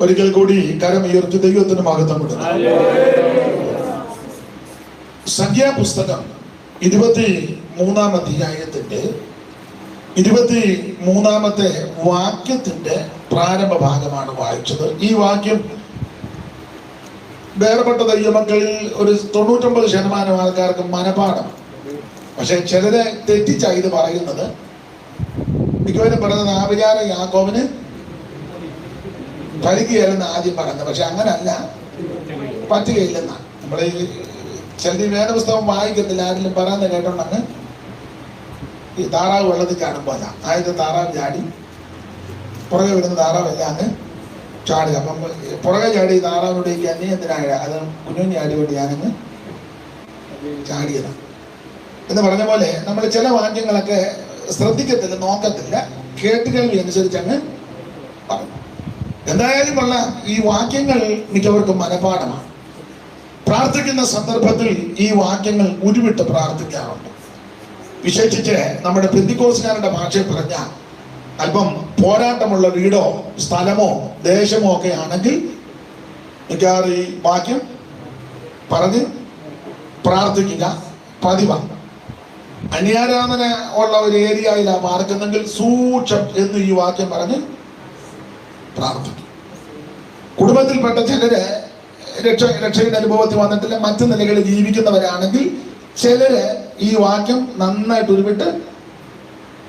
ഒരിക്കൽ കൂടി കരം ഉയർത്തി ദൈവത്തിന് മഹത്വം കൊടുത്തു. സംഖ്യാപുസ്തകം 23-ാം അധ്യായത്തിന്റെ 23-ാമത്തെ വാക്യത്തിന്റെ പ്രാരംഭ ഭാഗമാണ് വായിച്ചത്. ഈ വാക്യം വേർപെട്ട ദൈവമക്കളിൽ ഒരു 99% ആൾക്കാർക്ക് മനപാഠം. പക്ഷെ ചിലരെ തെറ്റിച്ചാ ഇത് പറയുന്നത്. മിക്കവരും പറയുന്നത് ആവിചാര യാക്കോബിന് ഫലിക്കുകയല്ലെന്ന് ആദ്യം പറയുന്നത്. പക്ഷെ അങ്ങനല്ല, പറ്റുകയില്ലെന്നാണ്. നമ്മളെ ചിലത് വേദപുസ്തകം വായിക്കത്തില്ല, ആരെങ്കിലും പറയുന്നത് കേട്ടോണ്ടങ്ങ് ഈ താറാവ് വെള്ളത്തിൽ ചാടുമ്പോൾ ആദ്യത്തെ താറാവ് ചാടി പുറകെ വരുന്ന താറാവല്ല അങ്ങ് ചാടുക. അപ്പം പുറകെ ചാടി താറാവിനോടേക്ക് അന്യ എന്തിനായ അത് കുഞ്ഞുഞ്ഞി ചാടി കൊണ്ട് ഞാനങ്ങ് ചാടിയതാണ് എന്ന് പറഞ്ഞ പോലെ നമ്മൾ ചില വാക്യങ്ങളൊക്കെ ശ്രദ്ധിക്കത്തില്ല, നോക്കത്തില്ല, കേട്ടുകേൾവി അനുസരിച്ച് അങ്ങ് പറയും. എന്തായാലും കൊള്ളാം, ഈ വാക്യങ്ങൾ മിക്കവർക്കും മനപാഠമാണ്. പ്രാർത്ഥിക്കുന്ന സന്ദർഭത്തിൽ ഈ വാക്യങ്ങൾ ഉരുവിട്ട് പ്രാർത്ഥിക്കാറുണ്ട്. വിശേഷിച്ച് നമ്മുടെ പെന്തിക്കോസ്തുകാരുടെ ഭാഷയിൽ പറഞ്ഞാൽ അല്പം പോരാട്ടമുള്ള വീടോ സ്ഥലമോ ദേശമോ ഒക്കെ ആണെങ്കിൽ മിക്കവാറും ഈ വാക്യം പറഞ്ഞ് പ്രാർത്ഥിക്കുക പതിവാണ്. അന്യാരാധന ഉള്ള ഒരു ഏരിയയിലാണ് പാർക്കുന്നെങ്കിൽ സൂക്ഷം എന്ന് ഈ വാക്യം പറഞ്ഞ് പ്രാർത്ഥിക്കും. കുടുംബത്തിൽപ്പെട്ട ചിലര് രക്ഷയുടെ അനുഭവത്തിൽ വന്നിട്ടില്ല, മറ്റു നിലകളിൽ ജീവിക്കുന്നവരാണെങ്കിൽ ചിലര് ഈ വാക്യം നന്നായിട്ട് ഉരുവിട്ട്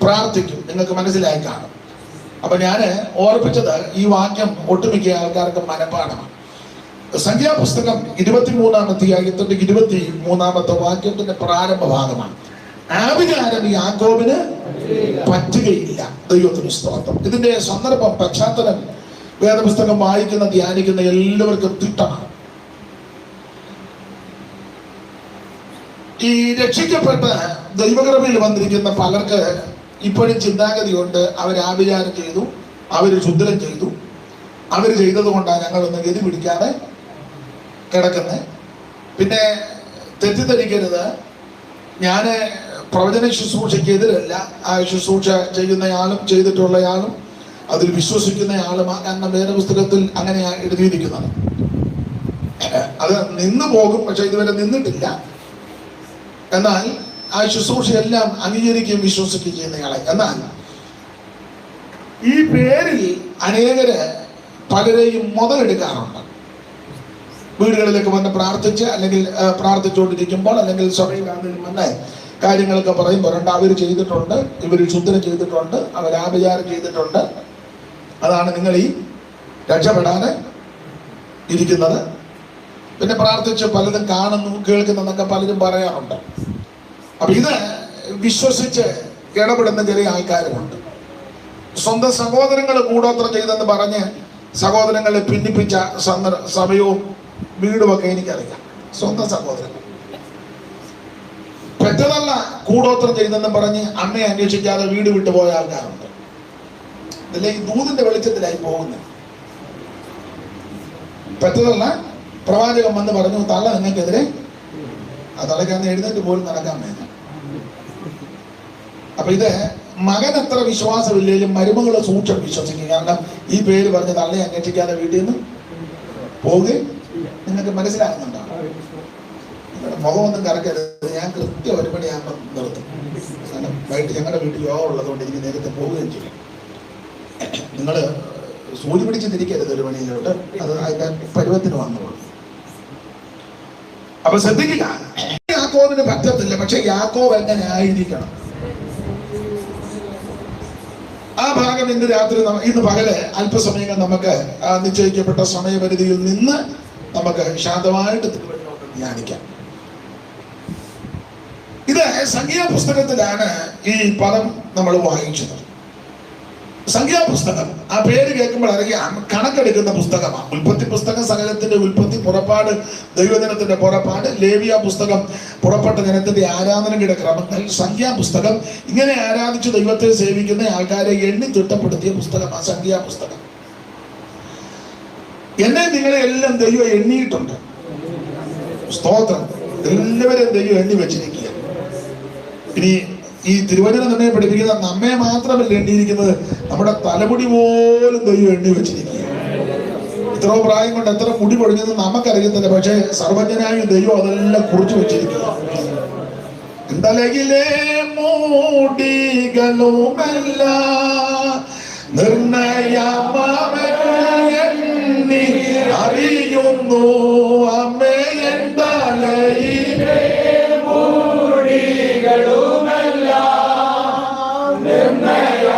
പ്രാർത്ഥിക്കും. നിങ്ങൾക്ക് മനസ്സിലായി കാണും. അപ്പൊ ഞാൻ ഓർപ്പിച്ചത് ഈ വാക്യം ഒട്ടുമിക്ക ആൾക്കാർക്ക് മനപ്പാഠമാണ്. സംഖ്യാപുസ്തകം 23-ാം അധ്യായത്തിന്റെ 23-ാമത്തെ വാക്യത്തിന്റെ പ്രാരംഭ ഭാഗമാണ്. ആവിചാരം യാക്കോബിന് പറ്റുകയില്ല. ദൈവത്തിന് സ്തോത്രം. ഇതിന്റെ സന്ദർഭം, പശ്ചാത്തലം വേദപുസ്തകം വായിക്കുന്ന ധ്യാനിക്കുന്ന എല്ലാവർക്കും തിട്ടമാണ്. ഈ രക്ഷിക്കപ്പെട്ട ദൈവകൃപയിൽ വന്നിരിക്കുന്ന പലർക്ക് ഇപ്പോഴും ചിന്താഗതി കൊണ്ട് അവർ ആവിചാരം ചെയ്തു, അവർ ശുദ്ധരം ചെയ്തു, അവർ ചെയ്തത് കൊണ്ടാണ് ഞങ്ങളൊന്ന് ഗതി പിടിക്കാതെ കിടക്കുന്നത്. പിന്നെ തെറ്റിദ്ധരിക്കരുത്, ഞാൻ പ്രവചന ശുശ്രൂഷയ്ക്ക് എതിരല്ല. ആ ശുശ്രൂഷ ചെയ്യുന്നയാളും ചെയ്തിട്ടുള്ളയാളും അതിൽ വിശ്വസിക്കുന്നയാളും എന്ന വേദപുസ്തകത്തിൽ അങ്ങനെയാണ് എഴുതിയിരിക്കുന്നത്. അത് നിന്നു പോകും, പക്ഷെ ഇതുവരെ നിന്നിട്ടില്ല. എന്നാൽ ആ ശുശ്രൂഷയെല്ലാം അംഗീകരിക്കുകയും വിശ്വസിക്കുകയും ചെയ്യുന്നയാളെ. എന്നാൽ ഈ പേരിൽ അനേകര് പലരെയും മുതലെടുക്കാറുണ്ട്. വീടുകളിലേക്ക് വന്ന് പ്രാർത്ഥിച്ച്, അല്ലെങ്കിൽ പ്രാർത്ഥിച്ചുകൊണ്ടിരിക്കുമ്പോൾ, അല്ലെങ്കിൽ സഭയിൽ വന്ന് കാര്യങ്ങളൊക്കെ പറയുമ്പോൾ അവർ ചെയ്തിട്ടുണ്ട്, ഇവർ ശുദ്ധനം ചെയ്തിട്ടുണ്ട്, അവർ ആഭിചാരം ചെയ്തിട്ടുണ്ട്, അതാണ് നിങ്ങൾ ഈ രക്ഷപ്പെടാതെ ഇരിക്കുന്നത്. പിന്നെ പ്രാർത്ഥിച്ച് പലതും കാണുന്നു കേൾക്കുന്നതൊക്കെ പലരും പറയാറുണ്ട്. അപ്പൊ ഇത് വിശ്വസിച്ച് ഇടപെടുന്ന ചില ആൾക്കാരുമുണ്ട്. സ്വന്തം സഹോദരങ്ങൾ കൂടോത്രം ചെയ്തെന്ന് പറഞ്ഞ് സഹോദരങ്ങളെ ഭിന്നിപ്പിച്ച സമയവും വീടുമൊക്കെ എനിക്കറിയാം. സ്വന്തം സഹോദരങ്ങൾ പെറ്റതല്ല കൂടോത്രം ചെയ്തെന്ന് പറഞ്ഞ് അമ്മയെ അന്വേഷിക്കാതെ വീട് വിട്ടു പോയ ആൾക്കാരുണ്ട്. ഇതിലെ ഈ ദൂതിന്റെ വെളിച്ചത്തിലായി പോകുന്നത്. പെറ്റതല്ല പ്രവാചകൻ വന്ന് പറഞ്ഞു, തള്ള നിങ്ങൾക്കെതിരെ, ആ തള്ളയ്ക്കാന്ന് എഴുന്നേറ്റ് പോലും നടക്കാൻ വേണ്ട. അപ്പൊ ഇത് മകൻ എത്ര വിശ്വാസമില്ലെങ്കിലും മരുമകളെ സൂക്ഷം വിശ്വസിക്കും. കാരണം ഈ പേര് പറഞ്ഞ് തള്ളയെ അന്വേഷിക്കാതെ വീട്ടിൽ നിന്ന് പോകുകയും. നിങ്ങൾക്ക് മനസ്സിലാകുന്നുണ്ടോ? നിങ്ങളുടെ മുഖമൊന്നും കറക്കരുത്. ഞാൻ കൃത്യം 1 മണിയാകുമ്പോൾ നിർത്തും. കാരണം വൈകിട്ട് ഞങ്ങളുടെ വീട്ടിൽ യോഗ ഉള്ളതുകൊണ്ട് എനിക്ക് നേരത്തെ പോവുകയും ചെയ്യും. നിങ്ങൾ സൂചി പിടിച്ച് തിരിക്കരുത് 1 മണിയിലോട്ട്. അത് അതിന്റെ പരുവത്തിന് വന്നോളൂ. അപ്പൊ ശ്രദ്ധിക്കുക, യാക്കോബിന് പറ്റത്തില്ല. പക്ഷെ യാക്കോബ് എങ്ങനെ ആയിരിക്കണം? ആ ഭാഗം ഇന്ന് രാത്രി, ഇന്ന് പകല് അല്പസമയങ്ങൾ നമുക്ക് നിശ്ചയിക്കപ്പെട്ട സമയപരിധിയിൽ നിന്ന് നമുക്ക് ശാന്തമായിട്ട് ധ്യാനിക്കാം. ഇത് സംഖ്യാപുസ്തകത്തിലാണ് ഈ പദം നമ്മൾ വായിച്ചത്. സംഖ്യാപുസ്തകം, ആ പേര് കേൾക്കുമ്പോൾ അറിയാം കണക്കെടുക്കുന്ന പുസ്തകമാണ്. ഉൽപ്പത്തി പുസ്തകം സകലത്തിന്റെ ഉൽപ്പത്തി, പുറപ്പാട് ദൈവജനത്തിന്റെ പുറപ്പാട്, ലേവ്യ പുസ്തകം പുറപ്പെട്ട ജനത്തിന്റെ ആരാധനയുടെ ക്രമങ്ങൾ, സംഖ്യാപുസ്തകം ഇങ്ങനെ ആരാധിച്ച് ദൈവത്തെ സേവിക്കുന്ന ആൾക്കാരെ എണ്ണി തിട്ടപ്പെടുത്തിയ പുസ്തകമാണ് സംഖ്യാപുസ്തകം. എന്നെ നിങ്ങളെ എല്ലാം ദൈവം എണ്ണിയിട്ടുണ്ട്. സ്തോത്രം. എല്ലാവരെയും ദൈവം എണ്ണി വെച്ചിരിക്കുക. ഇനി ഈ തിരുവചനം തന്നെ പഠിപ്പിക്കുന്ന നമ്മെ മാത്രമല്ല എണ്ണിയിരിക്കുന്നത്, നമ്മുടെ തലമുടി പോലും ദൈവം എണ്ണി വെച്ചിരിക്കുക. ഇത്ര പ്രായം കൊണ്ട് എത്ര മുടി പൊഴിഞ്ഞെന്ന് നമുക്കറിയത്തില്ല. പക്ഷെ സർവജ്ഞനായ ദൈവം അതെല്ലാം കുറിച്ചു വെച്ചിരിക്കുക. എന്തലകിലെ മൂടികളുമല്ല നിർണയമാവെണ്ണി അറിയുന്നു അമ്മേ. എന്തലയിലെ മൂടികളുമല്ല നിർണയമാവെണ്ണി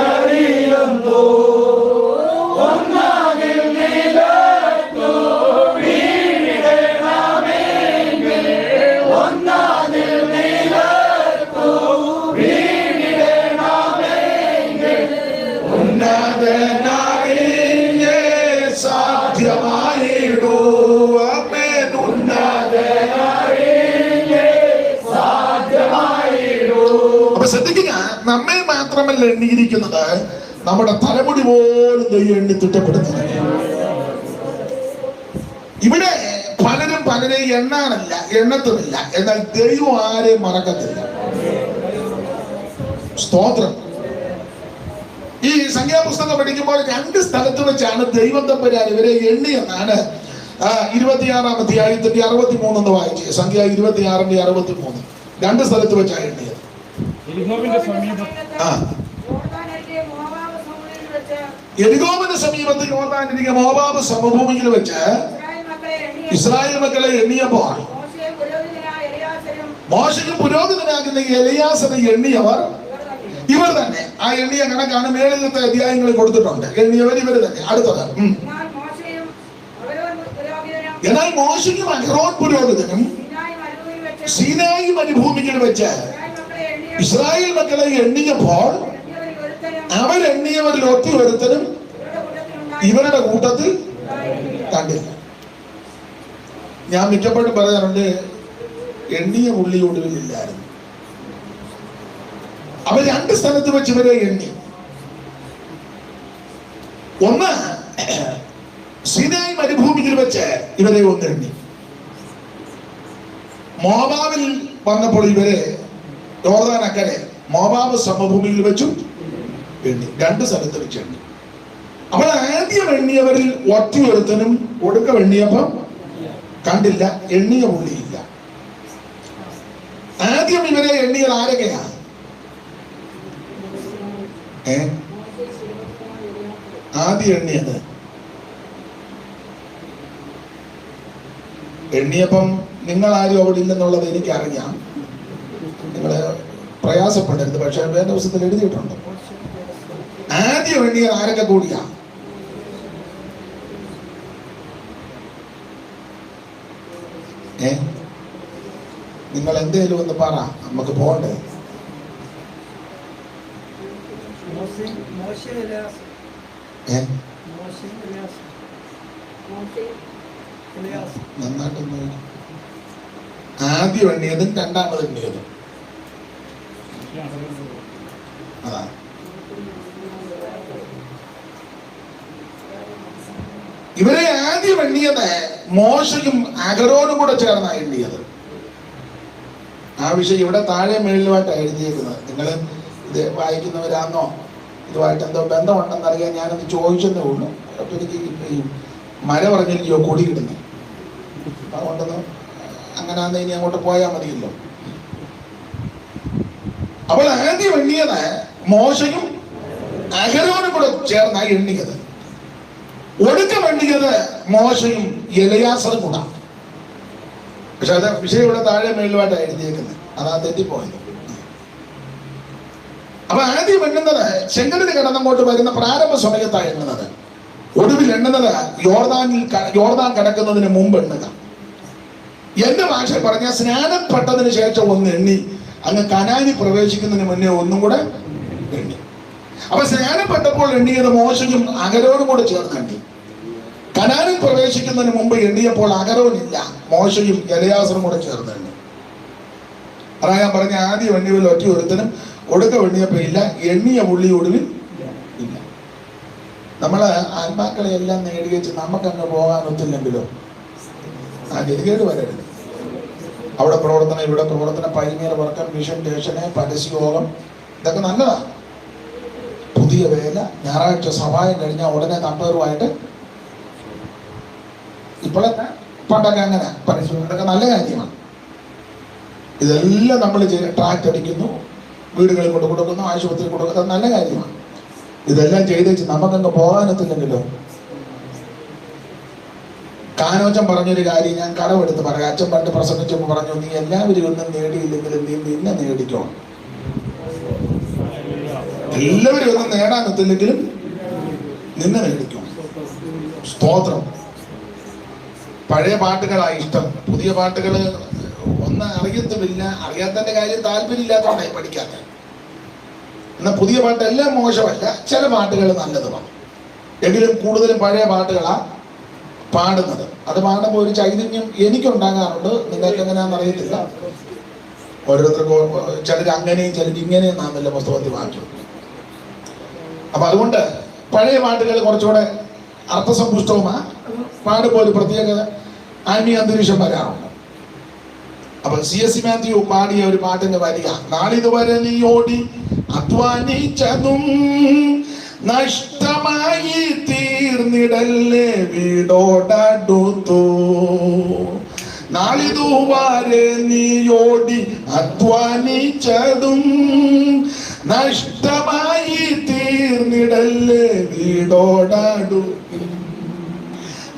അറിയുന്നു ഒന്നാകിൽ നിലത്തു വീണിടണമെങ്കിൽ ഒന്നാകിൽ നിലത്തു വീണിടണമെങ്കിൽ ഉന്നതനാകിയേ സാധ്യമായിടൂ അമ്മേ. ഉന്നതനാകിയേ സാധ്യമായിടൂ. അപ്പൊ ശ്രദ്ധിക്കുക, നമ്മെ മാത്രമല്ല എണ്ണിയിരിക്കുന്നത്, നമ്മുടെ തലമുടി പോലും ദൈവം എണ്ണി തിട്ടപ്പെടുത്തുന്നത്. ഇവിടെ പലരും പലരെ എണ്ണാനല്ല, എണ്ണത്തുമില്ല. എന്നാൽ ദൈവം ആരെയും മറക്കത്തില്ല. സ്തോത്രം. ഈ സംഖ്യാപുസ്തകം പഠിക്കുമ്പോൾ 2 സ്ഥലത്ത് വെച്ചാണ് ദൈവം തമ്പുരാൻ ഇവരെ എണ്ണിയെന്നാണ് 26-ാം അധ്യായത്തിന്റെ 63 എന്ന് വായിച്ചേ. സംഖ്യ 26-ന്റെ 63 2 സ്ഥലത്ത് വെച്ചാണ് എണ്ണിയത്. യെരിഹോവിന് സമീപത്ത് യോർദാനിരിക്കെ മോവാബ് സമഭൂമിയിൽ വെച്ച് ഇസ്രായേൽ മക്കളെ എണ്ണിയപ്പോൾ മോശയ്ക്കും പുരോഹിതനാകുന്ന എലിയാസനെ എണ്ണിയവർ ഇവർ തന്നെ. ആ എണ്ണിയ കണക്കാണ് മേളിലത്തെ അധ്യായങ്ങളിൽ കൊടുത്തിട്ടുണ്ട്. എണ്ണിയവർ ഇവർ തന്നെ. അടുത്തത്, എന്നാൽ മോശയ്ക്കും അഹ്റോൻ പുരോഹിതനും സീനായി മരുഭൂമിയിൽ വെച്ച് ഇസ്രായേൽ മക്കളെ എണ്ണിയപ്പോൾ അവരെണ്ണിയവരിൽ ഒരുത്തനും ഇവരുടെ കൂട്ടത്തിൽ കണ്ടില്ല. ഞാൻ മിക്കപ്പോഴും പറയാറുണ്ട്, എണ്ണിയ പുള്ളി ഒടുവിലില്ലായിരുന്നു. അവർ 2 സ്ഥലത്ത് വെച്ച് ഇവരെ എണ്ണി. ഒന്ന് സീനായി മരുഭൂമിയിൽ വെച്ച് ഇവരെ എണ്ണി. മോവാബിൽ വന്നപ്പോൾ ഇവരെ യോർദാൻ അക്കരെ മോവാബ് സമഭൂമിയിൽ വെച്ചു എണ്ണി. 2 സ്ഥലത്ത് വെച്ച് എണ്ണി. അപ്പോൾ ആദ്യം എണ്ണിയവരിൽ ഒരുത്തനും ഒടുക്കം എണ്ണിയപ്പം കണ്ടില്ല, എണ്ണിയ പുള്ളിയില്ല. ആദ്യം ഇവരെ എണ്ണിയത് ആരൊക്കെയാണ്? ആദ്യം എണ്ണിയപ്പം നിങ്ങൾ ആരും അവിടെ ഇല്ലെന്നുള്ളത് എനിക്കറിയാം. നിങ്ങള് പ്രയാസപ്പെടരുത്. പക്ഷെ വേദപുസ്തകത്തിൽ എഴുതിയിട്ടുണ്ട്. ആദ്യം എണ്ണിയത് ആരൊക്കെ കൂടിയാ? നിങ്ങൾ എന്തേലും ഒന്ന് പറ, നമുക്ക് പോണ്ടേ. നന്നായിട്ടൊന്ന് ആദ്യം എണ്ണിയതും രണ്ടാമത് എണ്ണിയതും അതാ. ഇവരെ ആദ്യം എണ്ണിയത് മോശയും അഹരോനും കൂടെ ചേർന്നാണ് എണ്ണിയത്. ആ വിഷയം ഇവിടെ താഴെ മേളിലുമായിട്ടാണ് എഴുതിയേക്കുന്നത്. നിങ്ങൾ ഇത് വായിക്കുന്നവരാന്നോ ഇതുമായിട്ട് എന്തോ ബന്ധമുണ്ടെന്ന് അറിയാൻ ഞാനത് ചോദിച്ചെന്നേ ഉള്ളൂ. അപ്പൊ എനിക്ക് ഈ മര പറഞ്ഞില്ലയോ കൊടി കിട്ടുന്നു, അതുകൊണ്ടൊന്ന് അങ്ങനാന്ന് ഇനി അങ്ങോട്ട് പോയാൽ മതിയല്ലോ. അപ്പോൾ ആദ്യം എണ്ണിയത് മോശയും അഹരോനും കൂടെ ചേർന്നാണ് എണ്ണിയത്. ഒടുക്കം എണ്ണിയത് മോശയും എലയാസറും കൂടാ. പക്ഷെ അത് വിഷയം ഇവിടെ താഴെ മേലുമായിട്ടാണ് എഴുതിയേക്കുന്നത്. അതാ തെറ്റിപ്പോയത്. അപ്പൊ ആദ്യം എണ്ണുന്നത് ചെങ്കടലിൽ കടന്നങ്ങോട്ട് വരുന്ന പ്രാരംഭ സമയത്താണ് എണ്ണുന്നത്. ഒടുവിൽ എണ്ണുന്നത് യോർദാൻ കടക്കുന്നതിന് മുമ്പ് എണ്ണുക. എന്റെ ഭാഷ പറഞ്ഞ സ്നാനപ്പെട്ടതിന് ശേഷം ഒന്ന് എണ്ണി അങ്ങ് കനാനി പ്രവേശിക്കുന്നതിന് മുന്നേ ഒന്നും കൂടെ എണ്ണി. അപ്പൊ സ്നാനപ്പെട്ടപ്പോൾ എണ്ണിയത് മോശയും അഹരോനും കൂടെ ചേർന്ന് എണ്ണി. കനാനിൽ പ്രവേശിക്കുന്നതിന് മുമ്പ് എണ്ണിയപ്പോൾ അഹരോനില്ല, മോശയും എലയാസറും കൂടെ ചേർന്ന് എണ്ണി. അതാ ഞാൻ പറഞ്ഞ ആദ്യം എണ്ണിയതിൽ ഒറ്റ ഒരുത്തനും ഒടുക്കം എണ്ണിയപ്പോ ഇല്ല, എണ്ണിയ പുള്ളി ഒടുവിൽ ഇല്ല. നമ്മള് ആത്മാക്കളെ എല്ലാം നേടി വെച്ച് നമുക്കങ്ങ് പോകാൻ ഒത്തില്ലെങ്കിലോ ആ ഗതികേട് വരരുത്. അവിടെ പ്രവർത്തനം, ഇവിടെ പ്രവർത്തനം, പൈമേൽ വർക്കം, മിഷൻ സ്റ്റേഷന്, പരസ്യയോഗം, ഇതൊക്കെ നല്ലതാ. പുതിയ പുതിയ വേല, ഞായറാഴ്ച സഹായം കഴിഞ്ഞാൽ ഉടനെ നമ്പറുമായിട്ട്. ഇപ്പോഴൊക്കെ പണ്ടൊക്കെ അങ്ങനെ പരസ്യം, ഇതൊക്കെ നല്ല കാര്യമാണ്. ഇതെല്ലാം നമ്മൾ ട്രാക്ട് അടിക്കുന്നു, വീടുകളിൽ കൊണ്ട് കൊടുക്കുന്നു, ആശുപത്രി കൊടുക്കുന്നത് നല്ല കാര്യമാണ്. ഇതെല്ലാം ചെയ്തേച്ച് നമുക്കങ്ങ് പോകാനത്തില്ലെങ്കിലോ. കാനോച്ചൻ പറഞ്ഞൊരു കാര്യം ഞാൻ കടമെടുത്ത് പറയാം. അച്ഛൻ പണ്ട് പ്രസംഗിച്ചപ്പോൾ പറഞ്ഞു, നീ എല്ലാവരും ഒന്നും നേടിയില്ലെങ്കിലും നീ നിന്നെ നേടിക്കോണം. എല്ലാവരും ഒന്നും നേടാനെത്തില്ലെങ്കിലും നിന്നെ നേടിക്കണം. സ്തോത്രം. പഴയ പാട്ടുകളായി ഇഷ്ടം, പുതിയ പാട്ടുകൾ ഒന്നും അറിയത്തുമില്ല. അറിയാത്തതിന്റെ കാര്യം താല്പര്യമില്ലാത്തതുകൊണ്ടായി പഠിക്കാത്ത. എന്നാൽ പുതിയ പാട്ടെല്ലാം മോശമല്ല, ചില പാട്ടുകൾ നല്ലതുമാണ്. എങ്കിലും കൂടുതലും പഴയ പാട്ടുകളാ പാടുന്നത്. അത് പാടുമ്പോൾ ഒരു ചൈതന്യം എനിക്കുണ്ടാകാറുണ്ട്. നിങ്ങൾക്ക് എങ്ങനെയാണെന്ന് അറിയത്തില്ല. ഓരോരുത്തർക്കും ചിലർ അങ്ങനെയും ചിലർ ഇങ്ങനെയും നാമല്ല പുസ്തകത്തിൽ വായിക്കും. അപ്പൊ അതുകൊണ്ട് പഴയ പാട്ടുകൾ കുറച്ചുകൂടെ അർത്ഥസമ്പുഷ്ടവുമാ. പാടുമ്പോൾ ഒരു പ്രത്യേക ആത്മീയ അന്തരീക്ഷം വരാറുണ്ട്. അപ്പൊ CSC മാത്യു പാടിയ ഒരു പാട്ടിന്റെ വരിക, നാളിതുവരെ നീ ഓടി അധ്വാനിച്ചതും നഷ്ടമായി തീർന്നിടല്ലേ വീടോടടുത്തു. നാളിതുവരെ നീ ഓടി അധ്വാനിച്ചതും നഷ്ടമായി തീർന്നിടല്ലേ വീടോടടുത്തു.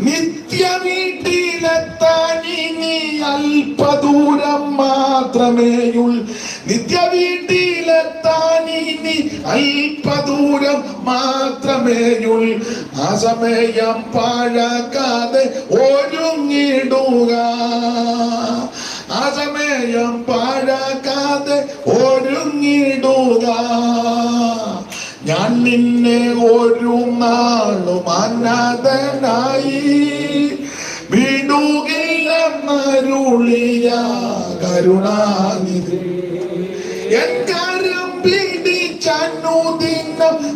നിത്യ വീട്ടിലെത്താൻ ഇനി അല്പദൂരം മാത്രമേയുള്ളൂ. നിത്യ വീട്ടിലെത്താൻ ഇനി അല്പദൂരം മാത്രമേയുള്ളൂ. ആ സമയം പാഴാക്കാതെ ഒരുങ്ങിടുക. ആ സമയം പാഴാക്കാതെ ഒരുങ്ങിടുക. ഞാൻ നിന്നെ ഒരു നാളും അനാഥനായി വിടുകില്ലെന്നരുളിയ കരുണാനിധി. എൻ കരം പിടിച്ചനുദിനം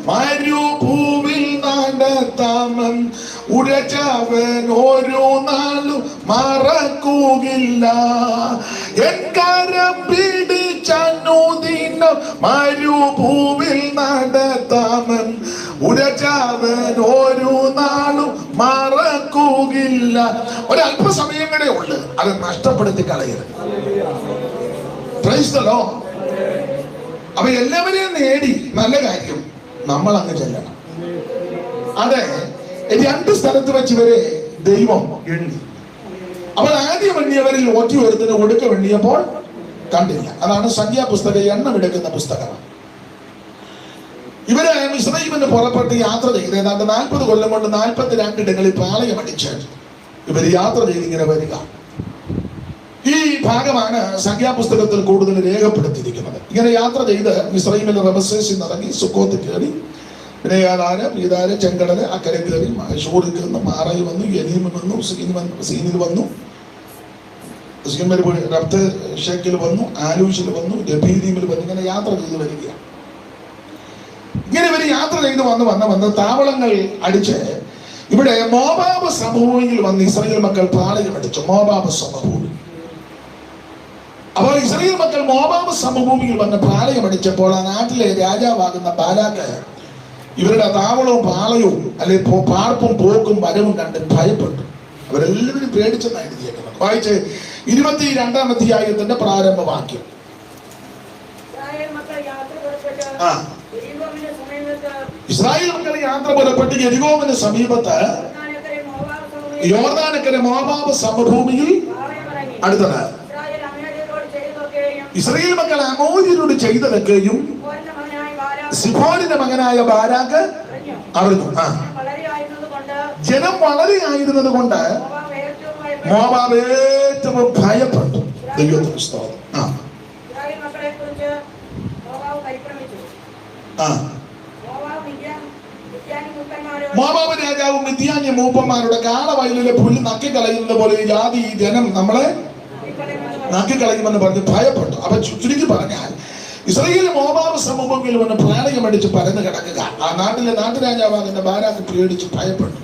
മരുഭൂവിൽ നടത്താമെന്ന് ഉരച്ചവൻ ഒരു നാളും മറക്കുകയില്ല. എൻ കരം പിടിച്ചനുദിനം മരുഭൂവിൽ നടത്താമെന്ന് ഉരച്ചവൻ ഒരു നാളും മറക്കുകയില്ല. ഒരല്പസമയങ്ങളേ ഉള്ളു, അത് നഷ്ടപ്പെടുത്തി കളയരുത്. Praise the Lord. അപ്പൊ എല്ലാവരെയും നേടി, നല്ല കാര്യം. നമ്മൾ അങ്ങ് ചെല്ലണം. അതെ, 2 സ്ഥലത്ത് വെച്ച് വരെ ദൈവം എണ്ണി. അവൻ ആദ്യം എണ്ണിയവരിൽ ഒറ്റ ഒരുത്തിന് ഒടുക്കം എണ്ണിയപ്പോൾ കണ്ടില്ല. അതാണ് സംഖ്യാപുസ്തകം എണ്ണമെടുക്കുന്ന പുസ്തകമാണ്. ഇവര് മിസ്രയീമിന് പുറപ്പെട്ട് യാത്ര ചെയ്ത് ഏതാണ്ട് 40 കൊല്ലം കൊണ്ട് 42 ഇടങ്ങളിൽ പാളയമടിച്ച് ഇവർ യാത്ര ചെയ്ത് ഇങ്ങനെ വരിക. ഈ ഭാഗമാണ് സംഖ്യാപുസ്തകത്തിൽ കൂടുതൽ രേഖപ്പെടുത്തിയിരിക്കുന്നത്. ഇങ്ങനെ യാത്ര ചെയ്ത് മിസ്രയീമിലെ റമസേസിൽ നിറങ്ങി സുക്കോത്ത് കയറി, പിന്നെ പീതാര് ചെങ്കടല് അക്കരെ കയറി, ഷൂറിൽ നിന്ന് മാറയിൽ വന്നു, യനീമിൽ വന്നു, സീനിൽ വന്നു, റബ്ത് ഷേക്കിൽ വന്നു, ആലൂഷിൽ വന്നു, ലബീദീമിൽ വന്നു. ഇങ്ങനെ യാത്ര ചെയ്ത് വരികയാണ്. ഇങ്ങനെ ഇവർ യാത്ര ചെയ്ത് വന്ന് താവളങ്ങൾ അടിച്ച് ഇവിടെ മോവാബ് സമഭൂമിയിൽ വന്ന് ഇസ്രായേൽ മക്കൾ പാളയം അടിച്ചു. മോവാബ് സമഭൂമി. അപ്പോൾ ഇസ്രായേൽ മക്കൾ മോവാബ് സമഭൂമിയിൽ വന്ന് പാളയം അടിച്ചപ്പോൾ ആ നാട്ടിലെ രാജാവാകുന്ന ബാലാക്ക് ഇവരുടെ താവളവും പാളയവും അല്ലെ പാർപ്പും പോക്കും വരവും കണ്ട് ഭയപ്പെട്ടു. അവരെല്ലാവരും പേടിച്ചെന്നാണ് എഴുതിയേക്കുന്നത്. വായിച്ച് 22-ാം അധ്യായത്തിന്റെ പ്രാരംഭവാക്യം. ഇസ്രായേൽ മക്കൾ യാത്ര പുറപ്പെട്ട് യെരിഹോവിന് സമീപത്ത് യോർദാനക്കരെ മോവാബ് സമഭൂമിയിൽ അടുത്തത് ഇസ്രായേൽ മക്കൾ അമോര്യരോട് ചെയ്തതൊക്കെയും സിഫോനിന്റെ മകനായ ബാരാക്ക് അറിഞ്ഞു. ജനം വളരെ ആയിരുന്നത് കൊണ്ട് മോവാബ് ഏറ്റവും ഭയപ്പെട്ടു. ദൈവത്തിന് സ്തോത്രം. മോവാബ് രാജാവും മിദ്യാന്യ മൂപ്പന്മാരുടെ കാളവയലിലെ പുല്ല് നക്കിക്കളയുന്നത് പോലെ ജാതി ഈ ജനം നമ്മളെ നക്കിക്കളയുമെന്ന് പറഞ്ഞ് ഭയപ്പെട്ടു. അപ്പൊ ചുരുക്കി പറഞ്ഞാൽ ഇസ്രായേൽ മോവാബ് സമഭൂമിയിൽ വന്ന് പ്രാണയമടിച്ച് പരന്ന് കിടക്കുക. ആ നാട്ടിലെ നാട്ടുരാജാവാകുന്ന ബാരാക്ക് പേടിച്ച് ഭയപ്പെട്ടു.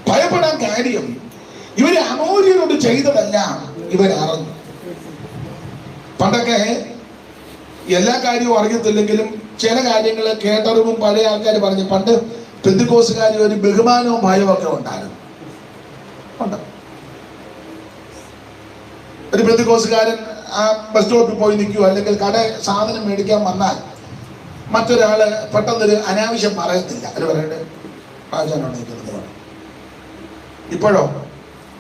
ഭയപ്പെടാൻ കാര്യം ഇവര് അമോര്യരോട് ചെയ്തതെല്ലാം ഇവരറിഞ്ഞു. പണ്ടൊക്കെ എല്ലാ കാര്യവും അറിയത്തില്ലെങ്കിലും ചില കാര്യങ്ങൾ കേട്ടറിവും പഴയ ആൾക്കാർ പറഞ്ഞു. പണ്ട് പെന്തിക്കോസുകാർ ഒരു ബഹുമാനവും ഭയവും ഒക്കെ ഉണ്ടായിരുന്നു. ഒരു പെന്തിക്കോസുകാരൻ ആ ബസ് സ്റ്റോപ്പിൽ പോയി നിൽക്കുക, അല്ലെങ്കിൽ കട സാധനം മേടിക്കാൻ വന്നാൽ മറ്റൊരാള് പെട്ടെന്നൊരു അനാവശ്യം പറയത്തില്ല. അവർ പറയട്ടെ പാവച്ചാനാണ് നിൽക്കുന്നത് പറയും. ഇപ്പോഴോ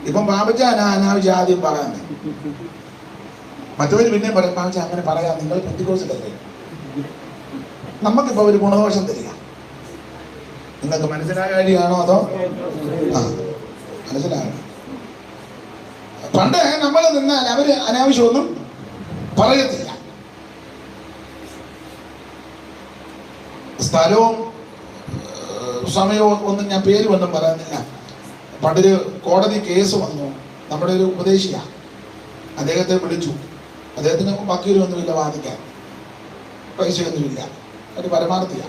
ഇപ്പം പാവച്ചാനാ അനാവശ്യം ആദ്യം പറയാൻ. മറ്റവര് പിന്നെയും പറയും പാവച്ച അങ്ങനെ പറയാം, നിങ്ങൾ പെന്തിക്കോസിലല്ലേ. നമുക്കിപ്പോ ഒരു ഗുണദോഷം തരിക. നിങ്ങൾക്ക് മനസ്സിലായ കാര്യമാണോ അതോ മനസ്സിലാകണം? പണ്ട് നമ്മൾ നിന്നാൽ അവര് അനാവശ്യമൊന്നും പറയത്തില്ല. സ്ഥലവും സമയവും ഒന്നും ഞാൻ പേര് ഒന്നും പറയുന്നില്ല. പണ്ടൊരു കോടതി കേസ് വന്നു. നമ്മുടെ ഒരു ഉപദേശിയ അദ്ദേഹത്തെ വിളിച്ചു. അദ്ദേഹത്തിന് വക്കീലൊന്നുമില്ല, വാദിക്കാൻ പൈസയൊന്നുമില്ല, ഒരു പരമാർത്ഥിയ.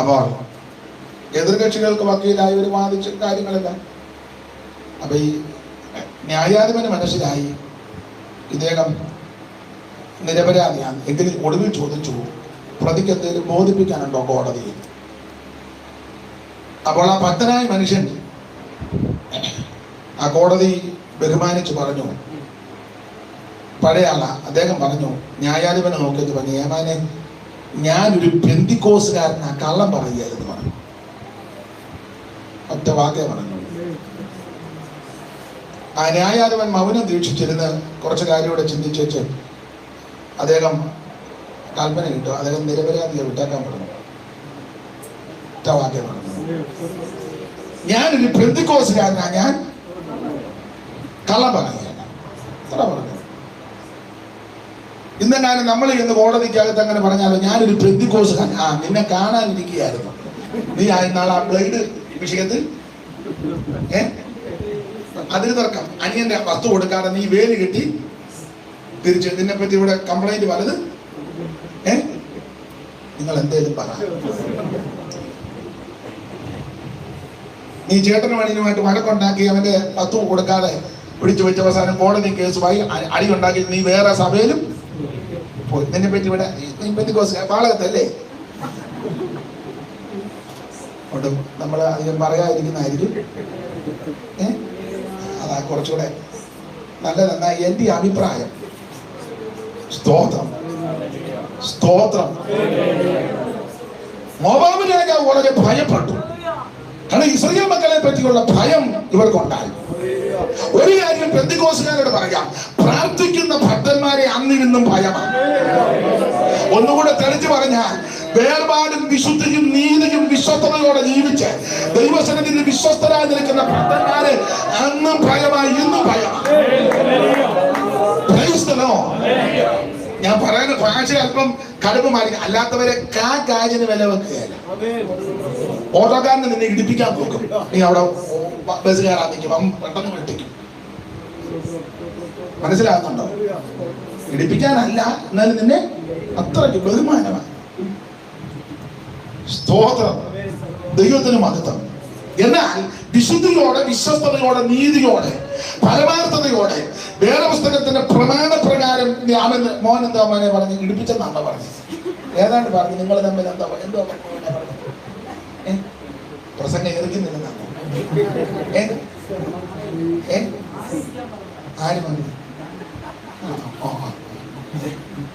അപ്പോൾ എതിർകക്ഷികൾക്ക് വക്കീലായി ഒരു വാദിച്ച കാര്യങ്ങളെല്ലാം. അപ്പൊ ഈ ന്യായാധിപന് മനസ്സിലായി ഇദ്ദേഹം നിരപരാധിയാണ്. എങ്കിലും ഒടുവിൽ ചോദിച്ചു, പ്രതിക്ക് എന്തെങ്കിലും ബോധിപ്പിക്കാനുണ്ടോ കോടതിയിൽ? അപ്പോൾ ആ ഭക്തനായ മനുഷ്യൻ ആ കോടതി ബഹുമാനിച്ചു പറഞ്ഞു, പഴയ ആളാ. അദ്ദേഹം പറഞ്ഞു, ന്യായാധിപനെ നോക്കിയിട്ട് പറഞ്ഞു, ഏമാനെ ഞാനൊരു പെന്തിക്കോസുകാരനാ, കള്ളം പറയുകയായിരുന്നു പറഞ്ഞു. ഒറ്റ വാക്കേ പറഞ്ഞു. ആ ന്യായാധിപൻ മൗനം ദീക്ഷിച്ചിരുന്ന് കുറച്ച് കാര്യത്തോടെ ചിന്തിച്ചു അദ്ദേഹം കൽപ്പന കിട്ടും. അദ്ദേഹം നിരപരാധിയെ വിട്ടേക്കാൻ പറഞ്ഞു. ഒറ്റ വാക്കേ പറഞ്ഞു, ഞാനൊരു പെന്തിക്കോസുകാരനാ, ഞാൻ കള്ളം പറയുകയല്ല. എത്ര പറഞ്ഞു? ഇന്നെങ്ങാനും നമ്മൾ ഇന്ന് കോടതിക്കകത്ത് അങ്ങനെ പറഞ്ഞാലോ, ഞാനൊരു പെന്തിക്കോസുകാരൻ. നിന്നെ കാണാനിരിക്കുകയായിരുന്നു, നീ നാളെ ആ ബ്ലേഡ് വിഷയത്തിൽ അതിന് തർക്കം. അനിയന്റെ വസ്തു കൊടുക്കാതെ നീ വേലി കെട്ടി തിരിച്ച് നിന്നെ പറ്റി ഇവിടെ കംപ്ലൈന്റ് പലത്. നിങ്ങൾ എന്തേലും പറ. നീ ചേട്ടനും അണിയനുമായിട്ട് വഴക്കുണ്ടാക്കി അവന്റെ വസ്തു കൊടുക്കാതെ പിടിച്ചു വെച്ച അവസാനം കോടതി കേസുമായി അടി ഉണ്ടാക്കി നീ വേറെ സഭയിലും പോയി. നിന്നെ പറ്റി ഇവിടെ പാളകത്തല്ലേ? ഒട്ടും നമ്മൾ അധികം പറയാതിരിക്കുന്നതായിരിക്കും. അതാ കുറച്ചുകൂടെ നല്ലതെന്നാ എന്റെ അഭിപ്രായം. സ്തോത്രം, സ്തോത്രം. മോവാബ് രാജാവ് വളരെ ഭയപ്പെട്ടു. കാരണം ഇസ്രായേൽ മക്കളെ പറ്റിയുള്ള ഭയം ഇവർക്കുണ്ടായി. ഒരു കാര്യം പെന്തിക്കോസുകാരോട് പറയാം, പ്രാർത്ഥിക്കുന്ന ഭക്തന്മാരെ അന്നിരുന്നും ഭയമാണ്. ഒന്നുകൂടെ തെളിച്ചു പറഞ്ഞാൽ, വേർപാടും വിശുദ്ധിയും നീതിയും വിശ്വസ്തയോടെ ജീവിച്ച് ദൈവസന്നിധിയിൽ വിശ്വസ്തരായി നിൽക്കുന്ന ഭക്തന്മാരെ അന്നും ഭയമായി, ഇന്നും ഭയമാണ്. ഞാൻ പറയുന്ന ഭാഷ അല്പം കടുപ്പമായിരിക്കും. അല്ലാത്തവരെ കാജിന് വില വെക്കുകയല്ല. ഓട്ടോക്കാരന് നിന്നെ ഇടിപ്പിക്കാൻ നോക്കും. നീ അവിടെ ബസ് കയറാൻ നിൽക്കും, അവൻ പെട്ടെന്ന് വെട്ടിക്കും. മനസ്സിലാകുന്നുണ്ടോ? ഇടിപ്പിക്കാനല്ല, എന്നാലും നിന്നെ അത്രയ്ക്ക് ബഹുമാനമാണ്. സ്തോത്രം, ദൈവത്തിന് മഹത്വം. എന്നാൽ വിശുദ്ധിയോടെ, വിശ്വസ്തയോടെ, നീതിയോടെ, പരമാർത്ഥതയോടെ വേദപുസ്തകത്തിന്റെ പ്രമാണപ്രകാരം അവന് മോൻ എന്താ മോനെ പറഞ്ഞ് ഇടിപ്പിച്ചെന്നാണോ പറഞ്ഞത്? ഏതാണ്ട് പറഞ്ഞു നിങ്ങൾ തമ്മിൽ എന്താ എന്തോ പറഞ്ഞു. പ്രസംഗം എറിക്കുന്നില്ലെന്നാണോ? ആര് പറഞ്ഞു?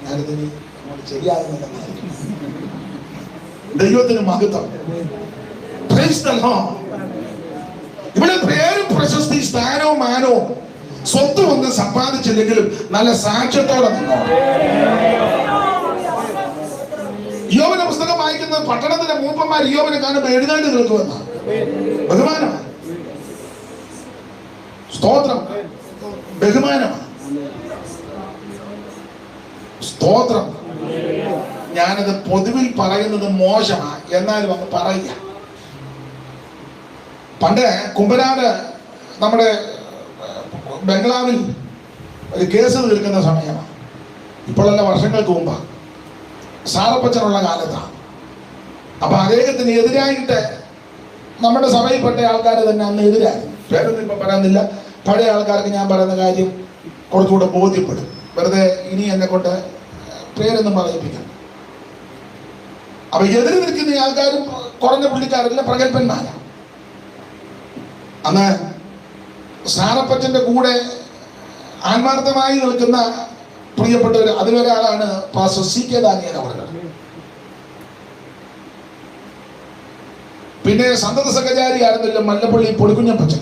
ഞാനിതിന് ശരിയാകുന്നില്ലെന്നായിരിക്കും. ദൈവത്തിന് മഹത്വം. ഇവിടെ പേരും പ്രശസ്തി, സ്ഥാനവും മാനവും സ്വത്തും ഒന്നും സമ്പാദിച്ചില്ലെങ്കിലും നല്ല സാക്ഷ്യത്തോടെ നിന്നോ. യോബിന്റെ പുസ്തകം വായിക്കുന്ന പട്ടണത്തിന്റെ മൂപ്പന്മാർ യോബിനെ കാണുമ്പോൾ എഴുന്നേറ്റ് നിൽക്കുമെന്ന ബഹുമാനമാണ്. സ്തോത്രം, ബഹുമാനമാണ്. സ്തോത്രം. ഞാനത് പൊതുവിൽ പറയുന്നത് മോശമാണ്, എന്നാലും അങ്ങ് പറയുക. പണ്ട് കുമ്പനാട് നമ്മുടെ ബംഗ്ലാവിൽ ഒരു കേസ് തീർക്കുന്ന സമയമാണ്. ഇപ്പോഴല്ല, വർഷങ്ങൾക്ക് മുമ്പാണ്. സാറപ്പച്ചനുള്ള കാലത്താണ്. അപ്പൊ അദ്ദേഹത്തിന് എതിരായിട്ട് നമ്മുടെ സഭയിൽപ്പെട്ട ആൾക്കാർ തന്നെ അന്ന് എതിരായി. പേരൊന്നും ഇപ്പൊ പറയുന്നില്ല. പഴയ ആൾക്കാർക്ക് ഞാൻ പറയുന്ന കാര്യം കുറച്ചുകൂടെ ബോധ്യപ്പെടും. വെറുതെ ഇനി എന്നെ കൊണ്ട് പേരൊന്നും പറയിപ്പിക്കണം. അപ്പൊ എതിര് നിൽക്കുന്ന ആൾക്കാരും കുറഞ്ഞ പുള്ളിക്കാരല്ല, പ്രഗത്ഭന്മാരാ. അന്ന് സാറപ്പച്ചന്റെ കൂടെ ആത്മാർത്ഥമായി നിൽക്കുന്ന പ്രിയപ്പെട്ടവർ, അതിലൊരാളാണ് പാസ്റ്റർ CK ദാനിയേൽ അവർ. പിന്നെ സന്തത സെക്രട്ടറി ആയിരുന്നില്ല മല്ലപ്പള്ളി പൊടിക്കുഞ്ഞപ്പച്ചൻ.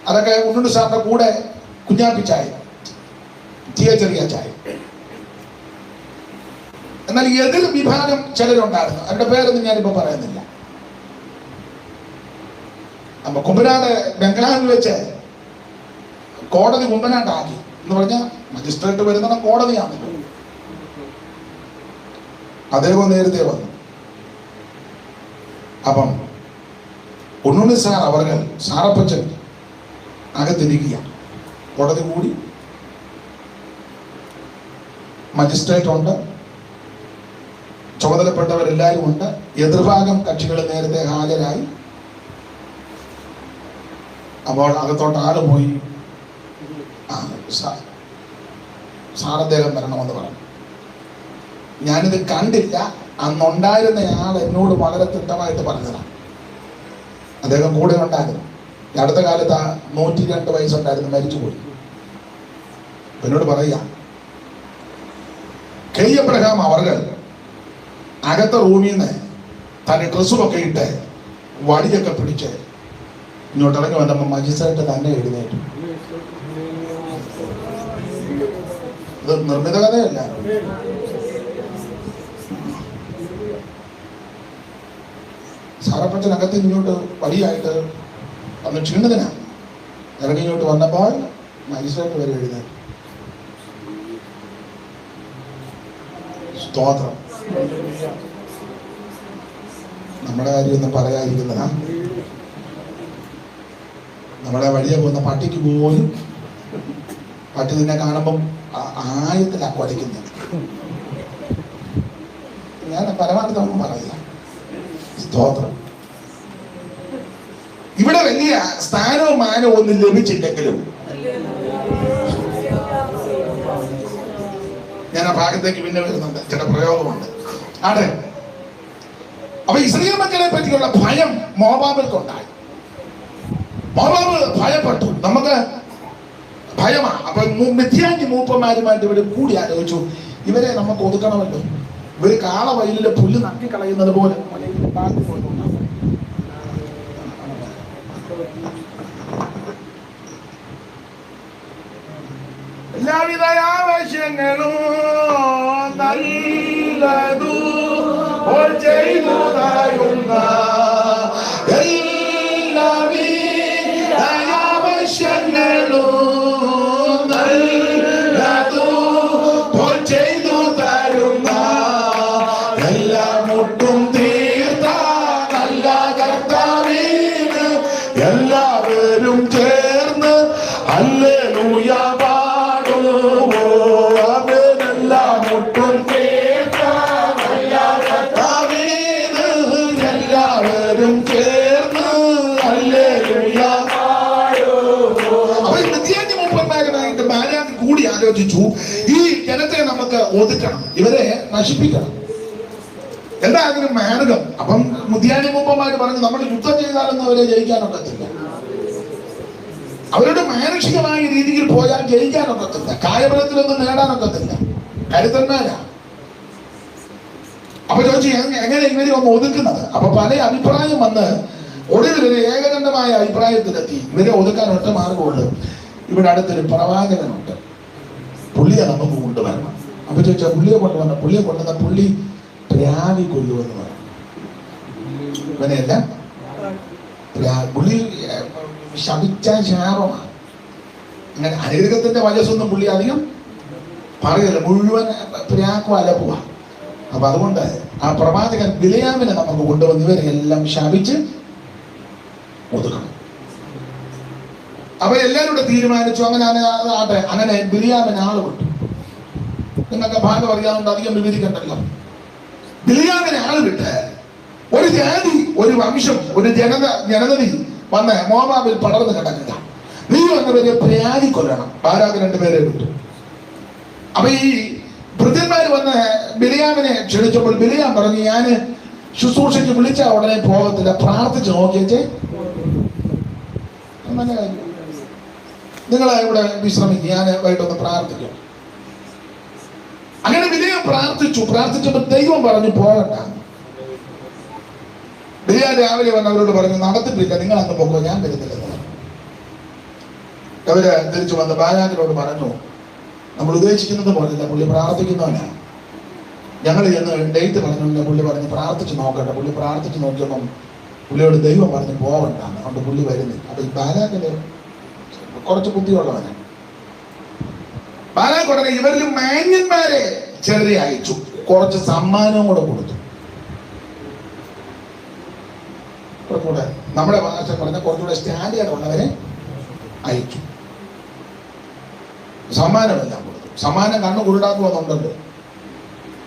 അതൊക്കെ ഉണ്ണുണ്ണി സാറിന്റെ കൂടെ കുഞ്ഞാപ്പിച്ചായ, ചെറിയാച്ചായ. എന്നാൽ എതിർ വിഭാഗം ചിലരുണ്ടായിരുന്നു, അവരുടെ പേരൊന്നും ഞാനിപ്പോ പറയുന്നില്ല. അപ്പൊ കുമ്പനാട് ബംഗ്ലാവിൽ വെച്ച് കോടതി കുമ്പനാട്ടാക്കി എന്ന് പറഞ്ഞാൽ മജിസ്ട്രേറ്റ് വരുന്ന കോടതിയാണല്ലോ. അദ്ദേഹം നേരത്തെ വന്നു. അപ്പം ഉണ്ണുണ്ണി സാർ അവർ സാറപ്പച്ചൻ അകത്തിരിക്കുക. കോടതി കൂടി, മജിസ്ട്രേറ്റ് ഉണ്ട്, ചുമതലപ്പെട്ടവരെല്ലാവരും ഉണ്ട്. എതിർഭാഗം കക്ഷികൾ നേരത്തെ ഹാജരായി. അപ്പോൾ അകത്തോട്ട് ആള് പോയി, സാർ അദ്ദേഹം വരണമെന്ന് പറഞ്ഞു. ഞാനിത് കണ്ടില്ല, അന്നുണ്ടായിരുന്ന ആൾ എന്നോട് വളരെ തിട്ടമായിട്ട് പറഞ്ഞതാണ്. അദ്ദേഹം കൂടെ ഉണ്ടായിരുന്നു. അടുത്ത കാലത്ത് 102 വയസ്സുണ്ടായിരുന്നു, മരിച്ചുപോയി. എന്നോട് പറയാ, K. എബ്രഹാം അവർ അകത്ത റൂമിൽ നിന്ന് തന്നെ ഡ്രസ്സുമൊക്കെ ഇട്ട് വടിയൊക്കെ പിടിച്ച് ഇങ്ങോട്ട് ഇറങ്ങി വന്നപ്പോൾ മജിസ്ട്രേറ്റ് തന്നെ എഴുന്നേറ്റു. ഇത് നിർമ്മിത കഥയല്ല. സാറപ്പച്ചനകത്ത് ഇങ്ങോട്ട് വടിയായിട്ട് അന്ന് ക്ഷീണിതനാ ഇറങ്ങി ഇങ്ങോട്ട് വന്നപ്പോൾ മജിസ്ട്രേറ്റ് വരെ എഴുന്നേറ്റു. സ്തോത്രം. നമ്മുടെ കാര്യമൊന്നും പറയാതിരിക്കുന്നതാ. നമ്മളെ വഴിയെ പോകുന്ന പട്ടിക്ക് പോലും പട്ടി നിന്നെ കാണുമ്പം ആയത്തിലാ കുലയ്ക്കുന്നത്. ഞാൻ പരമാർത്ഥമൊന്നും പറയില്ല. സ്തോത്രം. ഇവിടെ വലിയ സ്ഥാനവും മാനവും ഒന്നും ലഭിച്ചില്ലെങ്കിലും ഞാൻ ആ ഭാഗത്തേക്ക് പിന്നെ വരുന്നുണ്ട്, ചില പ്രയോഗമുണ്ട്. ആടെ അപ്പൊ ഇസ്രായേൽ മക്കളെ പറ്റിയുള്ള ഭയം മോവാബിൽക്കുണ്ടായി. മോവാബ് ഭയപ്പെട്ടു. നമുക്ക് ഭയമാ. അപ്പൊ മിഥ്യാന്യ മൂപ്പന്മാരുമായിട്ട് ഇവര് കൂടി ആലോചിച്ചു, ഇവരെ നമുക്ക് ഒതുക്കണമല്ലോ. ഇവര് കാളവയലിലെ പുല്ല് നക്കിക്കളയുന്നത് പോലെ എല്ലാവിധ ആവശ്യങ്ങളും നല്ലതു ചെയ്തു തരുന്ന എല്ലാവിധ ആവശ്യങ്ങളും നല്ലതു ചെയ്തു തരുന്ന എല്ലാ മുട്ടും തീർത്ത നല്ല കർത്താവിന് എല്ലാവരും ചേർന്ന് ഹല്ലേലൂയ പാടുമോ. അവനെല്ലാം മുട്ടും തീർത്ത നല്ല കർത്താവിന് എല്ലാവരും ചേർന്ന് ഹല്ലേലൂയ പാടുമോ. അപ്പൊ മിഥ്യാന്യ മൂപ്പന്മാരുമായിട്ട് ബാലാക്ക് കൂടി ആലോചിച്ചു, ഈ ജനത്തെ നമുക്ക് ഒതുക്കണം, ഇവരെ നശിപ്പിക്കണം. എന്തായാലും മാർഗം. അപ്പം മിഥ്യാന്യ മൂപ്പന്മാര് പറഞ്ഞു, നമ്മൾ യുദ്ധം ചെയ്താലൊന്നും അവരെ ജയിക്കാനൊക്കത്തില്ല. അവരുടെ മാനുഷികമായ രീതിയിൽ പോയാൽ ജയിക്കാനൊക്കത്തില്ല, കായബലത്തിലൊന്നും നേടാനൊക്കത്തില്ല. കരുത്തന്മാരാ. അപ്പൊ ചോദിച്ചു, എങ്ങനെ ഇവരെ ഒന്ന് ഒതുക്കുന്നത്? അപ്പൊ പല അഭിപ്രായം വന്ന് ഒടുവിൽ ഒരു ഏകകണ്ഠമായ അഭിപ്രായത്തിലെത്തി, ഇവരെ ഒതുക്കാൻ ഒറ്റ മാർഗമുള്ളൂ. ഇവിടെ അടുത്തൊരു പ്രവാചകനുണ്ട്, പുള്ളിയെ നമുക്ക് കൊണ്ടുവരണം. അപ്പൊ ചോദിച്ചാൽ പുള്ളിയെ കൊണ്ടുവന്ന പുള്ളി പ്രാവി കൊല്ലുമെന്ന് പറഞ്ഞു. ഇവനെയല്ല, പുള്ളി ശപിച്ച ശാപമാണ്. അങ്ങനെ അനുഗ്രഹത്തിന്റെ വയസ്സൊന്നും പുള്ളി അധികം പറയല്ല, മുഴുവൻ പ്രാക്കും അലപ്പുക. അപ്പൊ അതുകൊണ്ട് ആ പ്രവാചകൻ ബിലയാമിനെ നമുക്ക് കൊണ്ടുവന്ന് ഇവരെ എല്ലാം ശപിച്ച് ഒതുക്കണം. അപ്പൊ എല്ലാവരും കൂടെ തീരുമാനിച്ചു, അങ്ങനെ ആട്ടെ. അങ്ങനെ ബിലയാമിന് ആള് വിട്ടു. നിങ്ങൾക്ക് ഭാഗം അറിയാവുന്ന അധികം വിവരിക്കണ്ടല്ലോ. ബിലയാമിനെ ആള് വിട്ട് ഒരു ജാതി, ഒരു വംശം, ഒരു ജനതതി വന്ന് മോവാബിൽ പടർന്ന് കിടക്കുക. നീ വന്നവരെ പ്രാവി കൊല്ലണം. ബാരാക്ക് 2 പേരെ വിട്ടു. അപ്പൊ ഈ ഭൃത്യന്മാര് വന്ന് ബിലിയാമിനെ ക്ഷണിച്ചപ്പോൾ ബിലിയാം പറഞ്ഞു, ഞാൻ ശുശ്രൂഷയ്ക്ക് വിളിച്ച ഉടനെ പോകത്തില്ല, പ്രാർത്ഥിച്ച് നോക്കിയേ. നല്ല കാര്യം, നിങ്ങൾ ഇവിടെ വിശ്രമിക്കുക, ഞാൻ വൈകിട്ടൊന്ന് പ്രാർത്ഥിക്കും. അങ്ങനെ ബിലിയാം പ്രാർത്ഥിച്ചപ്പോൾ ദൈവം പറഞ്ഞു പോകണ്ട. ബിലിയാം രാവിലെ വന്ന് അവരോട് പറഞ്ഞു, നടത്തിപ്പില്ല, നിങ്ങൾ അന്ന് പോക്കോ, ഞാൻ വരുന്നില്ലെന്ന്. അവര് തിരിച്ചു വന്ന് ബാലാക്കിനോട് പറഞ്ഞു, നമ്മൾ ഉദ്ദേശിക്കുന്നത് പോലെയല്ല, പുള്ളി പ്രാർത്ഥിക്കുന്നവനാണ്. ഞങ്ങൾ ചെന്ന് ഡേറ്റ് പറഞ്ഞില്ല, പുള്ളി പറഞ്ഞ് പ്രാർത്ഥിച്ച് നോക്കട്ടെ. പുള്ളി പ്രാർത്ഥിച്ച് നോക്കിയപ്പം പുള്ളിയോട് ദൈവം പറഞ്ഞ് പോകണ്ട, അതുകൊണ്ട് പുള്ളി വരുന്നില്ല. അപ്പൊ ഈ ബാലാക്കിന് കുറച്ച് ബുദ്ധിയുള്ളവനാണ്. ബാലാക്ക് ഉടനെ ഇവരിൽ മാന്യന്മാരെ ചിലരെ അയച്ചു, കുറച്ച് സമ്മാനവും കൂടെ കൊടുത്തു. കുറച്ചുകൂടെ നമ്മുടെ ഭാഷ പറഞ്ഞ കുറച്ചുകൂടെ സ്റ്റാൻഡേർഡ് ഉള്ളവരെ അയച്ചു, സമ്മാനമെല്ലാം കൊടുത്തു. സമ്മാനം കണ്ണു കുരുടാക്കുമെന്നുണ്ടല്ലോ.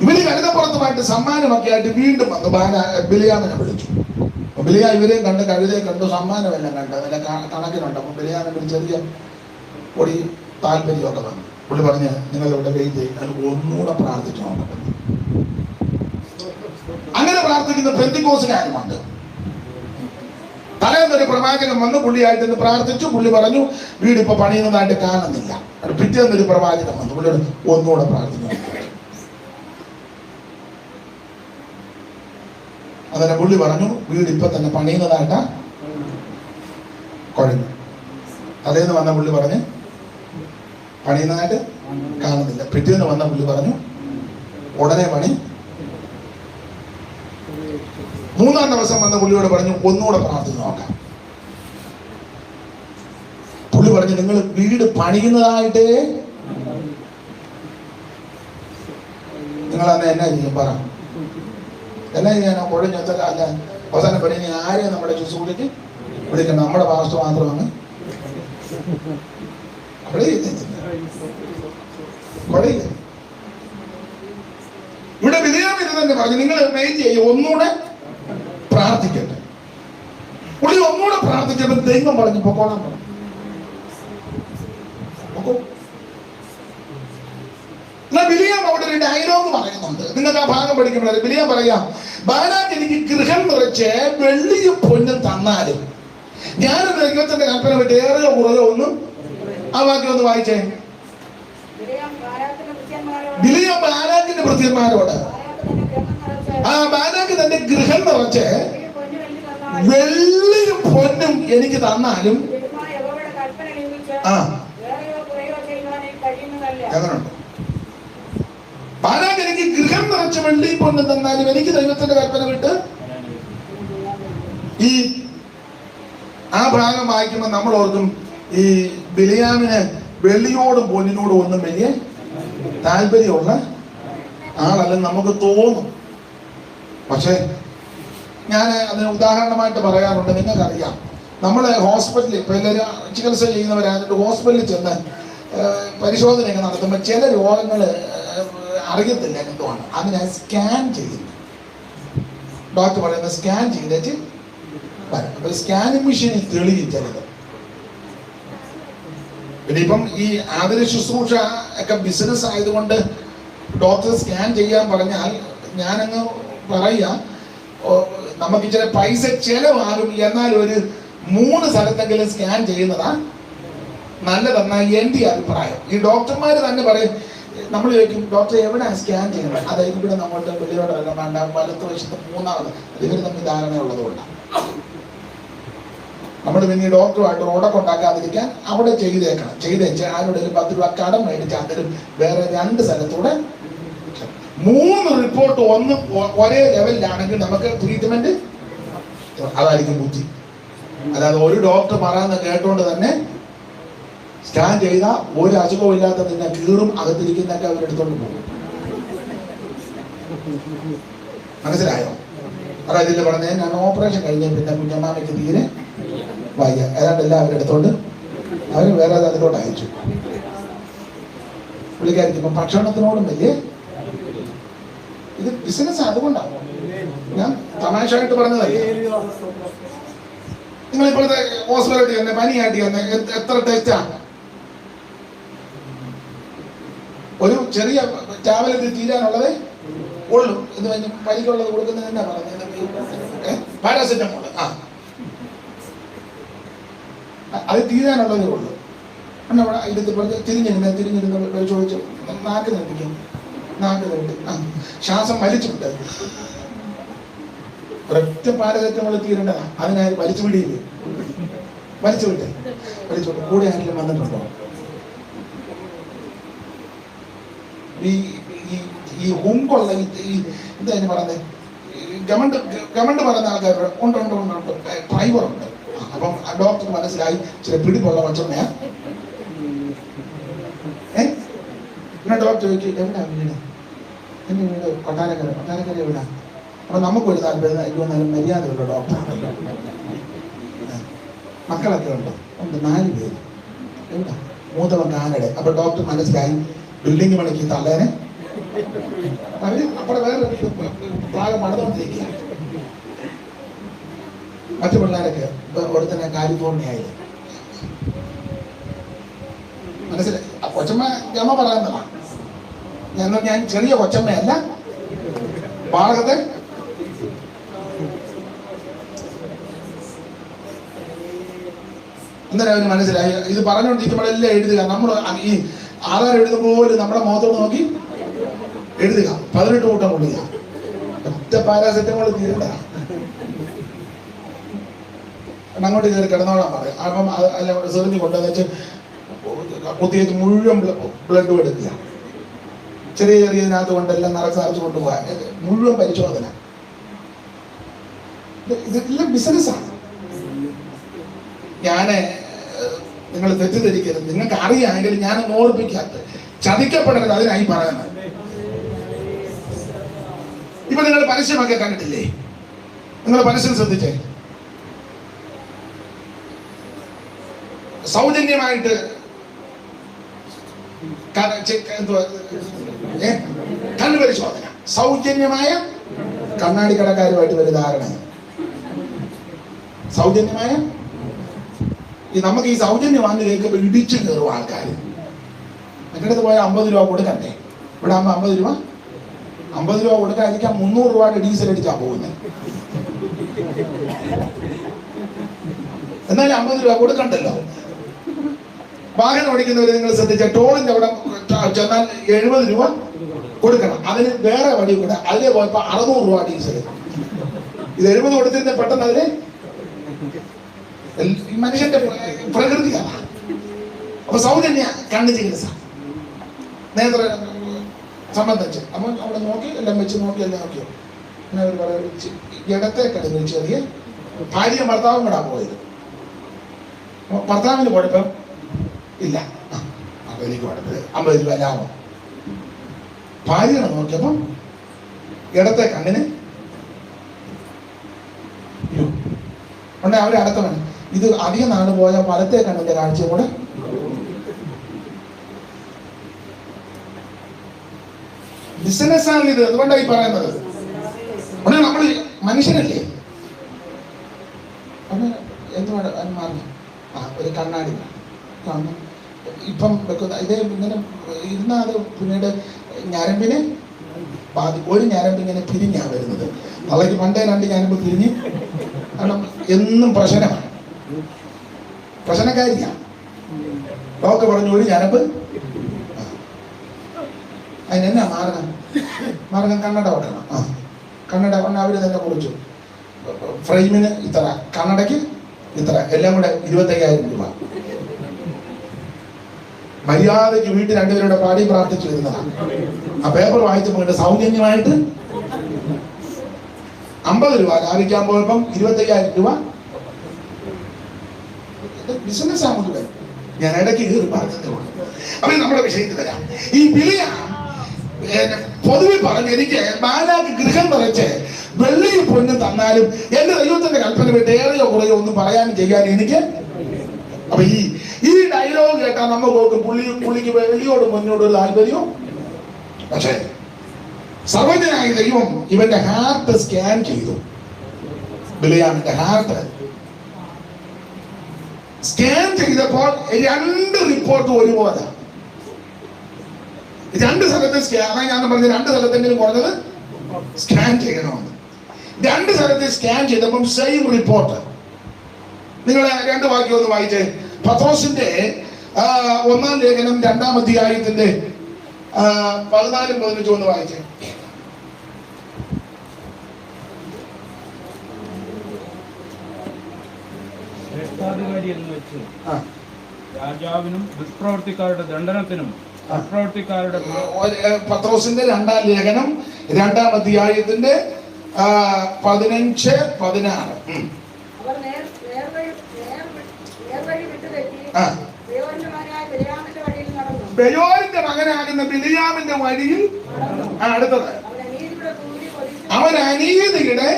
ഇവര് കഴുതപ്പുറത്തുമായിട്ട് സമ്മാനമൊക്കെ ആയിട്ട് വീണ്ടും വന്ന് ബിലിയാമിനെ വിളിച്ചു. ബിലിയാ ഇവരെയും കണ്ട്, കഴുതയെ കണ്ടു, സമ്മാനമെല്ലാം കണ്ട്, അതിന്റെ കണക്കിനുണ്ട്. അപ്പൊ ബിലിയാമിന് ചെറിയ പൊടി താല്പര്യമൊക്കെ വന്നു. പുള്ളി പറഞ്ഞ്, നിങ്ങൾ ഇവിടെ വെയിറ്റ് ചെയ്യും, അതിന് ഒന്നുകൂടെ പ്രാർത്ഥിച്ചു നോക്കട്ടെ. അങ്ങനെ പ്രാർത്ഥിക്കുന്ന പെന്തിക്കോസുകാരുമുണ്ട്. തലേന്നൊരു പ്രവാചകൻ വന്ന് പുള്ളിയായിട്ട് പ്രാർത്ഥിച്ചു. പുള്ളി പറഞ്ഞു, വീട് ഇപ്പൊ പണിയുന്നതായിട്ട് കാണുന്നില്ല. പിറ്റേന്നൊരു പ്രവാചകൻ വന്നു, പുള്ളിയോട് ഒന്നുകൂടെ പ്രാർത്ഥിച്ചു. അങ്ങനെ പുള്ളി പറഞ്ഞു, വീട് ഇപ്പൊ തന്നെ പണിയുന്നതായിട്ടാ കുഴഞ്ഞു. തലേന്ന് വന്ന പുള്ളി പറഞ്ഞ് പണിയുന്നതായിട്ട് കാണുന്നില്ല. പിറ്റേന്ന് വന്ന പുള്ളി പറഞ്ഞു ഉടനെ പണി. മൂന്നാം ദിവസം വന്ന പുള്ളിയോട് പറഞ്ഞു, ഒന്നുകൂടെ പ്രാർത്ഥിച്ച് നോക്കാം. പുള്ളി പറഞ്ഞു, നിങ്ങൾ വീട് പണിയുന്നതായിട്ട് നിങ്ങൾ അന്ന് എന്നാ ചെയ്യും പറ, എന്നാ ചെയ്യാനോ? കുഴഞ്ഞൊക്കെ അല്ല, അവസാനം പണി ഇനി ആരെയും നമ്മുടെ ശുശ്രൂഷയ്ക്ക് വിളിക്കണം, നമ്മുടെ പാസ്റ്റർ മാത്രമാണ് അവിടെ കുഴയില്ല. ഇവിടെ ബിലിയാം ഇത് തന്നെ പറഞ്ഞു, നിങ്ങൾ മെയിൻ ചെയ്യും, ഒന്നുകൂടെ പ്രാർത്ഥിക്കട്ടെ. പുള്ളി ഒന്നുകൂടെ പ്രാർത്ഥിച്ചപ്പോൾ ദൈവം പറഞ്ഞു പൊക്കോളാൻ പറഞ്ഞു. ബിലിയാം അവിടെ ഒരു ഡയലോഗ് പറയുന്നുണ്ട്, നിങ്ങൾക്ക് ആ ഭാഗം പഠിക്കുമ്പോൾ. ബിലിയാം പറയാം, ബാലാക്ക് എനിക്ക് ഗൃഹം നിറച്ച് വെള്ളിയും പൊന്നും തന്നാലും ഞാൻ ദൈവത്തിന്റെ കൽപ്പന വിട്ട് ഏറെയോ കുറയോ ഒന്നും. ആ വാക്യം ഒന്ന് വായിച്ചേ. ബിലിയാം ബാലാക്കിന്റെ ഭൃത്യന്മാരോട്, ആ ബാലാക്ക് തന്റെ ഗൃഹം നിറച്ച് വെള്ളിയും പൊന്നും എനിക്ക് തന്നാലും എങ്ങനെയുണ്ട്? ബാലാക്ക് എനിക്ക് ഗൃഹം നിറച്ച് വെള്ളിയും പൊന്നും തന്നാലും എനിക്ക് ദൈവത്തിന്റെ കൽപ്പന വിട്ട്. ഈ ആ ഭാഗം വായിക്കുമ്പോൾ നമ്മൾ ഓർക്കും, ഈ ബിലിയാമിന് വെള്ളിയോടും പൊന്നിനോടും ഒന്നും വലിയ താല്പര്യമുള്ള ആളല്ലെന്ന് നമുക്ക് തോന്നും. പക്ഷെ ഞാൻ അതിന് ഉദാഹരണമായിട്ട് പറയാറുണ്ട്. നിങ്ങൾക്കറിയാം, നമ്മൾ ഹോസ്പിറ്റലിൽ ഇപ്പൊ എല്ലാവരും ചികിത്സ ചെയ്യുന്നവരായിട്ട് ഹോസ്പിറ്റലിൽ ചെന്ന് പരിശോധനയൊക്കെ നടത്തുമ്പോൾ ചില രോഗങ്ങൾ അറിയത്തില്ല എന്തുമാണ്. അതിനെ സ്കാൻ ചെയ്യുന്നു. ഡോക്ടർ പറയുന്ന സ്കാൻ ചെയ്തിട്ട് അപ്പൊ സ്കാനിങ് മെഷീനിൽ തെളിയും ചിലത്. പിന്നെ ഇപ്പം ഈ ആതുര ശുശ്രൂഷ ഒക്കെ ബിസിനസ് ആയതുകൊണ്ട് ഡോക്ടർ സ്കാൻ ചെയ്യാൻ പറഞ്ഞാൽ ഞാനങ്ങ് പറയാ, നമുക്ക് ചില പൈസ ചെലവാകും, എന്നാൽ ഒരു 3 സ്ഥലത്തെങ്കിലും സ്കാൻ ചെയ്യുന്നതാ നല്ലതെന്നാ എൻ്റെ അഭിപ്രായം. ഈ ഡോക്ടർമാർ തന്നെ പറയും, നമ്മൾ ചോദിക്കും ഡോക്ടർ എവിടെയാണ് സ്കാൻ ചെയ്യുന്നത്? അതായത് ഇവിടെ നമ്മളുടെ വെളിയോടെ വേണ്ട വലത്ത് വശത്ത് 3ാമത്. ഇവർ തമ്മിൽ ധാരണയുള്ളതുകൊണ്ടാണ്. നമ്മൾ പിന്നെ ഈ ഡോക്ടറുമായിട്ട് റോഡൊക്കെ ഉണ്ടാക്കാതിരിക്കാൻ അവിടെ ചെയ്തേച്ച് ആരുടെ 10 രൂപ കടം മേടിച്ച് അതിലും വേറെ 2 സ്ഥലത്തൂടെ 3 റിപ്പോർട്ട് ഒരേ ലെവലിലാണെങ്കിൽ നമുക്ക് ട്രീറ്റ്മെന്റ് അതായിരിക്കും ബുദ്ധി. അല്ലാതെ ഒരു ഡോക്ടർ പറയുന്ന കേട്ടോണ്ട് തന്നെ സ്കാൻ ചെയ്ത ഒരു അസുഖവും ഇല്ലാത്ത നിന്നെ കീറും, അകത്തിരിക്കുന്നൊക്കെ അവരെടുത്തോണ്ട് പോകും. മനസ്സിലായോ? അതായത് ഇതിൽ പറഞ്ഞത്, ഞാൻ ഓപ്പറേഷൻ കഴിഞ്ഞ പിന്നെ കുഞ്ഞമ്മാമയ്ക്ക് തീരെ വയ്യ, ഏതാണ്ട് എല്ലാവരും എടുത്തോണ്ട് അവർ വേറെ അതിലോട്ട് അയച്ചു. പുള്ളിക്കാരിക്ക് ഇപ്പം ഭക്ഷണത്തിനോടും വലിയ ഇത് ബിസിനസ്. അതുകൊണ്ടാണ് ഞാൻ തമാശയായിട്ട് പറഞ്ഞതല്ല. നിങ്ങൾ ഇപ്പോഴത്തെ ഹോസ്പിറ്റലിൽ തന്നെ പനിയാട്ടി തന്നെ എത്ര ടെസ്റ്റാണ്? ഒരു ചെറിയ ടാബ്ലറ്റ് തീരാനുള്ളത് ഉള്ളൂ എന്ന് പറഞ്ഞ് പനിക്കുള്ളത് കൊടുക്കുന്നത് എന്നാ പറഞ്ഞത്? പാരാസെറ്റമോൾ. അത് തീരാനുള്ളതേ ഉള്ളൂ. അവിടെ ഇതിൽ പറഞ്ഞ് തിരിഞ്ഞിരുന്ന ചോദിച്ചു, നാക്ക് നിർത്തിക്കും, നാക്ക് നിർത്തി, ശ്വാസം വലിച്ചുവിട്ട് ഒരൊറ്റ പാരാസെറ്റമോൾ തീരേണ്ടതാ. അതിനായി വലിച്ചു വിടിയില്ലേ? വലിച്ചുവിട്ട് കൂടെ ആരെങ്കിലും വന്നിട്ടുണ്ടോ? ഈ ഹുങ്കുള്ള എന്താ പറയുന്നത്, ഗവൺമെന്റ് പറയുന്ന ആൾക്കാർ ഉണ്ട്. ഡ്രൈവറുണ്ട്. അപ്പം ഡോക്ടർ മനസ്സിലായി ചില പിടിപ്പുള്ള വച്ചോന്നെയാ. പിന്നെ ഡോക്ടർ ചോദിച്ചു, എവിടാ വീട്? എന്റെ വീട് കൊട്ടാരക്കര എവിടാ? അപ്പൊ നമുക്കൊരു താല്പര്യം, എനിക്ക് നല്ല മര്യാദയുള്ള ഡോക്ടറാണല്ലോ. മക്കളൊക്കെ ഉണ്ട് 4 പേര്. എവിടാ? മൂത്തവൻ കാനഡ. അപ്പൊ ഡോക്ടർ മനസ്സിലായി ബിൽഡിംഗ് പണിക്ക് തള്ളേനെ അവര് അവിടെ വേറെ ഭാഗം പണിതുകൊണ്ടിരിക്കുക. മറ്റു പിള്ളേരൊക്കെ അവിടെ തന്നെ കാലിഫോർണിയയിൽ. മനസ്സിലായി? കൊച്ചമ്മ ജമ പറയുന്നതാണ്. ഞാൻ ചെറിയ കൊച്ചമ്മയല്ല, ഭാഗത്തെ അന്നേരം അവന് മനസ്സിലായി. ഇത് പറഞ്ഞുകൊണ്ടിരിക്കുമ്പോഴെല്ലാം എഴുതുക. നമ്മൾ ഈ ആധാരം എഴുതുമ്പോൾ നമ്മുടെ മുഖത്തോട് നോക്കി എഴുതുക. 18 കൂട്ടം കൊള്ളുക. ഒറ്റ പാരാസെറ്റമോൾ തീരണ്ട. അങ്ങോട്ട് കയറി കിടന്നോളാൻ പറയും. അപ്പം അല്ല സെറിഞ്ഞ് കൊണ്ടുവന്ന് വെച്ച് കുത്തിയേച്ച് മുഴുവൻ ബ്ലഡും എടുക്കുക. ചെറിയതിനകത്ത് കൊണ്ടെല്ലാം നിറച്ച് കൊണ്ടുപോകാൻ മുഴുവൻ പരിശോധന. ഇതെല്ലാം ബിസിനസ്സാണ്. നിങ്ങൾ തെറ്റിദ്ധരിക്കരുത്. നിങ്ങൾക്ക് അറിയാമെങ്കിൽ ഞാൻ ഓർപ്പിക്കാത്ത ചതിക്കപ്പെടരുത്. അതിനായി പറയുന്നത്. ഇപ്പൊ നിങ്ങൾ പരസ്യമൊക്കെ കണ്ടിട്ടില്ലേ? നിങ്ങൾ പരസ്യം ശ്രദ്ധിച്ചേ. സൗജന്യമായിട്ട് കണ്ണു പരിശോധന, സൗജന്യമായ കണ്ണാടി കടക്കാരുമായിട്ട് ഒരു ധാരണ. സൗജന്യമായ നമുക്ക് ഈ സൗജന്യം വന്ന് കേൾക്കുമ്പോൾ ഇടിച്ചു കയറും ആൾക്കാർ. മറ്റടുത്ത് പോയാൽ 50 രൂപ കൊടുക്കണ്ടേ? ഇവിടെ ആകുമ്പോൾ 50 രൂപ കൊടുക്കാതിരിക്കാൻ 300 രൂപയുടെ ഡീസൽ അടിച്ചാ പോകുന്നത്. എന്നാലും 50 രൂപ കൊടുക്കണ്ടല്ലോ. വാഹനം ഓടിക്കുന്നവർ നിങ്ങൾ ശ്രദ്ധിച്ച ടോളിന്റെ അവിടെ ചെന്നാൽ 70 രൂപ കൊടുക്കണം. അതിന് വേറെ വഴി കൂടെ. അതിലെ പോയപ്പോ 600 രൂപ ഡീസൽ. ഇത് 70 കൊടുത്തിരുന്ന പെട്ടെന്ന് അതില് മനുഷ്യന്റെ പ്രകൃതിയാണ്. അപ്പൊ സൗജന്യ കണ്ണ് ചികിത്സ നേത്ര സംബന്ധിച്ച് അപ്പൊ അവിടെ നോക്കി എല്ലാം വെച്ച് നോക്കി എല്ലാം നോക്കിയോ. പിന്നെ അവർ പറയുന്നത് ഇടത്തേക്കടന്ന് ചെറിയ ഭാര്യയും ഭർത്താവും കൂടാ പോയത്. ഭർത്താവിന് കുഴപ്പം ഇല്ല, അപ്പൊ എനിക്ക് കുഴപ്പമില്ല, 50 രൂപ ലാഭം. ഭാര്യനെ നോക്കിയപ്പം ഇടത്തെ കണ്ണിന് ഉണ്ടെ അവരെ അടക്കമാണ്. ഇത് അധികം നാട് പോയാൽ വലത്തെ കണ്ണിന്റെ കാഴ്ചയും കൂടെ ബിസിനസ്സാണ് ഇത്. അതുകൊണ്ടായി പറയുന്നത്. ഉടനെ നമ്മൾ മനുഷ്യനല്ലേ. എന്തുവാണ് മാറി ഒരു കണ്ണാടി കാണുന്നു. ഇപ്പം വെക്കുന്ന ഇതേ ഇങ്ങനെ ഇരുന്ന അത് പിന്നീട് ഞരമ്പിനെ ഒരു ഞരമ്പിങ്ങനെ പിരിഞ്ഞാണ് വരുന്നത്. നാളേക്ക് പണ്ടേ 2 ഞരമ്പ് പിരിഞ്ഞ്. കാരണം എന്നും പ്രശ്നമാണ്, പ്രശ്നക്കാരിയാണ്. ഡോക്ടർ പറഞ്ഞു ഒരു ഞരമ്പ്. അതിനെന്നാ മാർഗം കണ്ണട വെക്കണം. കണ്ണട കൊണ്ട് അവര് തന്നെ കുറിച്ചു. ഫ്രെയിമിന് ഇത്ര, കണ്ണടയ്ക്ക് ഇത്ര, എല്ലാം കൂടെ 25,000 രൂപ. മര്യാദയ്ക്ക് വീട്ടിൽ 2 പേരുടെ പാടി പ്രാർത്ഥിച്ചു വരുന്നതാണ്. ആ പേപ്പർ വായിച്ചപ്പോൾ സൗജന്യമായിട്ട് 50 രൂപ ലാഭിക്കാൻ പോയപ്പം 25,000 രൂപ. ബിസിനസ് ആകുന്നത് ഞാൻ ഇടയ്ക്ക് കയറി പറഞ്ഞതേ ഉള്ളൂ. അപ്പൊ നമ്മുടെ വിഷയത്തിൽ വരാം. ഈ ബിലിയ പൊതുവിൽ പറഞ്ഞ് എനിക്ക് 4 ഗൃഹം നിറച്ച് വെള്ളിയും പൊന്നും തന്നാലും എന്റെ ദൈവത്തിന്റെ കൽപ്പന വിട്ട് ഏറെയോ കുറയോ ഒന്നും പറയാനും ചെയ്യാനും എനിക്ക്. അപ്പൊ ഈ ഡയലോഗ് കേട്ടാൽ നമുക്ക് പുള്ളിക്ക് വെള്ളിയോടും പൊന്നോടും ഒരു താല്പര്യവും. പക്ഷേ സർവജ്ഞനായ ദൈവം ഇവന്റെ ഹാർട്ട് സ്കാൻ ചെയ്തു. ബിലിയാമിന്റെ ഹാർട്ട് സ്കാൻ ചെയ്തപ്പോൾ 2 റിപ്പോർട്ട് ഒരുപോലെ. 2 സ്ഥലത്ത് സ്കാൻ, ഞാൻ പറഞ്ഞ 2 സ്ഥലത്തെങ്കിലും കുറഞ്ഞത് സ്കാൻ ചെയ്യണമെന്ന്. 2 സ്ഥലത്ത് സ്കാൻ ചെയ്തപ്പം സെയിം റിപ്പോർട്ട്. നിങ്ങൾ 2 വാക്യം ഒന്ന് വായിച്ചേ. പത്രോസിന്റെ 1-ാം ലേഖനം 2-ാം അധ്യായത്തിന്റെ 14-15 ഒന്ന് വായിച്ചേ. രാജാവിനും ദുഷ്പ്രവർത്തിക്കാരുടെ ദണ്ഡനത്തിനും ദുഷ്പ്രവർത്തിക്കാരുടെ പത്രോസിന്റെ 2-ാം ലേഖനം 2-ാം അധ്യായത്തിന്റെ 15-16. ബെയോരിന്റെ മകനാകുന്ന ബിലിയാമിന്റെ വഴിയിൽ. അടുത്തത്, അവൻ അനീതിയുടെ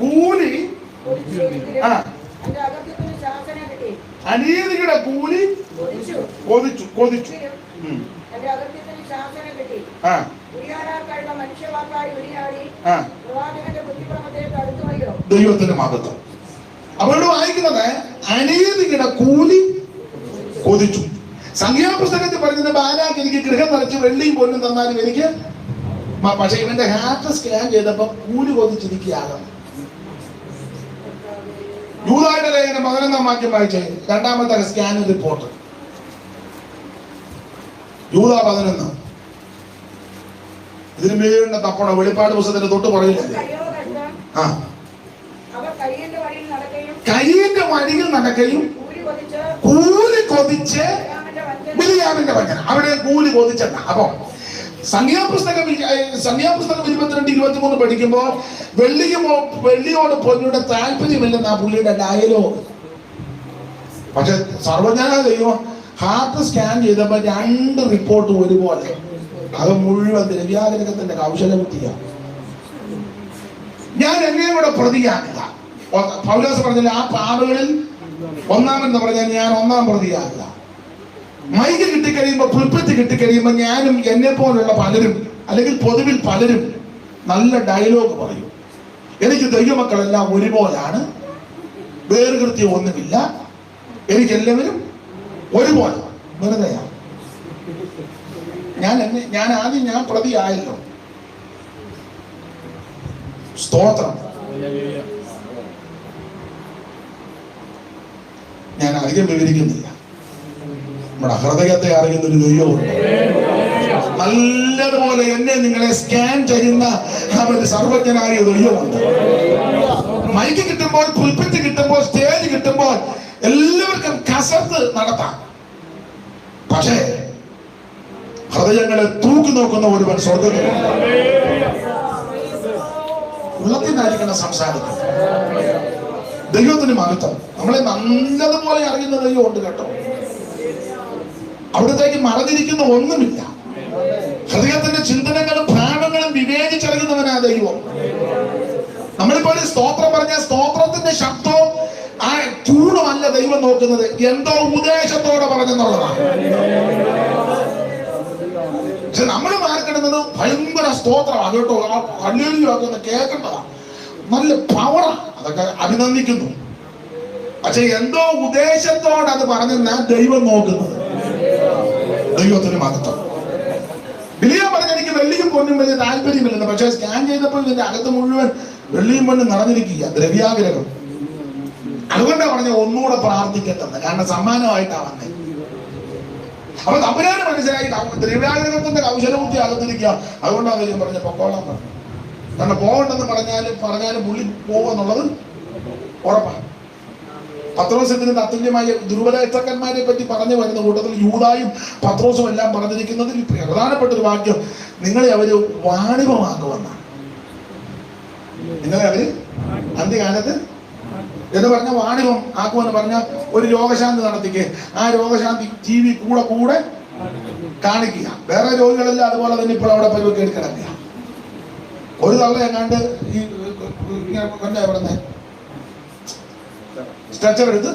കൂലി അനീതിയുടെ കൂലി കൊതിച്ചു. ദൈവത്തിന്റെ മഹത്വം. അവരോട് വായിക്കുന്നത് അനീതിയുടെ കൂലി കൊതിച്ചു. സംഖ്യാപുസ്തകത്തിൽ പറയുന്നത് ബാലാക്ക് എനിക്ക് ഗൃഹം നിറച്ച് വെള്ളിയും പൊന്നും തന്നാലും എനിക്ക്, പക്ഷെ ഇവന്റെ ഹാർട്ട് സ്കാൻ ചെയ്തപ്പോ കൂലി കൊതിച്ചിരിക്കുകയാകും. യൂദായുടെ ലേഖനം 11-ാം വാക്യം വായിച്ചേ. 2-ാമത്തെ സ്കാൻ റിപ്പോർട്ട്. യൂദ 11. ഇതിന് വീടിന്റെ തപ്പണ വെളിപ്പാട് പുസ്തകത്തിന്റെ തൊട്ട് പറയില്ലല്ലേ. കയ്യിന്റെ വഴിയിൽ നടക്കുകയും കൂലി കൊതിച്ച് ബിലിയാമിന്റെ വചന. അവിടെ കൂലി കൊതിച്ചെന്ന. അപ്പൊ സംഖ്യാപുസ്തകം 22-23 പഠിക്കുമ്പോൾ വെള്ളിയോട് പൊന്നിയുടെ താല്പര്യമില്ലെന്ന പുള്ളിയുടെ ഡയലോഗ്. പക്ഷെ സർവജ്ഞാന ദൈവം ഹാർട്ട് സ്കാൻ ചെയ്തപ്പോ 2 റിപ്പോർട്ട് ഒരുപോലെ. അത് മുഴുവൻ ദ്രവ്യാഗ്രഹത്തിന്റെ കൗശലബുദ്ധിയാണ്. ഞാൻ എന്നെയും കൂടെ പ്രതിയാക്കുക. പൗലോസ് പറഞ്ഞില്ല, ആ പാവകളിൽ ഒന്നാമെന്ന് പറഞ്ഞാൽ ഞാൻ 1-ാം പ്രതിയാകുക. മൈക്ക് കിട്ടിക്കഴിയുമ്പോ, പുൽപ്പറ്റ് കിട്ടിക്കഴിയുമ്പോ ഞാനും എന്നെ പോലുള്ള പലരും, അല്ലെങ്കിൽ പൊതുവിൽ പലരും നല്ല ഡയലോഗ് പറയും. എനിക്ക് ദൈവമക്കളെല്ലാം ഒരുപോലാണ്, വേറുകൃത്യം ഒന്നുമില്ല, എനിക്കെല്ലാവരും ഒരുപോലെ. വെറുതെയാണ്. ഞാൻ ആദ്യം ഞാൻ പ്രതിയായല്ലോ. സ്തോത്രം. ഞാൻ അധികം വിവരിക്കുന്നില്ല. നമ്മുടെ ഹൃദയത്തെ അറിയുന്ന ഒരു ദൈവമുണ്ട്. നല്ലതുപോലെ എന്നെ നിങ്ങളെ സ്കാൻ ചെയ്യുന്ന അവര് സർവജ്ഞനായ ദൈവമുണ്ട്. മൈക്ക് കിട്ടുമ്പോൾ, പുൽപ്പറ്റ് കിട്ടുമ്പോൾ, സ്റ്റേജ് കിട്ടുമ്പോൾ എല്ലാവർക്കും കസർത്ത് നടത്താം. പക്ഷേ ഹൃദയങ്ങളെ തൂക്കി നോക്കുന്ന ഒരുവൻ സ്വർഗ്ഗത്തിലുണ്ട്. ഉള്ളത്തിനായിരിക്കണം സംസാരിക്കുന്നത്. ദൈവത്തിന് മഹത്വം. നമ്മളെ നല്ലതുപോലെ അറിയുന്ന ദൈവമുണ്ട് കേട്ടോ. അവിടത്തേക്ക് മറഞ്ഞിരിക്കുന്ന ഒന്നുമില്ല. ഹൃദയത്തിന്റെ ചിന്തനങ്ങളും ഭാവങ്ങളും വിവേചിച്ചറിയുന്നവനാ ദൈവം. നമ്മളിപ്പോ ഒരു സ്തോത്രം പറഞ്ഞ സ്തോത്രത്തിന്റെ ശബ്ദവും ആ ട്യൂണുമല്ല ദൈവം നോക്കുന്നത്, എന്തോ ഉദ്ദേശത്തോടെ പറഞ്ഞെന്നുള്ളതാണ്. പക്ഷെ നമ്മൾ മാർക്കിടുന്നത് ഭയങ്കര സ്തോത്രമാണ് കേട്ടോ. ആ കണ്ണീരിലൊക്കെ കേൾക്കേണ്ടതാണ്, നല്ല പവറാണ്. അതൊക്കെ അഭിനന്ദിക്കുന്നു. പക്ഷെ എന്തോ ഉദ്ദേശത്തോടെ അത് പറഞ്ഞാൽ ദൈവം നോക്കുന്നത്. ദൈവത്തിന് മഹത്വം. ബിലിയാം പറഞ്ഞ എനിക്ക് വെള്ളിയും പൊന്നും വലിയ താല്പര്യമില്ലെന്ന്. പക്ഷെ സ്കാൻ ചെയ്തപ്പോൾ ഇതിന്റെ അകത്ത് മുഴുവൻ വെള്ളിയും പൊന്നും നിറഞ്ഞിരിക്കുക, ദ്രവ്യാഗ്രഹം. അതുകൊണ്ടാണ് പറഞ്ഞ ഒന്നുകൂടെ പ്രാർത്ഥിക്കട്ടെന്ന്. കാരണം സമ്മാനമായിട്ടാണ് വന്നത്. അപ്പൊ തമ്പുരാന് മനസ്സിലായി ദ്രവ്യാഗ്രഹത്തിന്റെ കൗശലബുദ്ധി അകത്തിരിക്കുക. അതുകൊണ്ടാണ് ദൈവം പറഞ്ഞ പൊക്കോളാൻ പറഞ്ഞു. കാരണം പോകണ്ടെന്ന് പറഞ്ഞാലും പുള്ളി പോകുമെന്നുള്ളത് ഉറപ്പാണ്. പത്രോസിന് അതുല്യമായ ദുർബലക്കന്മാരെ പറ്റി പറഞ്ഞു വരുന്ന കൂട്ടത്തിൽ യൂദായും പത്രോസും എല്ലാം പറഞ്ഞിരിക്കുന്നതിൽ പ്രധാനപ്പെട്ട ഒരു വാക്യം, നിങ്ങളെ അവര് വാണിഭമാക്കുമെന്നാണ്. നിങ്ങളെ അവര് അന്ത്യകാലത്ത് എന്ന് പറഞ്ഞ വാണിഭം ആക്കുമെന്ന് പറഞ്ഞ ഒരു രോഗശാന്തി നടത്തിക്കുക. ആ രോഗശാന്തി TV കൂടെ കാണിക്കുക. വേറെ രോഗികളെല്ലാം അതുപോലെ തന്നെ ഇപ്പോൾ അവിടെ പരിവ കേട്ട് കിടക്കുക. ഒരു തള്ള എങ്ങാണ്ട് ഈ എന്താ പറയുന്നത്, സ്ട്രെച്ചർ എടുത്ത്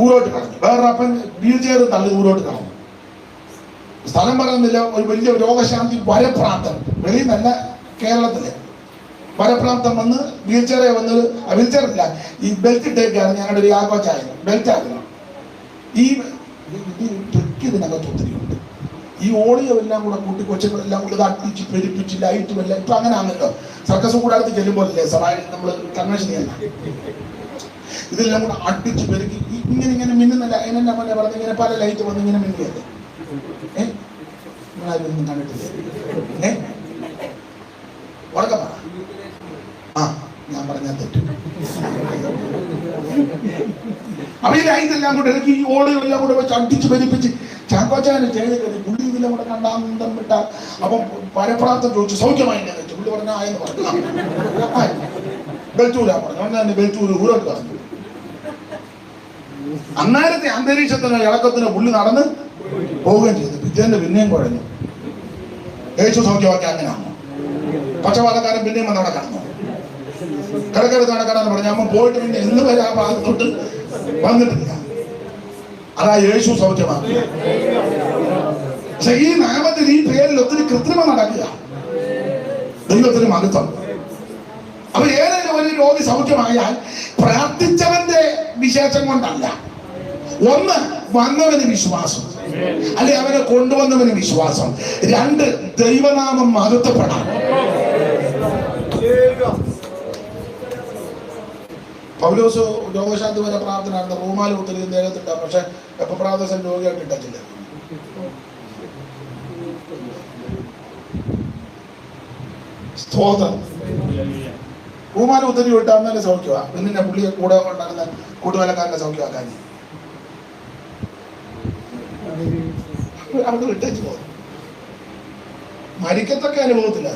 ഊരോട്ട് കളഞ്ഞു. വേറെ അപ്പൻ വീൽ ചെയർ തള്ളി ഊരോട്ട് കളഞ്ഞു. സ്ഥലം പറയുന്നില്ല. ഒരു വലിയ രോഗശാന്തി വരപ്രാന്തൻ, വെളിയിൽ നല്ല കേരളത്തിലെ വരപ്രാന്തം വന്ന് വീൽ ചെയറെ വന്നത്, വീൽ ചെയറില്ല, ഈ ബെൽറ്റ് ഇട്ടേക്കാണ്. ഞങ്ങളുടെ ഒരു യാഗോച്ചായ ബെൽറ്റ് ആയിരുന്നു. ഈ ട്രിക്ക് ഇതിനകത്ത് ഒത്തിരി ഉണ്ട്. ഈ ഈ ഓളിയോ എല്ലാം കൂടെ കൂട്ടി കൊച്ചുങ്ങളെല്ലാം കൂടെ അട്ടിച്ച് പെരുപ്പിച്ച് ലൈറ്റും എല്ലാം ഇപ്പൊ അങ്ങനെ ആണല്ലോ. സർക്കസ് കൂടെ അടുത്ത് ചെല്ലുമ്പോഴല്ലേ സവാരി നമ്മൾ കൺവെൻഷൻ ചെയ്യണം. ഇതെല്ലാം കൂടെ അട്ടിച്ച് പെരുക്കി ഇങ്ങനെ ഇങ്ങനെ മിന്നുന്നില്ല. അതിനെന്നെ പോലെ പറഞ്ഞ് ഇങ്ങനെ പല ലൈറ്റ് വന്ന് ഇങ്ങനെ മിന്നിയല്ലേ. നിങ്ങളാരും കണ്ടിട്ടില്ലേ? ഉറക്കം പറ. ആ, ഞാൻ പറഞ്ഞാൽ തെറ്റും. അപ്പൊ ഈ ലൈറ്റ് എല്ലാം കൂടെ ഇറക്കി ഈ ഓളിയോ എല്ലാം കൂടെ വെച്ച് അടിച്ച് പെരുപ്പിച്ച് ചാക്കോച്ചാനെ ചെയ്ത് കയറി പുള്ളി ഇതിലും കൂടെ കണ്ടാന്തം വിട്ട. അപ്പം പരപ്രാർത്ഥം ചോദിച്ചു സൗഖ്യമായി ഞാൻ വെച്ചു. പുള്ളി പറഞ്ഞ ആയെന്ന് പറഞ്ഞു. ബെൽറ്റൂരാ പറഞ്ഞു. അങ്ങനെ ബെൽറ്റൂര് ഊരോട്ട് പറഞ്ഞു. അന്നേരത്തെ അന്തരീക്ഷത്തിന് ഇളക്കത്തിന് പുള്ളി നടന്ന് പോവുകയും ചെയ്തു. പിറ്റേന്റെ പിന്നെയും കുഴഞ്ഞു. യേശു സൗഖ്യമാക്കി. അങ്ങനെയാണോ? പക്ഷപാതക്കാരൻ പിന്നെയും വന്നവിടെ കടന്നു. കിടക്കരുത് നടക്കണമെന്ന് പറഞ്ഞു. അമ്മ പോയിട്ട് പിന്നെ എന്ന് വരെ ആ ഭാഗത്തോട്ട് വന്നിട്ടില്ല. അതാ യേശു സൗഖ്യമാക്കി. പക്ഷെ ഈ നാമത്തിൽ ഈ പേരിൽ ഒത്തിരി കൃത്രിമം നടക്കുക. ദൈവത്തിന് മഹത്വം. അപ്പൊ ഏതെങ്കിലും ഒരു രോഗി സൗഖ്യമായാൽ പ്രാർത്ഥിച്ചവന്റെ വിശേഷം കൊണ്ടല്ല. ഒന്ന്, വന്നവന് വിശ്വാസം, അല്ലെ അവനെ കൊണ്ടുവന്നവന് വിശ്വാസം. രണ്ട്, ദൈവനാമം മഹത്വപ്പെടാൻ. പൗലോസ് രോഗശാന്തി വരെ പ്രാർത്ഥന റൂമാൽ ഒത്തിരി ദേഹത്തിട്ട. പക്ഷെ എപ്പോ പ്രാർത്ഥന രോഗിയായിട്ട് ഇട്ടില്ല. സ്തോത്രം. റൂമാൽ ഒത്തിരി വിട്ടാൽ സൗഖ്യമാ. പിന്നെ പുള്ളിയെ കൂടെ ഉണ്ടാകുന്ന കൂട്ടുവേലക്കാരന്റെ സൗഖ്യമാക്കാൻ അവിടെ വിട്ടേച്ച് പോകും. മരിക്കത്തക്ക അനുഭവത്തില്ല.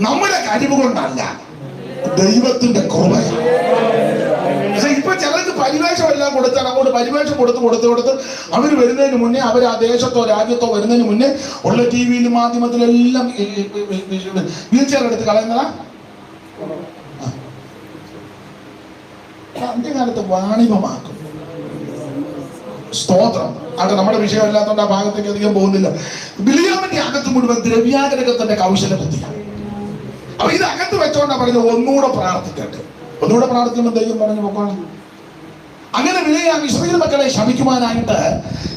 നമ്മുടെ കഴിവ് കൊണ്ടല്ല, ദൈവത്തിന്റെ കൃപയാണ്. പക്ഷെ ഇപ്പൊ ചിലർക്ക് പരിവേഷം എല്ലാം കൊടുത്താൽ അങ്ങോട്ട് പരിവേഷം കൊടുത്ത് അവര് വരുന്നതിന് മുന്നേ, അവർ ആ ദേശത്തോ രാജ്യത്തോ വരുന്നതിന് മുന്നേ ഉള്ള ടിവിയിലും മാധ്യമത്തിലെല്ലാം വീൽ ചെയർ എടുത്ത് കളയുന്നതാ. അന്ത്യകാലത്ത് വാണിഭമാക്കും. സ്തോത്രം. അത് നമ്മുടെ വിഷയം അല്ലാത്തതുകൊണ്ട് ആ ഭാഗത്തേക്ക് അധികം പോകുന്നില്ല. ബിലിയാമിന്റെ അകത്ത് മുഴുവൻ ദ്രവ്യാഗ്രഹത്തിന്റെ കൗശല ബുദ്ധിയാണ്. അപ്പൊ ഇത് അകത്ത് വെച്ചോണ്ടാ പറഞ്ഞത് ഒന്നുകൂടെ പ്രാർത്ഥിക്കട്ടെ. ഒന്നുകൂടെ പ്രാർത്ഥിക്കുമ്പോൾ ദൈവം പറഞ്ഞു പോക്കണം. അങ്ങനെ ബിലിയാം ഇസ്രായേൽ മക്കളെ ശപിക്കുവാനായിട്ട്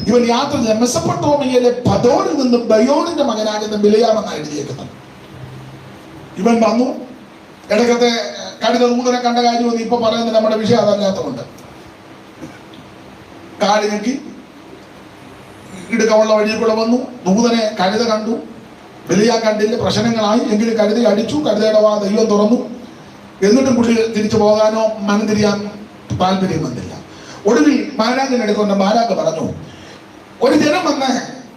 ഇവൻ യാത്ര ചെയ്ത മെസൊപ്പൊട്ടേമിയയിലെ പദോനിൽ നിന്ന് ബയോണിന്റെ മകനാകുന്ന ബിലിയാം എന്നാണ് എഴുതിയേക്കുന്നത്. ഇവൻ വന്നു. ഇടയ്ക്കത്തെ കഴുത ദൂതനെ കണ്ട കാര്യമൊന്നും ഇപ്പൊ പറയുന്നത് നമ്മുടെ വിഷയം അതല്ലാത്തതുകൊണ്ട് കാല് ഞെക്കി ഇടുക്കമുള്ള വഴിയിൽ കൂടെ വന്നു. ദൂതനെ കഴുത കണ്ടു. ബിലിയാം കണ്ടില്ല. പ്രശ്നങ്ങളായി. എങ്കിലും കഴുത അടിച്ചു. കഴുതയുടെ വാ ദൈവം തുറന്നു. എന്നിട്ടും പുള്ളി തിരിച്ചു പോകാനോ മനം തിരിയാൻ താല്പര്യം വന്നില്ല. ഒടുവിൽ മാലാഖിനെ എടുക്കൊണ്ട് മാലാഖ് പറഞ്ഞു, ഒരു ജനം വന്ന്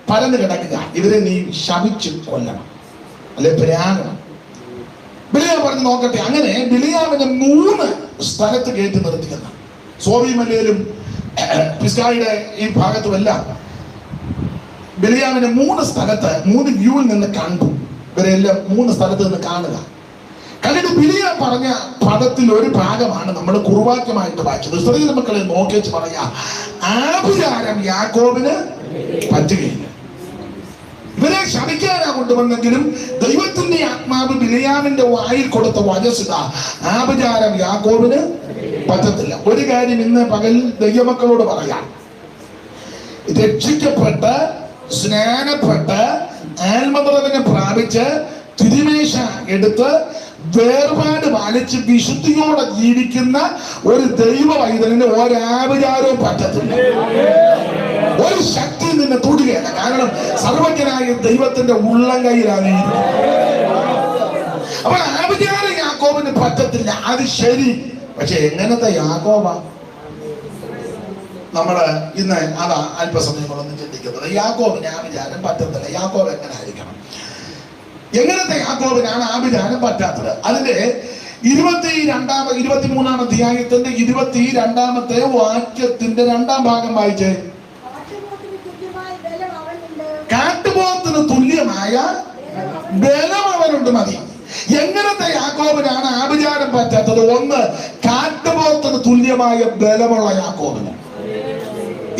പരന്ന് കിടക്കുക, ഇവരെ നീ ശപിച്ച് കൊല്ലണം, അല്ലെ പ്രാകണം. ബിലിയാം പറഞ്ഞു നോക്കട്ടെ. അങ്ങനെ ബിലിയാമിനെ 3 സ്ഥലത്ത് കയറ്റി നിർത്തിയെന്ന സോബിമലയിലും പിസ്കായുടെ ഈ ഭാഗത്തുമെല്ലാം ബിലിയാമിനെ 3 സ്ഥലത്ത് 3 വ്യൂവിൽ നിന്ന് കണ്ടു. ഇവരെല്ലാം 3 സ്ഥലത്ത് നിന്ന് കാണുക. കണ്ടിട്ട് ബിലിയാം പറഞ്ഞ പദത്തിൽ ഒരു ഭാഗമാണ് നമ്മൾ കുറുവാക്യമായിട്ട് വായിച്ചത്. ഇസ്രായേൽ മക്കളെ നോക്കിച്ച് പറയാ, ആഭിചാരം യാക്കോബിന് പറ്റുകയില്ല. ഇവരെ ശമിക്കാനാ കൊണ്ടുവന്നെങ്കിലും ദൈവത്തിന്റെ ആത്മാവ് ബിലിയാമിന്റെ വായിൽ കൊടുത്ത വചസ്സിത, ആഭിചാരം യാക്കോബിന് പറ്റത്തില്ല. ഒരു കാര്യം ഇന്ന് പകൽ ദൈവമക്കളോട് പറയാം. രക്ഷിക്കപ്പെട്ട് സ്നാനപ്പെട്ട് ആത്മനിറവിനെ പ്രാപിച്ച് തിരുമേശ എടുത്ത് വേർപാട് പാലിച്ച് വിശുദ്ധിയോടെ ജീവിക്കുന്ന ഒരു ദൈവ വൈതലിന് ഒരാഭിചാരവും പറ്റത്തില്ല. ഒരു ശക്തി നിന്നെ തൊടുകയല്ല. കാരണം സർവജ്ഞനായ ദൈവത്തിന്റെ ഉള്ളം കയ്യിലാണ്. അപ്പൊ ആഭിചാരം യാക്കോബിന് പറ്റത്തില്ല. അത് ശരി. പക്ഷെ എങ്ങനത്തെ യാക്കോബാ നമ്മള് ഇന്ന് അതാ അല്പസമയങ്ങളൊന്നും ചിന്തിക്കുന്നത്. യാക്കോബിന് ആഭിചാരം പറ്റത്തില്ല. യാക്കോബ് എങ്ങനെ ആയിരിക്കണം? എങ്ങനത്തെ യാക്കോബിനാണ് ആഭിചാരം പറ്റാത്തത്? അതിന്റെ 23-ാം അധ്യായത്തിന്റെ 22-ാമത്തെ വാക്യത്തിന്റെ 2ാം ഭാഗം വായിച്ചേ. കാട്ടുപോത്തിന് തുല്യമായ ബലം അവനുണ്ട്. മതി. എങ്ങനത്തെ യാക്കോബിനാണ് ആഭിചാരം പറ്റാത്തത്? ഒന്ന്, കാട്ടുപോത്തിന് തുല്യമായ ബലമുള്ള യാക്കോബിന്.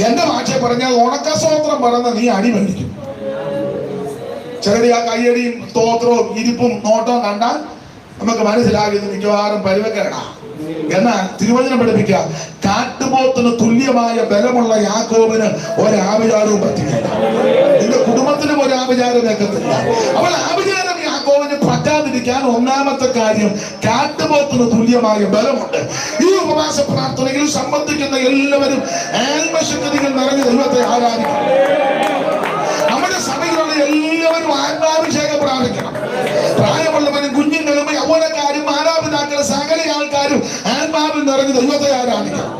എന്റെ ഭാഷയെ പറഞ്ഞാൽ ഉണക്കസ്തോത്രം പറഞ്ഞ നീ അടി മേടിക്കും. ചിലര് ആ കയ്യടിയും സ്തോത്രവും ഇരിപ്പും നോട്ടവും കണ്ടാൽ നമുക്ക് മനസ്സിലാകുന്നത് മിക്കവാറും പരിവക്കേടാ. എന്നാൽ തിരുവചനം പഠിപ്പിക്കുക, കാട്ടുപോത്തിന് തുല്യമായ ബലമുള്ള യാക്കോബിന് ഒരാഭിചാരവും പറ്റുകയില്ല. നിന്റെ കുടുംബത്തിനും ഒരാഭിചാരം ഏക്കത്തില്ല. അവൾ ആഭിചാരം യാക്കോബിന് പറ്റാതിരിക്കാൻ ഒന്നാമത്തെ കാര്യം, കാട്ടുപോത്തിന് തുല്യമായ ബലമുണ്ട്. ഈ ഉപവാസ പ്രാർത്ഥനയിൽ സംബന്ധിക്കുന്ന എല്ലാവരും ആത്മശക്തികൾ നിറഞ്ഞ ദൈവത്തെ ആരാധിക്കണം. നമ്മുടെ സഭയിലുള്ള എല്ലാവരും ആത്മാഭിഷേകം പ്രാപിക്കണം. പ്രായമുള്ളവരും കുഞ്ഞുങ്ങളും യൗവനക്കാരും മാതാപിതാക്കളും സകല ആൾക്കാരും ആത്മാവിൽ നിറഞ്ഞ് ദൈവത്തെ ആരാധിക്കണം.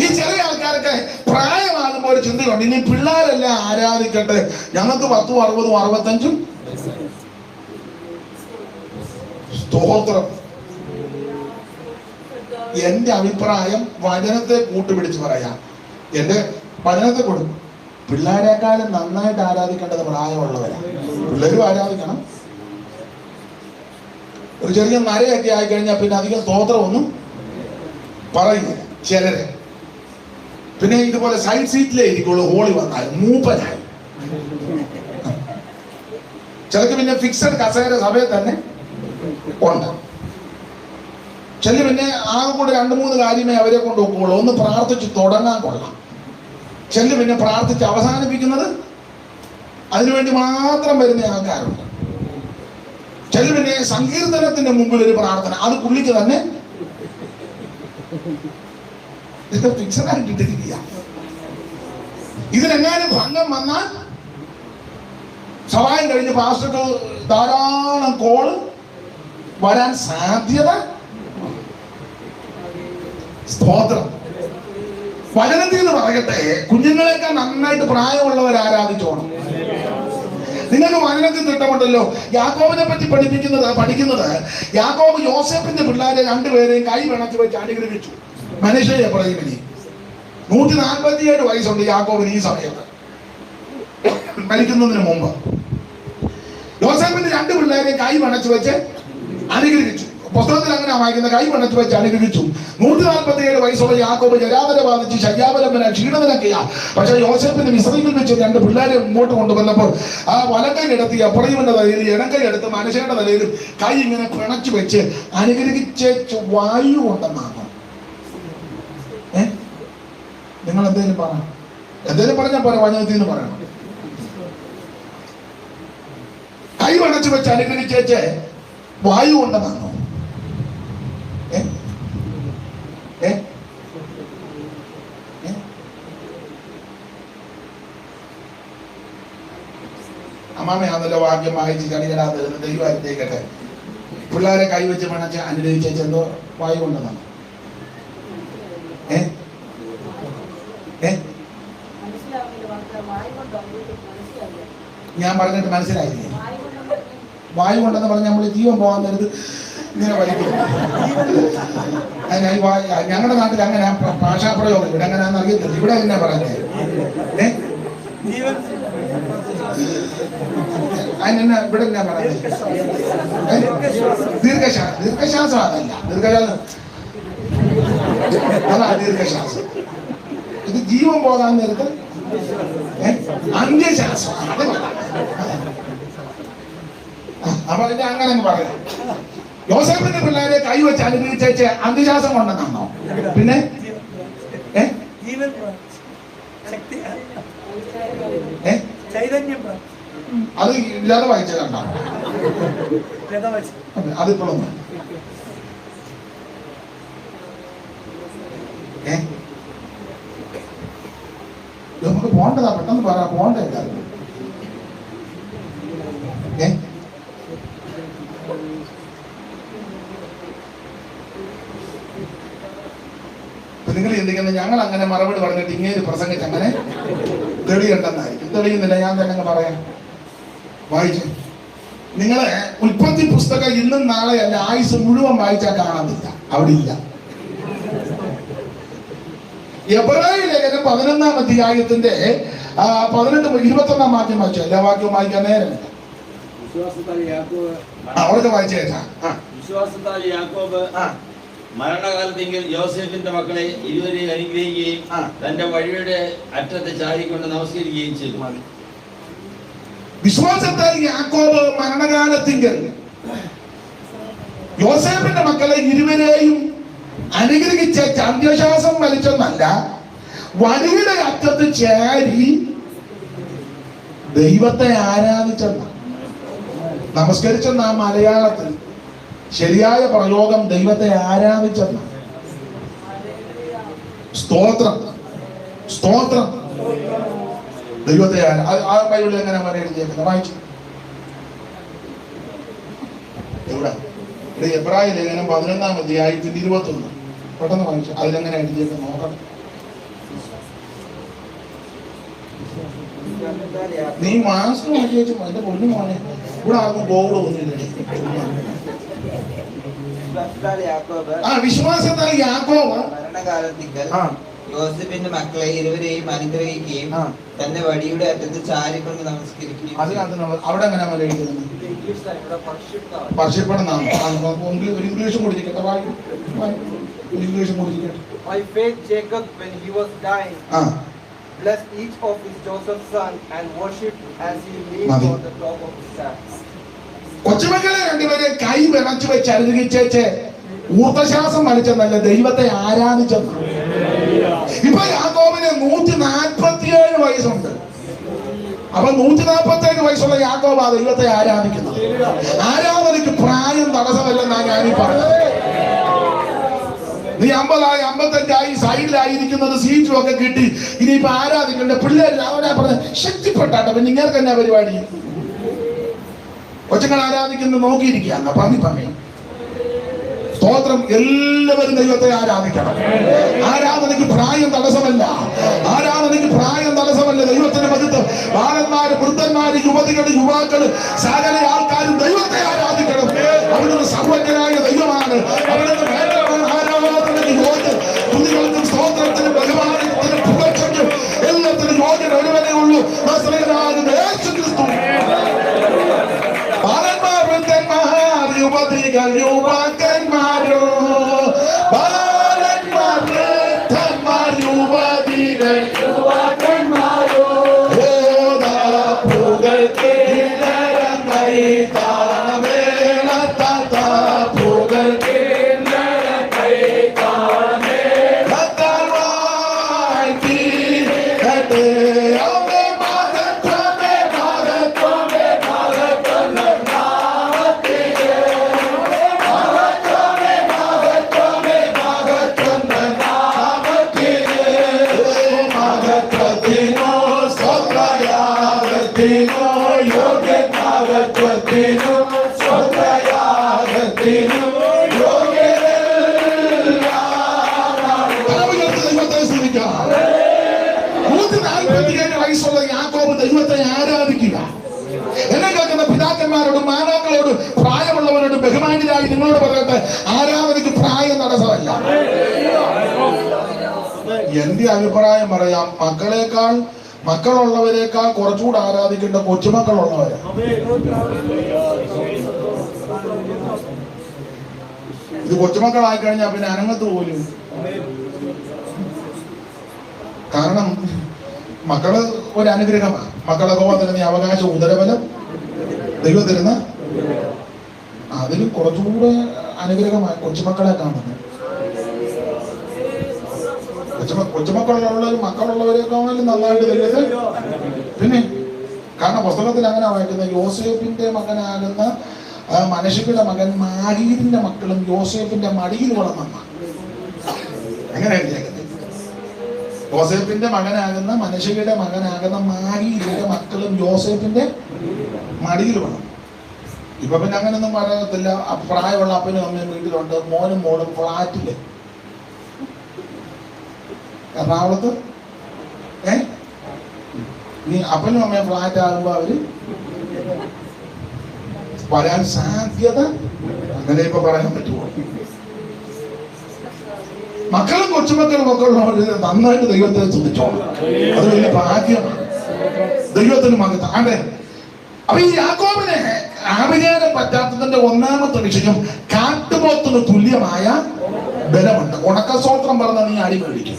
ഈ ചില ആൾക്കാർക്ക് പ്രായമാകുമ്പോൾ ഒരു ചിന്തയുണ്ട്, ഇനി പിള്ളേരെല്ലാം ആരാധിക്കട്ടെ, ഞങ്ങൾക്ക് 10, 60, 65. സ്തോത്രം. എന്റെ അഭിപ്രായം വചനത്തെ കൂട്ടുപിടിച്ച് പറയാം. എന്റെ വചനത്തെ കൊടുക്കും. പിള്ളേരെക്കാളും നന്നായിട്ട് ആരാധിക്കേണ്ടത് പ്രായമുള്ളവരാണ്. പിള്ളേരും ആരാധിക്കണം. ഒരു ചെറിയ നരയൊക്കെ ആയിക്കഴിഞ്ഞാൽ പിന്നെ അധികം സ്തോത്രമൊന്നും പറയില്ല ചിലര്. പിന്നെ ഇതുപോലെ സൈഡ് സീറ്റിലേ ഇരിക്കുള്ളൂ. ഹോളി വന്നാൽ മൂപ്പനായി. ചിലക്ക് പിന്നെ ഫിക്സഡ് കസേര സഭയിൽ തന്നെ ഉണ്ട്. ചില പിന്നെ ആകെ കൂടെ 2-3 കാര്യമേ അവരെ കൊണ്ട് ഒക്കുള്ളൂ. ഒന്ന് പ്രാർത്ഥിച്ച് തുടങ്ങാൻ കൊള്ളാം. ചില പിന്നെ പ്രാർത്ഥിച്ച് അവസാനിപ്പിക്കുന്നത് അതിനുവേണ്ടി മാത്രം വരുന്ന ആൾക്കാരുണ്ട്. ചില പിന്നെ സങ്കീർത്തനത്തിന്റെ മുമ്പിൽ ഒരു പ്രാർത്ഥന, അത് പുള്ളിക്ക് തന്നെ ഫിക്സഡായിട്ട് ഇട്ടിരിക്കുക. ഇതിനെങ്ങാനും ഭംഗം വന്നാൽ സഹായം കഴിഞ്ഞ് പാസ്റ്റർക്ക് ധാരാളം കോള് വരാൻ സാധ്യത. സ്തോത്രം. വചനത്തിൽ നിന്ന് പറയട്ടെ, കുഞ്ഞുങ്ങളെക്കാൾ നന്നായിട്ട് പ്രായമുള്ളവർ ആരാധിച്ചോണം. നിങ്ങൾക്ക് വചനത്തിൽ തിട്ടമുണ്ടല്ലോ. യാക്കോബിനെ പറ്റി പഠിക്കുന്നത് യാക്കോബ് യോസേഫിന്റെ പിള്ളേരെ 2 പേരെയും കൈ പിണച്ച് വെച്ച് അനുഗ്രഹിച്ചു. മനശ്ശെ എഫ്രയീമിനെ. 147 വയസ്സുണ്ട് യാക്കോബിന് ഈ സമയത്ത്, മരിക്കുന്നതിന് മുമ്പ്. യോസേഫിന്റെ 2 പിള്ളേരെയും കൈ പിണച്ച് വെച്ച് അനുഗ്രഹിച്ചു. പുസ്തകത്തിൽ അങ്ങനെ വായിക്കുന്ന, കൈ പിണച്ച് വെച്ച് അനുഗ്രഹിച്ചു. 147 വയസ്സുള്ള യാക്കോബ് ജരാതര ബാധിച്ച് ശയ്യാവലംബന ക്ഷീണതനൊക്കെയാ. പക്ഷെ യോസേഫിന്റെ മിസ്രയീമിൽ വെച്ച് 2 പിള്ളേരെ മുമ്പോട്ട് കൊണ്ടുവന്നപ്പോൾ ആ വലക്കൈ എടുത്ത് എഫ്രയീമിന്റെ തലയിൽ, ഇടക്കൈ എടുത്ത് മനശ്ശെയുടെ തലയിലും കൈ ഇങ്ങനെ പിണച്ചു വെച്ച് അനുഗ്രഹിച്ചു. വായു ഉണ്ടെന്നാണോ? നിങ്ങൾ എന്തേലും പറ, എന്തേലും പറഞ്ഞാൽ പോരാ, വചനത്തിൽ നിന്ന് പറയണം. കൈ പിണച്ചു വെച്ച് അനുഗ്രഹിച്ചേച്ച് വായു ഉണ്ടെന്നാണോ? അമ്മാമയാണല്ലോ വാക്യം വായിച്ച് കണികടാതെ ദൈവത്തേക്കട്ടെ. പിള്ളേരെ കൈവച്ച് പണച്ച് അനുഗ്രഹിച്ചെന്തോ വായു കൊണ്ടെന്നാണ്. ഞാൻ പറഞ്ഞിട്ട് മനസ്സിലായില്ലേ? വായു കൊണ്ടെന്ന് പറഞ്ഞാൽ നമ്മൾ ജീവൻ പോകാൻ നേരത്ത് ഇങ്ങനെ വലിക്കും. ഞങ്ങളുടെ നാട്ടിൽ അങ്ങനെ ഭാഷാപ്രയോഗം. ഇവിടെ എങ്ങനെയാണെന്ന് അറിയത്തില്ല. ഇവിടെ എങ്ങനെയാ പറയുന്നത്? അതിനെന്നാ ഇവിടെ എന്നാ പറയുന്നത്? ദീർഘശ്വാസം. അതല്ല ദീർഘശ്വാസം, അതാ ദീർഘശ്വാസം. ഇത് ജീവൻ പോകാൻ നേരത്ത് അന്ത്യശ്വാസം. അത് അപ്പൊ അതിന്റെ അങ്ങനെ പറയാം. യോസേഫിന്റെ പിള്ളേരെ കൈവച്ച് അനുഗ്രഹിച്ചേച്ച് അന്ത്യശ്വാസം കൊണ്ടെന്നാണോ? പിന്നെ അത് ഇല്ലാതെ വായിച്ച കണ്ടോ? അതിപ്പോഴൊന്നും നമുക്ക് പോണ്ടതാ. പെട്ടെന്ന് പറ, പോണ്ടേ എല്ലാവരും? നിങ്ങൾ ചിന്തിക്കുന്നത് ഞങ്ങൾ അങ്ങനെ മറുപടി പറഞ്ഞിട്ട് ഇങ്ങനെ പ്രസംഗിച്ച് അങ്ങനെ തെളിയുണ്ടെന്നായിരിക്കും. തെളിയുന്നില്ല, ഞാൻ തന്നെ പറയാം. വായിച്ചു. നിങ്ങള് ഉൽപ്പത്തി പുസ്തകം ഇന്നും നാളെ അല്ല, ആയുസ് മുഴുവൻ വായിച്ചാൽ കാണുന്നില്ല, അവിടെ ഇല്ല. എബ്രായ ലേഖനം 11-ാം അധ്യായത്തിന്റെ 18-21 വാക്യം വായിച്ചു. എല്ലാ വാക്യവും വായിക്കാൻ നേരമില്ല. അവിടുത്തെ വായിച്ചേച്ചാ. വിശ്വാസത്താൽ യാക്കോബ് മരണകാലത്തെങ്കിൽ യോസേഫിന്റെ മക്കളെ ഇരുവരെയും അനുഗ്രഹിക്കുകയും തന്റെ വഴിയുടെ അറ്റത്തെ ചാരിക്കൊണ്ട് നമസ്കരിക്കുകയും ചെയ്തു. വിശ്വാസത്താൽ യാക്കോബ് മരണകാലത്തെങ്കിൽ യോസേഫിന്റെ മക്കളെ ഇരുവരെയും അനുഗ്രഹിച്ചേച്ച് അന്ത്യശ്വാസം വലിച്ചെന്നല്ല, വഴിയുടെ അറ്റത്ത് ചാരി ദൈവത്തെ ആരാധിച്ചെന്ന. നമസ്കരിച്ചെന്ന മലയാളത്തിൽ ശരിയായ പ്രയോഗം ദൈവത്തെ ആരാധിച്ചെന്ന. സ്തോത്രം, സ്തോത്രം. ദൈവത്തെ ആ ബൈബിളിൽ എങ്ങനെ എഴുതിയേക്കുന്നത് വായിച്ചു. എവിടെ? എബ്രായ ലേഖനം 11-ാം അധ്യായത്തിന്റെ 21. പെട്ടെന്ന് വായിച്ചു. അതിലെങ്ങനെ എഴുതിയേക്ക് നോക്കണം. നീ മാസ്ക് മാറ്റി വെച്ചു എന്റെ പൊന്നു മോനെ. ഇവിടെ ആർക്കും കോവിഡ് ഒന്നുമില്ലേ? വിശ്വാസത്താൽ യാക്കോബ് മരണകാലത്തിങ്കൽ യോസേഫിന്റെ മക്കളെ ഇരുവരെയും അനുഗ്രഹിക്കുകയും തന്റെ വടിയുടെ അറ്റത്ത് ചാരിക്കൊണ്ട് നമസ്കരിക്കുകയും. അതിനകത്ത് അവിടെ എങ്ങനെ എഴുതുന്നത്? വർഷിപ്പണമെന്നാണ്. ഇംഗ്ലീഷും കൊടുത്തിരിക്കട്ടെ, ഇംഗ്ലീഷും കൊടുത്തിരിക്കട്ടെ. By faith Jacob, when he was dying, blessed each of his Joseph's sons and worshipped as he leaned on the top of his staff. കൊച്ചുമക്കളെ രണ്ടുപേരെ കൈ വിറച്ചു വെച്ച് അനുഗ്രഹിച്ചേച്ച് ഊർദ്ധശ്വാസം വലിച്ചെന്നല്ല, ദൈവത്തെ ആരാധിച്ചെന്ന്. ഇപ്പൊ യാക്കോബിന് 147 വയസ്സുണ്ട്. അപ്പൊ 147 വയസ്സുള്ള യാക്കോബ് ആ ദൈവത്തെ ആരാധിക്കുന്നത്. ആരാധനയ്ക്ക് പ്രായം തടസ്സമല്ലെന്നാണ് ഞാനീ പറഞ്ഞത്. നീ 50-ആയി 55-ആയി സൈഡിലായിരിക്കുന്നത് സീറ്റും ഒക്കെ കിട്ടി ഇനിയിപ്പോ ആരാധിക്കണ്ട പിള്ളേർ അവനെ പറഞ്ഞ ശക്തിപ്പെട്ടാട്ടെ. പിന്നെ ഇങ്ങനെ തന്നെ പരിപാടി. കൊച്ചുങ്ങൾ ആരാധിക്കുന്നത് നോക്കിയിരിക്കുക. പറഞ്ഞു സ്തോത്രം. എല്ലാവരും ദൈവത്തെ ആരാധിക്കണം. ആരാധനയ്ക്ക് പ്രായം തടസ്സമല്ല. ആരാധനയ്ക്ക് പ്രായം തടസ്സമല്ല. ദൈവത്തിന്റെ മഹത്വം. ബാലന്മാര്, വൃദ്ധന്മാര്, യുവതികള്, യുവാക്കള്, സകല ആൾക്കാരും ദൈവത്തെ ആരാധിക്കണം. അവിടുന്ന് സർവജ്ഞനായ ദൈവമാണ്. അവിടുന്ന് ആരാധനയ്ക്ക് യോഗ്യൻ. തുതികൾക്കും സ്തോത്രത്തിനും ബഹുമാനത്തിനും പുകഴ്ചയ്ക്കും എല്ലാത്തിനും യോഗ്യൻ ഒരുവനേ ഉള്ളൂ, നസറേയനായ യേശുക്രിസ്തു. ബാലന്മാർ, വൃദ്ധന്മാർ, യുവതികൾ, യുവാക്കന്മാരോ, ബാലന്മാർ, വൃദ്ധന്മാർ, യുവതികൾ, യുവാക്കന്മാരോ, വയസ്സുള്ള യാക്കോബ് ദൈവത്തെ ആരാധിക്കുക. എന്നെ കേൾക്കുന്ന പിതാക്കന്മാരോടും മാതാക്കളോടും പ്രായമുള്ളവരോടും ബഹുമാനിതരായി നിങ്ങളോട് പറയട്ടെ, ആരാധനയ്ക്ക് പ്രായം തടസ്സമല്ല. എന്റെ അഭിപ്രായം പറയാം, മക്കളുള്ളവരെക്കാൾ കുറച്ചുകൂടെ ആരാധിക്കേണ്ട കൊച്ചുമക്കളുള്ളവരെ. ഇത് കൊച്ചുമക്കളായി കഴിഞ്ഞാൽ പിന്നെ അനങ്ങത്ത് പോലും. കാരണം മക്കള് ഒരു അനുഗ്രഹമാണ്. മക്കളെ തരുന്ന നീ അവകാശം ഉദരബലം ദൈവം തരുന്ന അതിലും കുറച്ചുകൂടെ അനുഗ്രഹമായി കൊച്ചുമക്കളെ കാണുന്നത്. കൊച്ചുമക്കളുള്ളവരും മക്കളുള്ളവരെക്കാളും നന്നായിട്ട് ദൈവത്തെ. പിന്നെ കാരണം പുസ്തകത്തിൽ അങ്ങനെ വായിക്കുന്നത്, യോസേഫിന്റെ മകനാകുന്ന മനശ്ശെയുടെ മകൻ മാഹീരിന്റെ മക്കളും യോസേഫിന്റെ മടിയിൽ വളർന്ന. എങ്ങനെ യോസേഫിന്റെ മകനാകുന്ന മനശ്ശെയുടെ മകനാകുന്ന മാഹീരിന്റെ മക്കളും യോസേഫിന്റെ മടിയിൽ വളർന്നു. ഇപ്പൊ പിന്നെ അങ്ങനെയൊന്നും പറയത്തില്ല. പ്രായമുള്ള അപ്പനും അമ്മയും വീട്ടിലുണ്ട്, മോനും മോളും ഫ്ലാറ്റില് എറണാകുളത്ത്. നീ അപ്പനും അമ്മയും ഫ്ലാറ്റ് ആകുമ്പോ അവര് വരാൻ സാധ്യത അങ്ങനെ ഇപ്പൊ പറയാൻ പറ്റുമോ? മക്കളും കൊച്ചുമക്കളും ഒക്കെ ഉള്ളവര് നന്നായിട്ട് ദൈവത്തെ സ്തുതിച്ചോളാം. അത് വലിയ ഭാഗ്യമാണ്. ദൈവത്തിന് മകത്ത് അതെ. അപ്പൊ ഈ യാക്കോബിനെ ആവിചാരം പറ്റാത്തതിന്റെ ഒന്നാമത്തെ വിഷയം, കാട്ടുപോത്തിന് തുല്യമായ ബലമുണ്ട്. ഉണക്കസ്തോത്രം പറഞ്ഞ നീ അടി മേടിക്കും.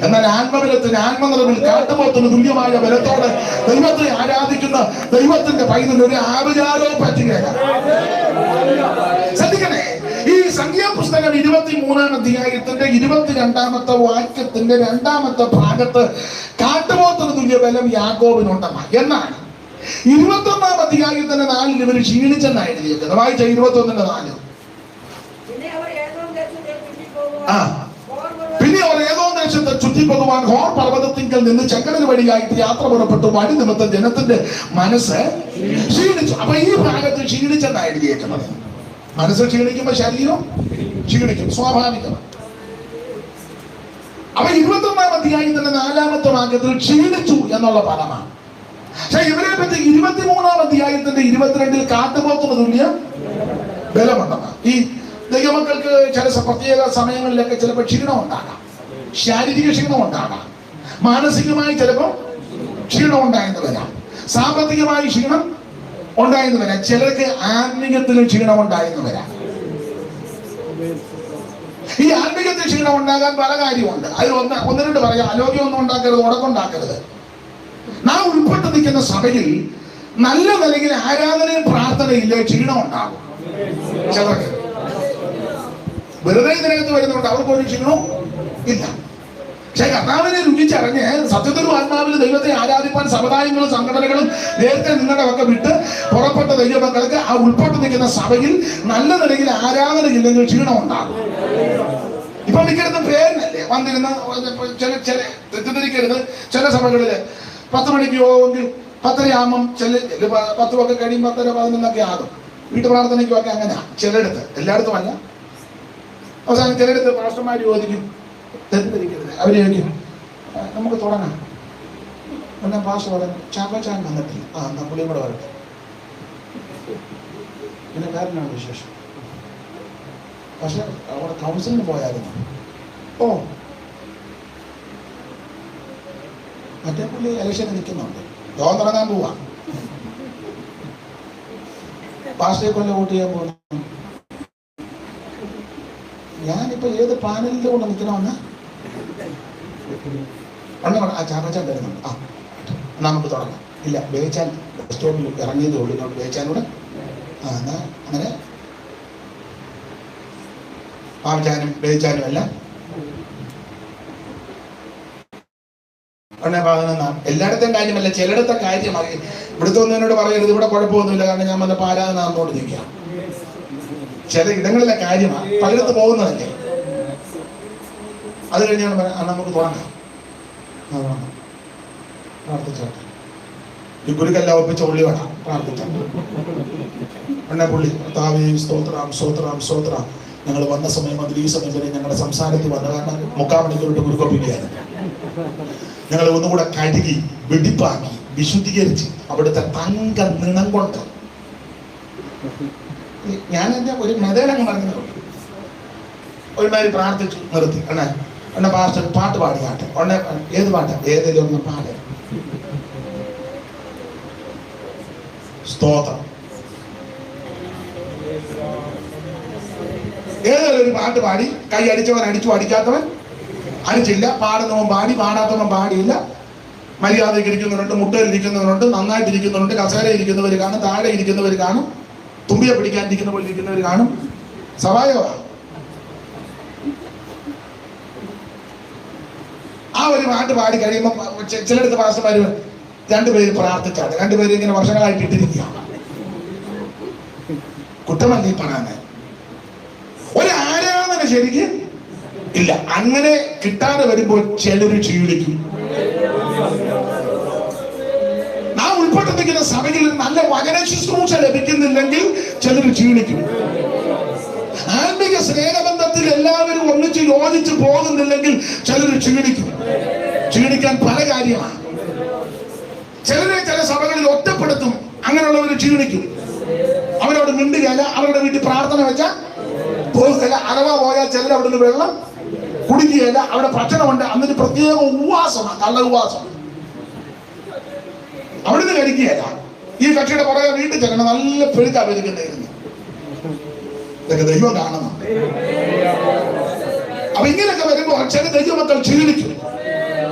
എന്നാൽ ആത്മബലത്തിന്, ആത്മനിറവിൽ കാട്ടുപോത്തിന് തുല്യമായ ബലത്തോടെ ദൈവത്തെ ആരാധിക്കുന്ന ദൈവത്തിന്റെ പൈതൽ ഒരു ആവിചാരവും പറ്റുകയില്ല. ശ്രദ്ധിക്കണേ, ഈ സംഖ്യാപുസ്തകം 23-ാം അധ്യായത്തിന്റെ 22-ാമത്തെ വാക്യത്തിന്റെ 2-ാമത്തെ ഭാഗത്ത് കാട്ടുപോത്തിന് തുല്യ ബലം യാക്കോബിനുണ്ടെന്ന എന്നാണ് 21-ാം അധ്യായത്തിന്റെ 4-ൽ ഇവർ ക്ഷീണിച്ചെന്നാണ് എഴുതിയത്. വായിച്ച 21-ന്റെ 4. പിന്നെ അവർ ഏതോ ദേശത്ത് ചുറ്റിപ്പോകുവാൻ ഹോർ പർവ്വതത്തിങ്കൽ നിന്ന് ചെങ്കടൽ വഴിയായിട്ട് യാത്ര പുറപ്പെട്ടു. വഴി നിമിത്തം ജനത്തിന്റെ മനസ്സ് ക്ഷീണിച്ചു. അപ്പൊ ഈ ഭാഗത്ത് ക്ഷീണിച്ചെന്നാണ് എഴുതിയേക്കുന്നത്. മനസ്സ് ക്ഷീണിക്കുമ്പോ ശരീരം ക്ഷീണിക്കും, സ്വാഭാവികമാണ്. അപ്പൊ 21-ാം അധ്യായത്തിന്റെ 4-ാമത്തെ വാക്യത്തിൽ ക്ഷീണിച്ചു എന്നുള്ള പദമാണ്. പക്ഷെ ഇവരെ പറ്റി 23-ാം അധ്യായത്തിന്റെ 22-ൽ കാട്ടുപോത്തിന് തുല്യ ബലമുണ്ടെന്ന്. ഈ ദൈവമക്കൾക്ക് ചില പ്രത്യേക സമയങ്ങളിലൊക്കെ ചിലപ്പോൾ ക്ഷീണം ഉണ്ടാകാം, ശാരീരിക ക്ഷീണം ഉണ്ടാകാം, മാനസികമായി ചിലപ്പോൾ ക്ഷീണം ഉണ്ടായെന്ന് വരാം, സാമ്പത്തികമായി ക്ഷീണം ഉണ്ടായെന്ന് വരാം, ചിലർക്ക് ആത്മീയത്തിലും ക്ഷീണം ഉണ്ടായെന്ന് വരാം. ഈ ആത്മീയത്തിൽ ക്ഷീണം ഉണ്ടാകാൻ പല കാര്യമുണ്ട്. അതിൽ ഒന്ന് രണ്ട് പറയാം. ആരോഗ്യമൊന്നും ഉണ്ടാക്കരുത്, ഉടക്കുണ്ടാക്കരുത്. നാം ഉൾപ്പെട്ട് നിൽക്കുന്ന സഭയിൽ നല്ല നിലയിൽ ആരാധനയും പ്രാർത്ഥനയില്ലേ ക്ഷീണം ഉണ്ടാകും. ചിലർക്ക് വെറുതെ ഇതിനകത്ത് വരുന്നുണ്ട്, അവർക്കൊരു ക്ഷീണവും ഇല്ല. പക്ഷെ കർത്താവിനെ രുചിച്ചറിഞ്ഞ് സത്യത്തിലും ആത്മാവിൽ ദൈവത്തെ ആരാധിപ്പാൻ സമുദായങ്ങളും സംഘടനകളും നേരത്തെ നിങ്ങളുടെ ഒക്കെ വിട്ട് പുറപ്പെട്ട ദൈവമക്കൾക്ക് ആ ഉൾപ്പെട്ട് നിൽക്കുന്ന സഭയിൽ നല്ല നിലയിൽ ആരാധന ഇല്ലെങ്കിൽ ക്ഷീണം ഉണ്ടാകും. ഇപ്പൊ മിക്കടുത്തും പേരിനല്ലേ വന്നിരുന്ന ചില തെറ്റിദ്ധരിക്കരുത്. ചില സഭകളില് 10 മണിക്ക് യോഗമെങ്കിൽ 10:30 ചില 10 ഒക്കെ കഴിയും, 10:30 11 ആകും. വീട്ടു പ്രാർത്ഥനയ്ക്കും ഒക്കെ അങ്ങനെയാ. ചിലയിടത്ത്, എല്ലായിടത്തും അല്ല. അവസാനം ചിലയിടത്ത് പാസ്റ്റർമാർ ചോദിക്കും, തെറ്റിദ്ധരിക്കരുത്, അവര് ചോദിക്കും നമുക്ക് തുടങ്ങാം. പിന്നെ പാസ്റ്റർ പറഞ്ഞു ചാപ്പച്ചാൻ വന്നിട്ടില്ല, എന്നാ പുള്ളിയും കൂടെ വരട്ടെ. പിന്നെ വേറെന്നാണ് വിശേഷം? പക്ഷെ അവിടെ കൗൺസിലിന് പോയായിരുന്നു. ഓ, മറ്റേ പുള്ളി ഇലക്ഷന് നിൽക്കുന്നുണ്ട്, യോഗം തുടങ്ങാൻ പോവാ. പാസ്റ്ററെ കൊല്ലം വോട്ട് ചെയ്യാൻ പോകുന്നു. ഞാനിപ്പോ ഏത് പാനലിൽ കൊണ്ട് നിൽക്കണമെന്ന് ആ ചാപ്പച്ചാൻ വരുന്നുണ്ട്. നമുക്ക് തുടങ്ങാം. ഇല്ല, ബേച്ചാൻ ബസ് സ്റ്റോപ്പിൽ ഇറങ്ങിയതേ ഉള്ളൂ, ഇങ്ങോട്ട് ബേച്ചാനൂടെ. എന്നാ അങ്ങനെ പാവച്ചാനും ബേച്ചാനും എല്ലാം 11 എല്ലായിടത്തും കാര്യമല്ല, ചിലയിടത്തെ കാര്യമായി. ഇവിടുത്തെ ഒന്നോട് പറയരുത് ഇവിടെ കുഴപ്പമൊന്നുമില്ല, കാരണം ഞാൻ വന്നപ്പോൾ ആരാധന നടന്നുകൊണ്ടിരിക്കുക. ചില ഇടങ്ങളിലെ കാര്യമാണ്, പലയിടത്ത് പോകുന്നതല്ലേ. അത് കഴിഞ്ഞാണ് നമുക്ക് തുടങ്ങാം, പ്രാർത്ഥിച്ചോട്ടെ. ഈ ഗുരുക്കെല്ലാം ഒപ്പിച്ച ഉള്ളി വേണം പ്രാർത്ഥിച്ചോട്ടെ. എന്നെ പുള്ളി താവേ സ്തോത്രം സ്തോത്രം സ്തോത്രം. ഞങ്ങൾ വന്ന സമയം മുതൽ ഈ സമയം വരെ ഞങ്ങളുടെ സംസാരത്തിൽ വന്ന കാരണം 3/4 മണിക്കൂറിട്ട് ഗുരുക്കൊപ്പിക്കുകയാണ്. ഞങ്ങൾ ഒന്നുകൂടെ കഴുകി വെടിപ്പാക്കി വിശുദ്ധീകരിച്ച് അവിടുത്തെ തങ്ക നിണം കൊണ്ട് ഞാൻ എന്റെ ഒരു മെതേടങ്ങ് പറഞ്ഞത് ഒരുമാതിരി പ്രാർത്ഥിച്ചു നിർത്തി. എന്നെ പാസ്റ്റർ പാട്ട് പാടിയാട്ടെ. ഉടനെ ഏത് പാട്ട്? ഏതെങ്കിലും ഒന്ന് പാട്. സ്തോത്രം. ഏതെങ്കിലും ഒരു പാട്ട് പാടി. കൈ അടിച്ചവൻ അടിച്ചു, അടിക്കാത്തവൻ അടിച്ചില്ല. പാടുന്നവൻ പാടി, പാടാത്തവൻ പാടിയില്ല. മര്യാദയ്ക്ക് ഇരിക്കുന്നവരുണ്ട്, മുട്ടയിൽ ഇരിക്കുന്നവരുണ്ട്, നന്നായിട്ട് ഇരിക്കുന്നവരുണ്ട്, കസേര ഇരിക്കുന്നവർ കാണും, താഴെ ഇരിക്കുന്നവർ കാണും, തുമ്പിയെ പിടിക്കാനിരിക്കുന്ന പോലെ ഇരിക്കുന്നവർ കാണും. സഭായോ ആ ഒരു പാട്ട് പാടി കഴിയുമ്പോൾ ചിലയിടത്ത് പാസ്റ്റർമാര് 2 പേര് പ്രാർത്ഥിച്ചാണ്. 2 പേര് ഇങ്ങനെ വർഷങ്ങളായിട്ട് ഇട്ടിരിക്കുക. കുറ്റമല്ല ഈ പറയാന്. ഒരു ആരാധന ശരിക്ക് ഇല്ല. അങ്ങനെ കിട്ടാതെ വരുമ്പോൾ ചിലര് ക്ഷീണിക്കും. നാം ഉൾപ്പെട്ടിരിക്കുന്ന സഭയിൽ നല്ല വചന ശുശ്രൂഷ ലഭിക്കുന്നില്ലെങ്കിൽ ചിലർ ക്ഷീണിക്കും. ആത്മീയ സ്നേഹബന്ധത്തിൽ എല്ലാവരും ഒന്നിച്ച് യോജിച്ച് പോകുന്നില്ലെങ്കിൽ ചിലർ ക്ഷീണിക്കും. ക്ഷീണിക്കാൻ പല കാര്യമാണ്. ചിലരെ ചില സഭകളിൽ ഒറ്റപ്പെടുത്തും. അങ്ങനെയുള്ളവർ ക്ഷീണിക്കും. അവരവിടെ മിണ്ടുകയല്ല, അവരുടെ വീട്ടിൽ പ്രാർത്ഥന വെച്ചാൽ പോകില്ല. അഥവാ പോയാൽ ചിലർ അവിടെ നിന്ന് വെള്ളം കുടിക്കുകയല്ല. അവിടെ ഭക്ഷണമുണ്ട്, അന്നൊരു പ്രത്യേക ഉപവാസമാണ്, കള്ള ഉപവാസം. അവിടുന്ന് കഴിക്കുകയല്ല. ഈ കക്ഷിയുടെ പുറകെ വീട്ടിൽ ചെല്ലണം, നല്ല പെഴുക്കാ പെരുക്കുണ്ടായിരുന്നു. ഇതൊക്കെ ദൈവം കാണണം. അപ്പൊ ഇങ്ങനെയൊക്കെ വരുമ്പോൾ ചില ദൈവമക്കൾ ക്ഷീണിക്കും.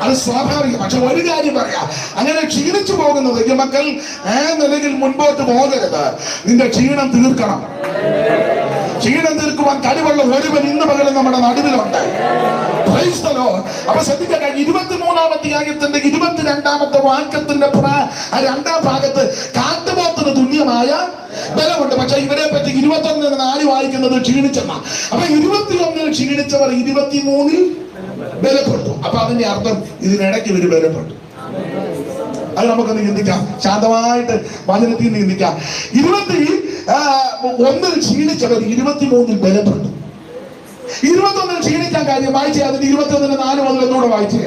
അത് സ്വാഭാവികം. പക്ഷെ ഒരു കാര്യം പറയാം, അങ്ങനെ ക്ഷീണിച്ചു പോകുന്ന ദൈവമക്കൾ ആ നിലയിൽ മുൻപോട്ട് പോകരുത്. നിന്റെ ക്ഷീണം തീർക്കണം. ക്ഷീണം തീർക്കുവാൻ കഴിവുള്ള ഒരുവൻ ഇന്ന് പകരം നമ്മുടെ നടുവിലുണ്ട്. Praise the Lord. അപ്പൊ ശ്രദ്ധിക്കുക, 23-ാം അധ്യായത്തിന്റെ 22-ാമത്തെ വാക്യത്തിന്റെ രണ്ടാം ഭാഗത്ത് കാട്ടുപോത്തിന് തുല്യമായ ബലമുണ്ട്. പക്ഷെ ഇവരെ പറ്റി 21-4 വായിക്കുന്നത് ക്ഷീണിച്ചെന്ന. അപ്പൊ 21-ൽ ക്ഷീണിച്ചവർ 23-ൽ ബലപ്പെട്ടു. അപ്പൊ അതിന്റെ അർത്ഥം ഇതിനിടയ്ക്ക് ഇവര് ബലപ്പെട്ടു. അത് നമുക്കൊന്ന് ചിന്തിക്കാം, ശാന്തമായിട്ട് വചനത്തിൽ ചിന്തിക്കാം. 21-ൽ ക്ഷീണിച്ചവർ 23-ൽ ബലപ്പെട്ടു. 21-ൽ ക്ഷീണിക്കാൻ കാര്യം വായിച്ചേ, അതിന് 21-4 മുതൽ ഒന്നുകൂടെ വായിച്ചേ.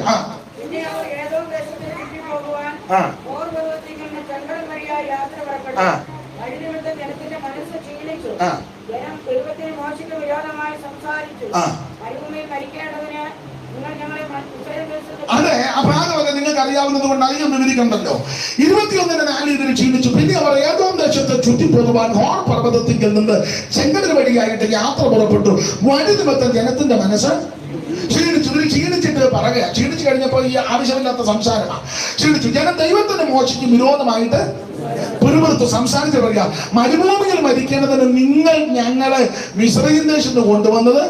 അതെ, ആ ഭാഗമൊക്കെ നിങ്ങൾക്ക് അറിയാവുന്നത് കൊണ്ട് അധികം വിവരിക്കണ്ടല്ലോ. 21-4 ഇതിന് ക്ഷീണിച്ചു. പിന്നെ അവർ ഏദോം ദേശത്തെ ചുറ്റിപ്പോകുവാൻ ഹോർ പർവ്വതത്തിൽ നിന്ന് ചെങ്കടൽ വഴിയായിട്ട് യാത്ര പുറപ്പെട്ടു. വഴി നിമിത്തം ജനത്തിന്റെ മനസ്സ് ക്ഷീണിച്ചു. ഇവര് ക്ഷീണിച്ചിട്ട് പറയുക, ക്ഷീണിച്ചു കഴിഞ്ഞപ്പോൾ ഈ ആവശ്യമില്ലാത്ത സംസാരമാണ്. ക്ഷീണിച്ചു. ജനം ദൈവത്തിന്റെ മോശയ്ക്ക് വിരോധമായിട്ട് പുരുപുറത്ത് സംസാരിച്ച് പറയുക, മരുഭൂമിയിൽ മരിക്കേണ്ടതിന് നിങ്ങൾ ഞങ്ങളെ മിസ്രയീം ദേശത്ത് കൊണ്ടുവന്നത്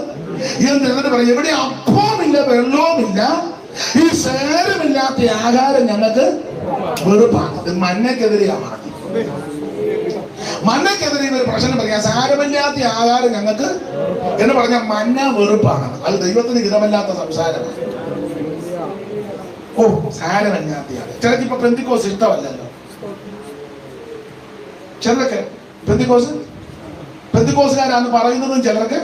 എന്നിട്ട് പറയും, എവിടെ അപ്പവുമില്ല വെള്ളവുമില്ല, ഈ സേരമില്ലാത്ത ആഹാരം ഞങ്ങൾക്ക് വെറുപ്പാണ്. ഇത് മന്നക്കെതിരെയാണ്. മന്നക്കെതിരെ ഒരു പ്രശ്നം പറയാം, സാരമില്ലാത്ത ആഹാരം ഞങ്ങൾക്ക് എന്ന് പറഞ്ഞാൽ മന്ന വെറുപ്പാണ്. അത് ദൈവത്തിന് ഹിതമല്ലാത്ത സംസാരമാണ്. ഓ, സാരമില്ലാത്ത ആഹാരം. ചിലർക്ക് ഇപ്പൊ പെന്തിക്കോസ് ഇഷ്ടമല്ലല്ലോ. ചിലർക്ക് പെന്തിക്കോസുകാരാന്ന് പറയുന്നതും ചിലർക്ക്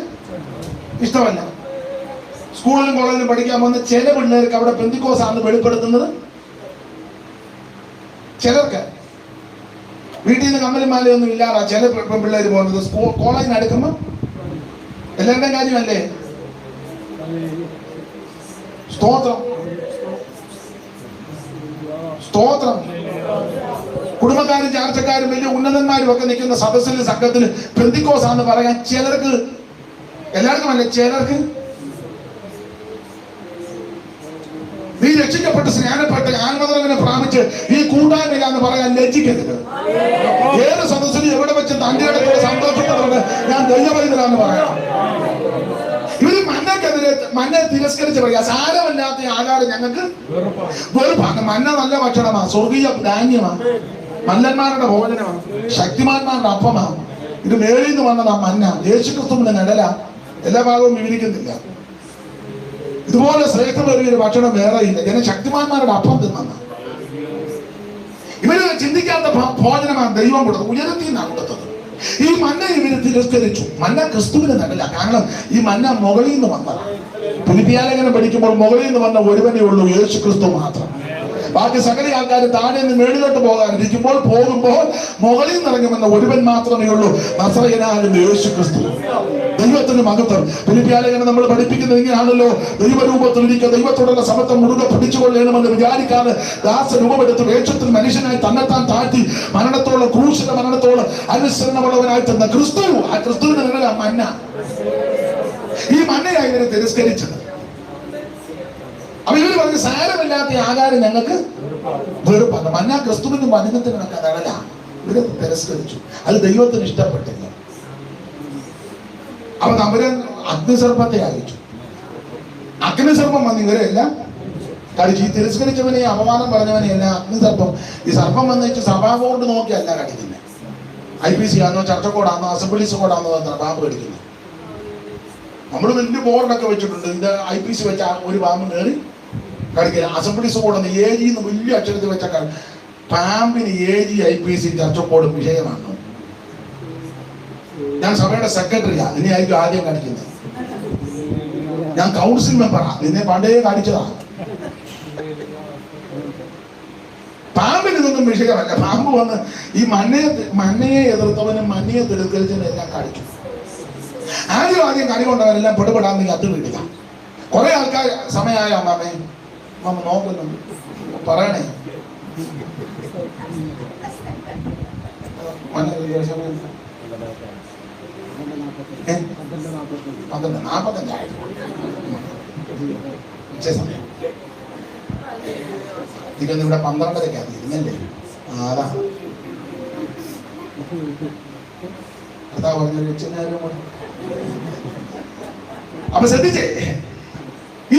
ഇഷ്ടമല്ല. സ്കൂളിലും കോളേജിലും പഠിക്കാൻ പോകുന്ന ചില പിള്ളേർക്ക് അവിടെ പെന്തിക്കോസാണ് വെളിപ്പെടുത്തുന്നത്. ചിലർക്ക് വീട്ടിൽ നിന്ന് കമ്മലും മാലയൊന്നും ഇല്ലാതാ ചില പിള്ളേർ പോകുന്നത്. കോളേജിന് അടുക്കുമ്പോ എല്ലാവരുടെയും കാര്യമല്ലേ. സ്തോത്രം സ്തോത്രം. കുടുംബക്കാരും ചാർച്ചക്കാരും വലിയ ഉന്നതന്മാരും ഒക്കെ നിൽക്കുന്ന സദസ്സിലും സംഘത്തിലും പെന്തിക്കോസാന്ന് പറയാൻ ചിലർക്ക്, എല്ലാവർക്കും അല്ലേ, ചിലർക്ക്. നീ രക്ഷിക്കപ്പെട്ട് സ്നാനപ്പെട്ട് ആത്മനിറവിനെ പ്രാപിച്ച് ഈ കൂട്ടായ്മ എന്ന് പറയാൻ ലജ്ജിക്കരുത്. ഏത് സദസ്സിലും എവിടെ വെച്ച് തന്റെ ഇടയ്ക്ക് സന്തോഷിക്കുന്നവർക്ക് ഞാൻ ദൈവവൈദ്യരാന്ന് പറയാം. ഇവര് മന്നെ തിരസ്കരിച്ച് പറയാ, സാരമില്ലാത്ത ആഹാരം ഞങ്ങൾക്ക് വെറുപ്പാണ്. മന്ന നല്ല ഭക്ഷണമാണ്, സ്വർഗീയ ധാന്യമാണ്, മല്ലന്മാരുടെ ഭോജനമാണ്, ശക്തിമാന്മാരുടെ അപ്പമാണ്. ഇത് മേളിൽ നിന്ന് വന്നതാ മന്ന. യേശുക്രിസ്തുവിന്റെ നിഴല. എല്ലാ ഭാഗവും വിവരിക്കുന്നില്ല. ഇതുപോലെ ശ്രേഷ്ഠമേറിയ ഒരു ഭക്ഷണം വേറെ ഇല്ല. ജനശക്തിമാന്മാരുടെ അപ്പം തിന്ന. ഇവര് ചിന്തിക്കാത്ത ഭോജനമാണ് ദൈവം കൊടുത്തത്, ഉയരത്തിൽ നിന്നാണ് കൊടുത്തത്. ഈ മന്ന ഇവര് തിരസ്കരിച്ചു. മന്ന ക്രിസ്തുവിന് നല്ലല്ല. കാരണം ഈ മന്ന മുകളിൽ നിന്ന് വന്നതാണ്. ഫിലിപ്പിയാലേഖനം പഠിക്കുമ്പോൾ മുകളിൽ നിന്ന് വന്ന ഒരുവനേ ഉള്ളൂ, യേശു ക്രിസ്തു മാത്രം. ബാക്കി സകല ആൾക്കാർ താഴെ നിന്ന് മേളിലോട്ട് പോകുമ്പോൾ മുകളിൽ നിന്ന് ഇറങ്ങുമെന്ന ഒരുവൻ മാത്രമേ ഉള്ളൂ, നസറയനാകുന്ന യേശു ക്രിസ്തു. ദൈവത്തിന് മഹത്വം. ഫിലിപ്പിയാലേഖനം നമ്മൾ പഠിപ്പിക്കുന്നത് ഇങ്ങനെയാണല്ലോ, ദൈവരൂപത്തിൽ ഇരിക്കുക, ദൈവത്തോടുള്ള സമത്വം മുറുകെ പിടിച്ചുകൊള്ളണമെന്ന് വിചാരിക്കാതെ ദാസരൂപമെടുത്ത് വേഷത്തിൽ മനുഷ്യനായി തന്നെത്താൻ താഴ്ത്തി മരണത്തോളം, ക്രൂശിന്റെ മരണത്തോളം അനുസരണമുള്ളവനായി തന്ന ക്രിസ്തു. ആ ക്രിസ്തുവിന്റെ നിഴലാ മന്ന. ഈ മന്നയായി ഇവരെ തിരസ്കരിച്ചത്. അപ്പൊ ഇവര് പറഞ്ഞ് സാരമില്ലാത്ത ആഹാരം ഞങ്ങൾക്ക് വെറുപ്പാണ്. മന്ന ക്രിസ്തുവിനും വചനത്തിനൊക്കെ നിഴലാണ്. ഇവരെ തിരസ്കരിച്ചു. അത് ദൈവത്തിന് ഇഷ്ടപ്പെട്ടില്ല. അപ്പൊ അവര് അഗ്നിസർപ്പത്തെ അയച്ചു. അഗ്നിസർപ്പം വന്ന് ഇവരെല്ലാം കടിച്ചു. ഈ തിരസ്കരിച്ചവനെ, അപമാനം പറഞ്ഞവനെ എല്ലാം അഗ്നിസർപ്പം. ഈ സർപ്പം വന്നിട്ട് സഭാ ബോർഡ് നോക്കിയല്ല കടിക്കുന്നത്. IPC ആണോ, ചർച്ചക്കോടാണോ, അസംബ്ലീസ് കോടാണോ എന്നാണ് പാമ്പ് കടിക്കുന്നത്. നമ്മൾ വലിയ ബോർഡൊക്കെ വെച്ചിട്ടുണ്ട്. ഇത് IPC വെച്ച ഒരു പാമ്പ് കയറി കടിക്കുക. അസംബ്ലീസ് കോഡെന്ന് AG എന്ന് വലിയ അക്ഷരത്തിൽ വെച്ച പാമ്പിന് AG IPC ചർച്ചക്കോടും വിഷയമാണ്. ഞാൻ സഭയുടെ സെക്രട്ടറിയാ, നിന്നെ ആയിരിക്കും ആദ്യം കടിക്കുന്നത്. ഞാൻ കൗൺസിൽ മെമ്പറാ, നിന്നെ പണ്ടേ കടിച്ചതാ. പാമ്പിന് ഇതൊന്നും വിഷയമല്ല. പാമ്പ് വന്ന് ഈ മന്നയെ എതിർത്തവനും മന്നയെ തിരസ്കരിച്ചവനും എല്ലാം കടിക്കും. ആദ്യം കടി കൊണ്ടവരെല്ലാം പെടുപെടാന്ന് കത്ത് വീട്ടില്ല. കുറെ ആൾക്കാർ സമയമായ അമ്മാമേ അമ്മ നോക്കുന്നുണ്ട്, പറയണേ. ഇതൊന്നും ഇവിടെ 12:30 ഇരുന്നല്ലേ. അതാ അതാ പറഞ്ഞൊരു ഉച്ചനേരം അപ്പൊ ശ്രദ്ധിച്ചേ,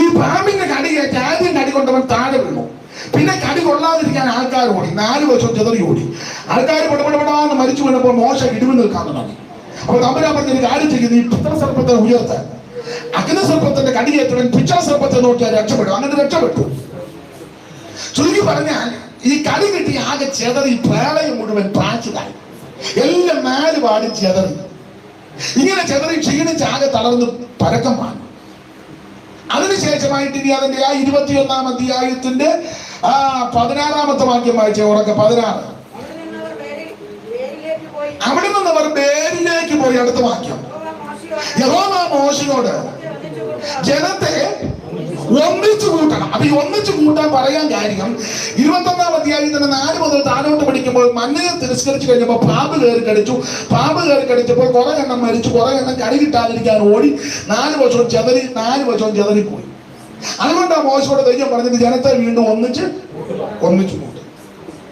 ഈ പാമ്പിന്റെ കടിയേറ്റ് ആദ്യം കടി കൊണ്ടവൻ താഴെ വീണു. പിന്നെ കടി കൊള്ളാതിരിക്കാൻ ആൾക്കാർ ഓടി, 4 വർഷം ചെതറി ഓടി. ആൾക്കാർ പെടപെടാന്ന് മരിച്ചു വീണപ്പോൾ മോശ ഇടിവ് നിൽക്കാൻ തുടങ്ങി. അപ്പൊ തമ്പുരാൻ പറഞ്ഞൊരു കാര്യം ചെയ്യുന്നു, ഈ പിത്തളസർപ്പത്തെ ഉയർത്താൻ. അഗ്നിസർപ്പത്തിന്റെ കടിയേറ്റവൻ പിച്ചളസർപ്പത്തെ നോക്കിയാൽ രക്ഷപ്പെടും. അങ്ങനെ രക്ഷപ്പെട്ടു. ചുരുക്കി പറഞ്ഞാൽ ഈ കടി കിട്ടി ആകെ ചെതറി, പ്രളയം മുഴുവൻ പാച്ചതായി, എല്ലാം 4 പാടും ചെതറി. ഇങ്ങനെ ചെതറി ക്ഷീണിച്ച് ആകെ തളർന്ന് പരക്കം വാങ്ങി. അതിനുശേഷമായിട്ട് ഇനി അതിന്റെ ആ 21-ാം അധ്യായത്തിന്റെ 16-ാമത്തെ വാക്യം വായിച്ച ഉറക്കെ 16. അവിടെ നിന്ന് അവർ ബേരിലേക്ക് പോയി. അടുത്ത വാക്യം, യഹോവ മോശയോട് ജനത്തെ ഒന്നിച്ചു കൂട്ടണം. അപ്പൊ ഈ ഒന്നിച്ചു കൂട്ടാൻ പറയാൻ കാര്യം 21-ാം അധ്യായത്തിന്റെ 4 മുതൽ താഴോട്ട് പഠിക്കുമ്പോൾ മന്നയെ തിരസ്കരിച്ചു കഴിഞ്ഞപ്പോൾ പാമ്പ് കയറി കടിച്ചു. പാമ്പ് കയറി കടിച്ചപ്പോൾ കുറെ എണ്ണം മരിച്ചു, കുറെ എണ്ണം കടി കിട്ടാതിരിക്കാൻ ഓടി. 4 വർഷവും ചെതറിപ്പോയി. അതുകൊണ്ടാണ് മോശയോട് ദൈവം പറഞ്ഞത്, ജനത്തെ വീണ്ടും ഒന്നിച്ചു കൂട്ടും.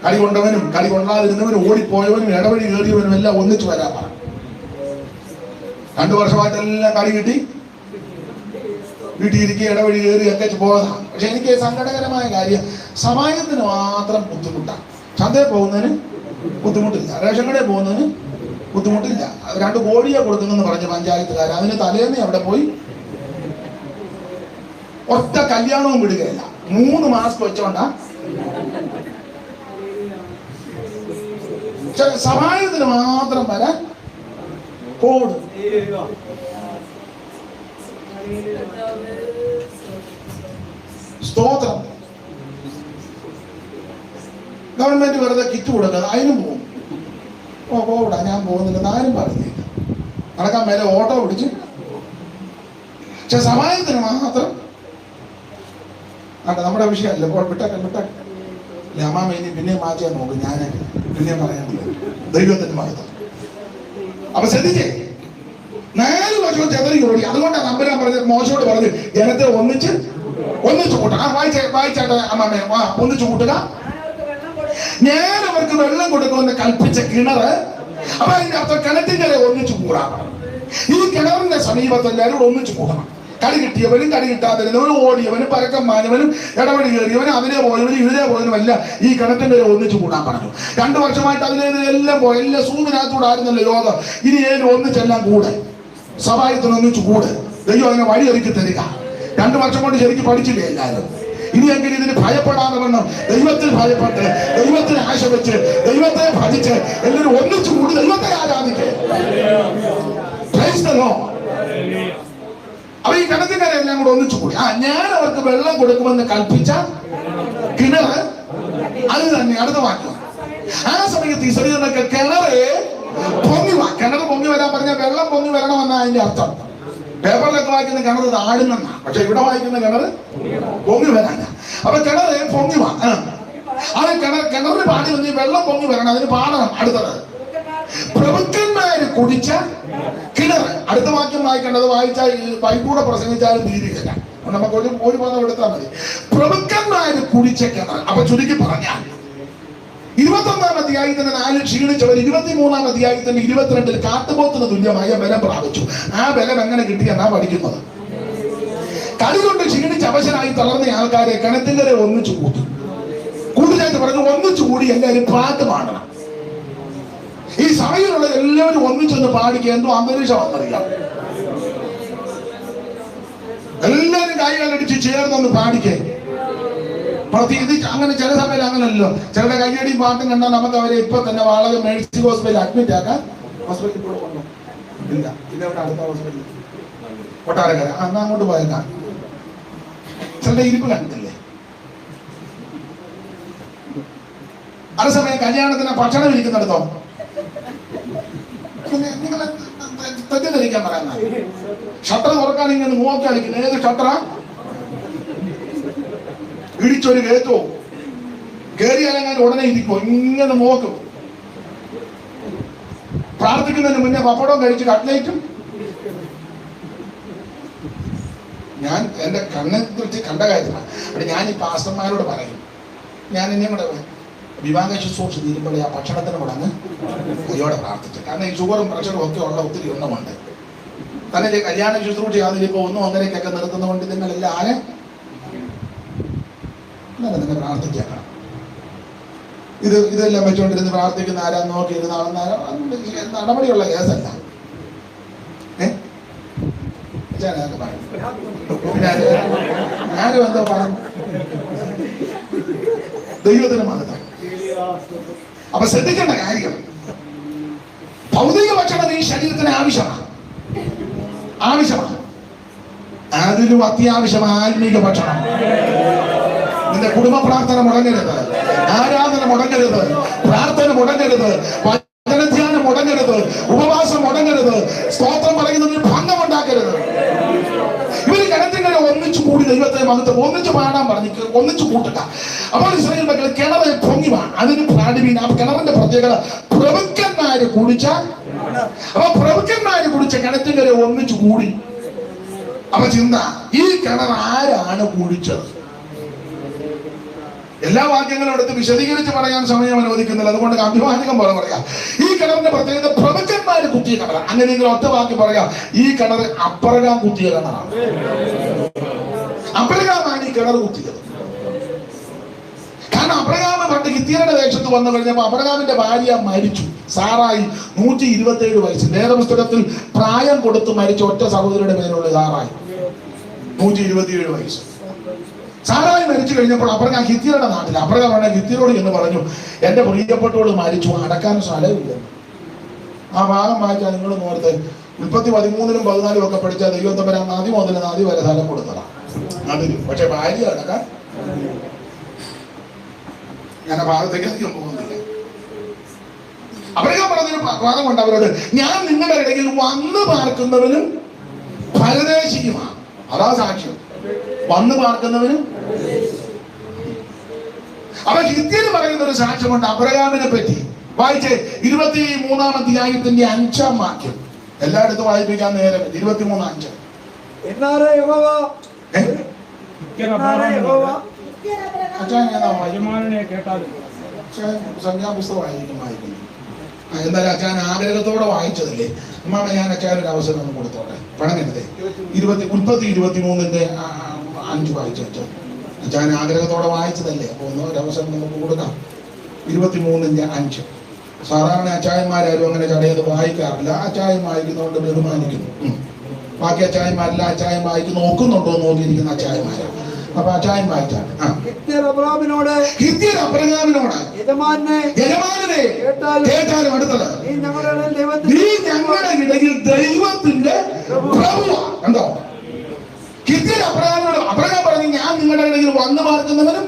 കളി കൊണ്ടവനും കളി കൊള്ളാതിരുന്നവനും ഓടിപ്പോയവനും ഇടവഴി കയറിയവനും എല്ലാം ഒന്നിച്ചു വരാൻ പറഞ്ഞു. 2 വർഷമായിട്ടെല്ലാം കളി കിട്ടി, വീട്ടിലിരിക്കുക, ഇടവഴി കയറി ഒക്കെ പോയതാണ്. പക്ഷെ എനിക്ക് സങ്കടകരമായ കാര്യം, സമയത്തിന് മാത്രം ബുദ്ധിമുട്ടാണ്. ചന്തയിൽ പോകുന്നതിന് ബുദ്ധിമുട്ടില്ല, റേഷൻ കടയിൽ പോകുന്നതിന് ബുദ്ധിമുട്ടില്ല. 2 കോഴിയെ കൊടുക്കുന്നെന്ന് പറഞ്ഞ പഞ്ചായത്തുകാർ, അതിന് തലേന്ന് അവിടെ പോയി ഒറ്റ കല്യാണവും വിടുകയില്ല. 3 മാസ്ക് വെച്ചോണ്ടാ. സഹായത്തിന് മാത്രം വരാൻ കോഡ്. സ്തോത്രം. ഗവൺമെന്റ് വെറുതെ കിറ്റ് കൊടുക്കുക, അതിനും പോകും. പോവിടാ, ഞാൻ പോകുന്നില്ലെന്ന് ആരും പറഞ്ഞില്ല. നടക്കാൻ മേലെ ഓട്ടോ പിടിച്ച്. പക്ഷെ സഹായത്തിന് മാത്രം. നമ്മുടെ വിഷയമല്ല. ഇപ്പോൾ വിട്ടൊക്കെ അമ്മാമ ഇനി പിന്നെയും മാറ്റിയാൽ നോക്കും. ഞാൻ പിന്നെയും പറയാനില്ല. ദൈവത്തിന്റെ മഹത്വം. അപ്പൊ ശ്രദ്ധിച്ചേ, 4 വർഷവും ചെതറി ഓടി. അതുകൊണ്ടാണ് നമ്പരാൻ പറഞ്ഞത്, മോശയോട് പറഞ്ഞത് ജനത്തെ ഒന്നിച്ച് കൂട്ടുക. വായിച്ചാട്ടെ അമ്മാമേ, ഒന്നിച്ചു കൂട്ടുക. ഞാൻ അവർക്ക് വെള്ളം കൊടുക്കുമെന്ന് കൽപ്പിച്ച കിണറ്. അപ്പൊ അതിന്റെ അർത്ഥം കിണറ്റിന്റെ ഒന്നിച്ചു കൂടാൻ. ഈ കിണറിന്റെ സമീപത്ത് എല്ലാവരും ഒന്നിച്ചു കൂടണം. കളി കിട്ടിയവനും കളി കിട്ടാതിരുന്നവനും ഓടിയവനും പരക്കം മാഞ്ഞവനും ഇടവഴി കയറിയവനും അതിനെ പോയവനും ഇതിനെ പോയവനും എല്ലാം ഈ കിണറ്റിന്റെ ഒന്നിച്ചു കൂടാൻ പറഞ്ഞു. 2 വർഷമായിട്ട് അതിനെല്ലാം പോയി. എല്ലാം സൂമിനകത്തൂടെ ആയിരുന്നല്ലോ യോഗം. ഇനി ഏതും ഒന്നിച്ചെല്ലാം കൂടെ, സഭായത്തിന് ഒന്നിച്ചു കൂടെ. ദൈവം അതിനെ വഴി ഒരുക്കി തരിക. 2 വർഷം കൊണ്ട് ശരിക്കും പഠിച്ചില്ലേ എല്ലാവരും? ഇനിയെങ്കിലും ഇതിന് ഭയപ്പെടാതെ വണ്ണം ദൈവത്തിൽ ഭയപ്പെട്ട്, ദൈവത്തിന് ആശ വെച്ച്, ദൈവത്തെ ഭജിച്ച് എല്ലാവരും ഒന്നിച്ചു കൂടി ദൈവത്തെ ആരാധിക്കേ. അപ്പൊ ഈ കിണറ്റിക്കാരെ എല്ലാം കൂടെ ഒന്നിച്ചു കൂടി. ഞാൻ അവർക്ക് വെള്ളം കൊടുക്കുമെന്ന് കൽപ്പിച്ച കിണറ് അത് തന്നെ. അടുത്ത വാക്യം, ആ സമയത്ത് ഇസ്രായേലിനൊക്കെ കിണറ് പൊങ്ങി വരാൻ പറഞ്ഞ വെള്ളം പൊങ്ങി വരണമെന്നാ അതിന്റെ അർത്ഥം. പേപ്പറിലൊക്കെ വായിക്കുന്ന കിണർ താഴുന്നെന്നാ, പക്ഷെ ഇവിടെ വായിക്കുന്ന കിണർ പൊങ്ങി വരാനാ. അപ്പൊ കിണറ് പൊങ്ങി വാ. അത് കിണറിന് പാടി വന്ന് വെള്ളം പൊങ്ങി വരണം, അതിന് പാടണം. അടുത്തത്, പ്രഭുക്കന്മാര് കുടിച്ച കിണർ. അടുത്ത വാക്യം വായിക്കേണ്ടത് വായിച്ചാൽ പൈക്കൂടെ പ്രസംഗിച്ചാലും തീരുകയില്ല. നമുക്ക് ഒരു പദം എടുത്താൽ മതി. പ്രഭുക്കന്മാര് കുടിച്ച കിണർ. അപ്പൊ ചുരുക്കി പറഞ്ഞാൽ 21-ാം അധ്യായത്തിന്റെ 4 ക്ഷീണിച്ചവർ 23-ാം അധ്യായത്തിന്റെ 22-ൽ കാട്ടുപോത്തിന് തുല്യമായ ബലം പ്രാപിച്ചു. ആ ബലം എങ്ങനെ കിട്ടിയെന്നാ പഠിക്കുന്നത്. കളി കൊണ്ട് ക്ഷീണിച്ച് അവശനായി തളർന്ന ആൾക്കാരെ കിണറ്റിന്റെ ഒന്നിച്ചു കൂട്ടി. കൂടുതലായിട്ട് പറഞ്ഞു, ഒന്നിച്ചു കൂടി എല്ലാവരും പാട്ട് പാടണം. ഈ സഭയിലുള്ള എല്ലാവരും ഒന്നിച്ചൊന്ന് പാടിക്കുക. എന്തോ അന്തരീക്ഷം വന്നറിയാം. എല്ലാവരും കൈകാലടിച്ച് ചേർന്നൊന്ന് പാടിക്കേ. പ്രത്യേകിച്ച് അങ്ങനെ ചില സമയത്ത് അങ്ങനല്ലോ. ചിലരുടെ കയ്യടി പാട്ടും കണ്ടാൽ നമുക്ക് അവരെ ഇപ്പൊ തന്നെ വളരെ മേഴ്സി ഹോസ്പിറ്റലിൽ അഡ്മിറ്റ് ആക്കാൻ. ഹോസ്പിറ്റലിൽ കൂടെ കൊണ്ടു ഇല്ല, ഇതെവിടെ അടുത്ത ഹോസ്പിറ്റലിൽ കൊട്ടാരക്കര. അന്ന് അങ്ങോട്ട് പോയേക്കാം. ചിലരുടെ ഇരിപ്പ് കണ്ടിട്ടില്ലേ? അതേസമയം കല്യാണത്തിന് ഭക്ഷണം ഇരിക്കുന്നിടത്തോ നിങ്ങൾ തെറ്റിദ്ധരിക്കാൻ പറയുന്ന ഷട്ടർ തുറക്കാൻ ഇങ്ങനെ നോക്കി അടിക്കുന്നത്. ഏത് ഷട്ടറാ? ഇടിച്ചൊരു കയറ്റോ കയറിയാലെങ്ങനെ ഉടനെ ഇരിക്കുമോ? ഇങ്ങനെ നോക്കും. പ്രാർത്ഥിക്കുന്നതിന് മുന്നേ പപ്പടവും കഴിച്ച് കട്ട്ലേറ്റും. ഞാൻ എന്റെ കണ്ണെ കുറിച്ച് കണ്ട കാര്യമാണ്. അവിടെ ഞാൻ ഈ പാസ്റ്റർമാരോട് പറയും, ഞാൻ എന്നെ കൂടെ വിവാഹ ശുശ്രൂഷ തീരുമ്പോഴേ ആ ഭക്ഷണത്തിന് കൂടെ അങ്ങ് കയ്യോടെ പ്രാർത്ഥിച്ചു. കാരണം ഈ ഷുഗറും പ്രഷറും ഒക്കെ ഉള്ള ഒത്തിരി എണ്ണമുണ്ട്. തന്നെ കല്യാണ ശുശ്രൂഷ അതിലിപ്പോ 1 1:30 നിർത്തുന്നതുകൊണ്ട് നിങ്ങളെല്ലാം ആരെ തന്നെ പ്രാർത്ഥിക്കണം. ഇതെല്ലാം വെച്ചുകൊണ്ടിരുന്ന് പ്രാർത്ഥിക്കുന്ന ആരാന്ന് നോക്കിയിരുന്ന നടപടിയുള്ള കേസല്ല. പിന്നെ ആരും എന്തോ പറഞ്ഞു ദൈവത്തിന് മതം. അപ്പൊ ശ്രദ്ധിക്കേണ്ട കാര്യം, ഭൗതിക ഭക്ഷണം ഈ ശരീരത്തിന് ആവശ്യമാണ്. അതിലും അത്യാവശ്യം ആത്മീക ഭക്ഷണം. നിന്റെ കുടുംബ പ്രാർത്ഥന മുടങ്ങരുത്, ആരാധന മുടങ്ങരുത്, പ്രാർത്ഥന മുടങ്ങരുത്, വചനധ്യാനം മുടങ്ങരുത്, ഉപവാസം മുടങ്ങരുത്, സ്തോത്രം പറയുന്നതിൽ ഭംഗം ഉണ്ടാക്കരുത്. ഇവര് കിണറ്റിങ്ങനെ ഒന്നിച്ചു കൂടി ദൈവത്തെ മഹത്വം ഒന്നിച്ചു പാടാൻ പറഞ്ഞു, ഒന്നിച്ചു കൂട്ടുക. അപ്പോൾ ഇസ്രായേൽ മക്കൾ കിണറ് പൊങ്ങി വാ. അതിന് പ്രാടിമീൻ. ആ കിണറിന്റെ പ്രത്യേകത പ്രഭുക്കന്മാര് കുടിച്ച, അപ്പൊ പ്രഭുക്കന്മാര് കുടിച്ച കിണറ്റിങ്ങനെ ഒന്നിച്ചു കൂടി. അപ്പൊ ചിന്ത, ഈ കിണർ ആരാണ് കുടിച്ചത്? എല്ലാ വാക്യങ്ങളും എടുത്ത് വിശദീകരിച്ച് പറയാൻ സമയം അനുവദിക്കുന്നില്ല, അതുകൊണ്ട് അഭിമാനികം പോലെ പറയാം. ഈ കിണറിന്റെ പ്രത്യേകത പ്രഭുക്കന്മാര് കുത്തിയ കിണർ. അങ്ങനെയെങ്കിലും ഒറ്റ വാക്യം പറയാം, ഈ കിണർ അബ്രഹാം കുത്തിയ കിണറാണ്. അബ്രഹാമാണ് ഈ കിണർ കുത്തിയത്. കാരണം അബ്രഹാം പണ്ട് ഹിത്യരുടെ ദേശത്ത് വന്നു കഴിഞ്ഞപ്പോൾ അബ്രഹാമിന്റെ ഭാര്യ മരിച്ചു. സാറായി 127 വയസ്സ്. വേദപുസ്തകത്തിൽ പ്രായം കൊടുത്ത് മരിച്ച ഒറ്റ സഹോദരിയുടെ പേരുള്ള സാറായി 127 വയസ്സ്. സാറായി മരിച്ചു കഴിഞ്ഞപ്പോൾ അബ്രഹാം ഹിത്യരുടെ നാട്ടിൽ. അബ്രഹാം ഹിത്യരോട് എന്ന് പറഞ്ഞു, എന്റെ പ്രിയപ്പെട്ടോട് മരിച്ചു, അടക്കാൻ സ്ഥലമില്ല. ആ ഭാഗം വായിച്ചാൽ നിങ്ങൾ നോർത്ത് ഉൽപ്പത്തി 13 14 ഒക്കെ പഠിച്ചാൽ ദൈവം തമ്പുരാൻ നദി മുതൽ നദി വരെ സ്ഥലം കൊടുത്തതാണ് അതിന്. പക്ഷെ ഭാര്യ അടക്കാൻ ഞാൻ ആ ഭാഗത്തേക്ക് അധികം പോകുന്നില്ല. അബ്രഹാം പറഞ്ഞൊരു വാദമുണ്ട് അവരോട്, ഞാൻ നിങ്ങളുടെ ഇടയിൽ വന്ന് പാർക്കുന്നവനും പരദേശിയുമാണ്. അതാ സാക്ഷ്യം, വന്ന് പാർക്കുന്നവനും. അപ്പൊ ഹിത്യന് പറയുന്ന ഒരു സാക്ഷ്യമുണ്ട് അബ്രഹാമിനെ പറ്റി. വായിച്ചേ 23-ാം അധ്യായത്തിന്റെ 5-ാം വാക്യം. എല്ലായിടത്തും വായിപ്പിക്കാൻ നേരം 23:5. സംഖ്യാപുസ്തകമായിരിക്കും വായിക്കുന്നത്. എന്തായാലും അച്ഛൻ ആഗ്രഹത്തോടെ വായിച്ചതല്ലേ. അമ്മാമ ഞാൻ അച്ഛനൊരു അവസരം ഒന്ന് കൊടുത്തോട്ടെ, പണങ്ങരുതേ. ഉൽപ്പത്തി 23-ന്റെ 5 വായിച്ചു വെച്ചോ. അച്ഛൻ ആഗ്രഹത്തോടെ വായിച്ചതല്ലേ, അപ്പൊ ഒരു അവസരം നമുക്ക് കൊടുക്കാം. 23-ന്റെ 5. സാധാരണ അച്ചായന്മാരും അങ്ങനെ ചടയത് വായിക്കാറില്ല. അച്ചായം വായിക്കുന്നതുകൊണ്ട് ബഹുമാനിക്കുന്നു. ബാക്കി അച്ചായന്മാരില്ല, അച്ചായം വായിക്ക് നോക്കുന്നുണ്ടോ നോക്കിയിരിക്കുന്ന അച്ചായന്മാരാണ്. അപ്പൊ അച്ചായൻ വായിച്ചാണ്. അബ്രഹാമിനോട് യജമാനനെ കേട്ടാലും അടുത്തത്, നീ ഞങ്ങളുടെ ഇടയിൽ ദൈവത്തിന്റെ പ്രഭുവാ. കണ്ടോ? ഹിത്യൻ അബ്രഹാമിനോട്, അബ്രഹാം പറഞ്ഞു, ഞാൻ നിങ്ങളുടെ ഇടയിൽ വന്നു പാർക്കുന്നവനും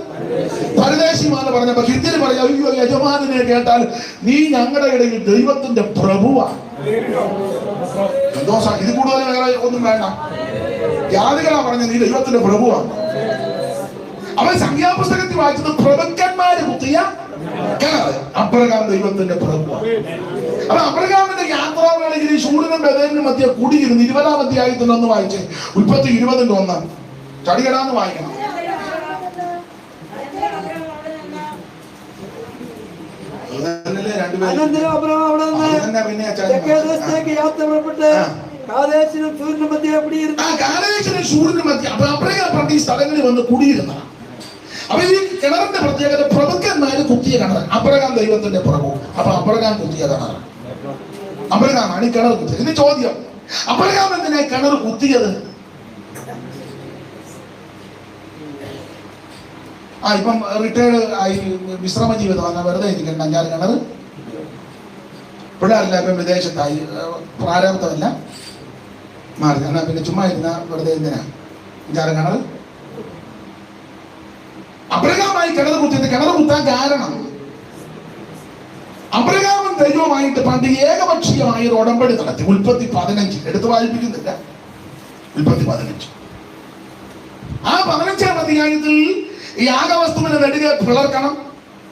പരദേശിയുമാണെന്ന് പറഞ്ഞപ്പോ ഹിത്യന് പറഞ്ഞു, അയ്യോ യജമാനെ കേട്ടാൽ നീ ഞങ്ങളുടെ ഇടയിൽ ദൈവത്തിന്റെ പ്രഭുവാ. സന്തോഷ. ഇത് കൂടുതൽ വേറെ ഒന്നും വേണ്ട. ജാതികളാ പറഞ്ഞ നീ ദൈവത്തിന്റെ പ്രഭുവാണ്. അവൻ സംഖ്യാപുസ്തകത്തിൽ വായിച്ചത് പ്രഭുക്കന്മാര് കുത്തിയ കിണർ. അബ്രഹാം ദൈവത്തിന്റെ പ്രഭുവാണ്. അപ്പൊ അബ്രഹാമിന്റെ യാത്രാവേളയിൽ ശൂരനും ബദേലിനും മധ്യ കൂടിയിരുന്നു. 20-ാം അധ്യായത്തിൽ ഒന്ന് വായിച്ചേ. ഉൽപ്പത്തി 20-ന്റെ 1 ചടികടാന്ന് വായിക്കണം. ഈ സ്ഥലങ്ങളിൽ വന്ന് കുടിയിരുന്ന. അപ്പൊ ഈ കിണറിന്റെ പ്രത്യേകത പ്രഭുക്കന്മാര് കുത്തിയ കിണർ. അബ്രഹാം ദൈവത്തിന്റെ പ്രഭു. അപ്പൊ അബ്രഹാം കുത്തിയ കിണറാണ്. അബ്രഹാമാണ് ഈ കിണർ കുത്തിയത്. ഇനി ചോദ്യം, അബ്രഹാം എന്തിനാ കിണർ കുത്തിയത്? ഇപ്പം റിട്ടയർഡ് ആയി വിശ്രമ ജീവിതം വന്നാൽ വെറുതെ ഇരിക്കണ്ട. 5-6 കിണർ. പിള്ളേരില്ല, ഇപ്പം വിദേശത്തായി, പ്രാരാബ്ദമല്ല, മാറി. എന്നാൽ പിന്നെ ചുമ്മാ ഇരുന്ന വെറുതെ എന്തിനാ 5-6 കിണർ? അബ്രഹാമായി കിണർ കുത്തിയത്. കിണർ കുത്താൻ കാരണം അബ്രഹാമും ദൈവമായിട്ട് പണ്ട് ഏകപക്ഷീയമായ ഒരു ഉടമ്പടി നടത്തി. ഉൽപ്പത്തി 15 എടുത്ത് വായിപ്പിക്കുന്നില്ല. ഉൽപ്പത്തി 15. ആ 15-ാം അധ്യായത്തിൽ യാഗവസ്തുവിനെ നെടുകെ പിളർക്കണം.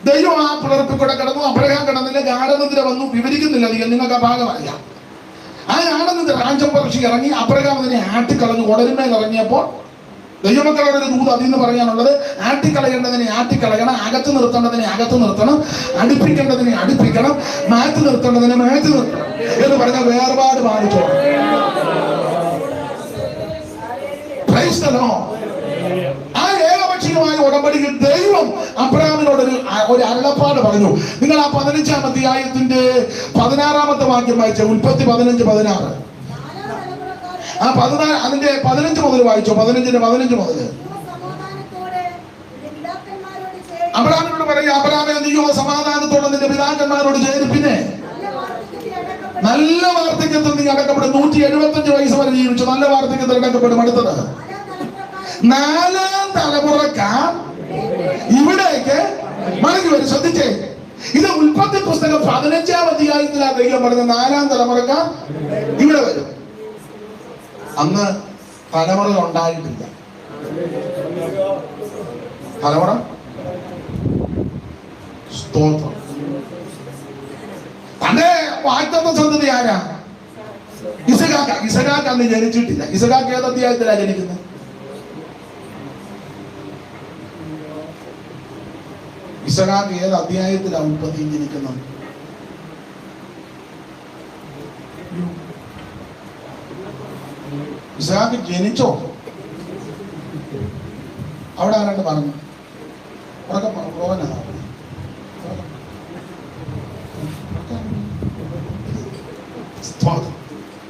ദൈവം ആ പിളർപ്പിൽ കൂടെ കിടന്നു. അബ്രഹാം കിടന്നില്ല. ഗാഠനിദ്ര വന്നു. വിവരിക്കുന്നില്ല അധികം, നിങ്ങൾക്ക് ആ ഭാഗം അറിയാം. ആ ഗാഠനിദ്ര റാഞ്ചം പറക്ഷി ഇറങ്ങി. അബ്രഹാം അതിനെ ആട്ടിക്കളഞ്ഞു. ഉടലിന്മേൽ ഇറങ്ങിയപ്പോൾ ദൈവമക്കളുടെ ഒരു ദൂത് അതിൽ നിന്ന് പറയാനുള്ളത്, ആട്ടിക്കളയേണ്ടതിനെ ആട്ടിക്കളയണം, അകത്ത് നിർത്തേണ്ടതിനെ അകത്ത് നിർത്തണം, അടുപ്പിക്കേണ്ടതിനെ അടുപ്പിക്കണം, മാറ്റി നിർത്തേണ്ടതിനെ മാറ്റി നിർത്തണം എന്ന് പറഞ്ഞ വേർപാട് പാലിച്ചോ. Praise the Lord. ആ ഏകപക്ഷീയമായ ഉടമ്പടിയിൽ ദൈവം അബ്രഹാമിനോട് ഒരു അരുളപ്പാട് പറഞ്ഞു. നിങ്ങൾ ആ 15-ാം അധ്യായത്തിന്റെ 16-ാമത്തെ വാക്യം വായിച്ച ഉൽപ്പത്തി 15:16. ആ 14 അതിന്റെ 15 മുതൽ വായിച്ചോ. 15 മുതൽ അബ്രഹാമിനോട് പറയും, അബ്രഹാമേ നീയോ സമാധാനത്തോടെ നിന്റെ പിതാക്കന്മാരോട് ചേരുപ്പിനെ നല്ല വാർദ്ധക്യത്തിൽ നീ അടക്കപ്പെടും. 175 വയസ്സ് വരെ ജീവിച്ചു. നല്ല വാർദ്ധക്യത്തിൽ അടക്കപ്പെടും. അടുത്തത് 4-ാം തലമുറക്കാർ ഇവിടേക്ക് മടങ്ങി വരും. ശ്രദ്ധിച്ചേ, ഇത് ഉൽപ്പത്തി പുസ്തകം 15-ാം അധ്യായത്തിലാണ് ദൈവം പറഞ്ഞ 4-ാം തലമുറക്കാർ ഇവിടെ വരും. അന്ന് തലമുറ ഉണ്ടായിട്ടില്ല. തലമുറ സ്തോത്രം. തന്റെ വാഗ്ദത്ത സന്തതി ആരാ? ഇസഹാക്ക്. ഇസഹാക്ക് അന്ന് ജനിച്ചിട്ടില്ല. ഇസഹാക്ക് ഏത് അധ്യായത്തിലാണ് ജനിക്കുന്നത്? ഇസഹാക്ക് ഏത് അധ്യായത്തിലാണ് ഉൽപ്പത്തി ജനിക്കുന്നത്? ഇസഹാക്ക് ജനിച്ചോ? അവിടെ ആരാണ്ട് പറഞ്ഞു?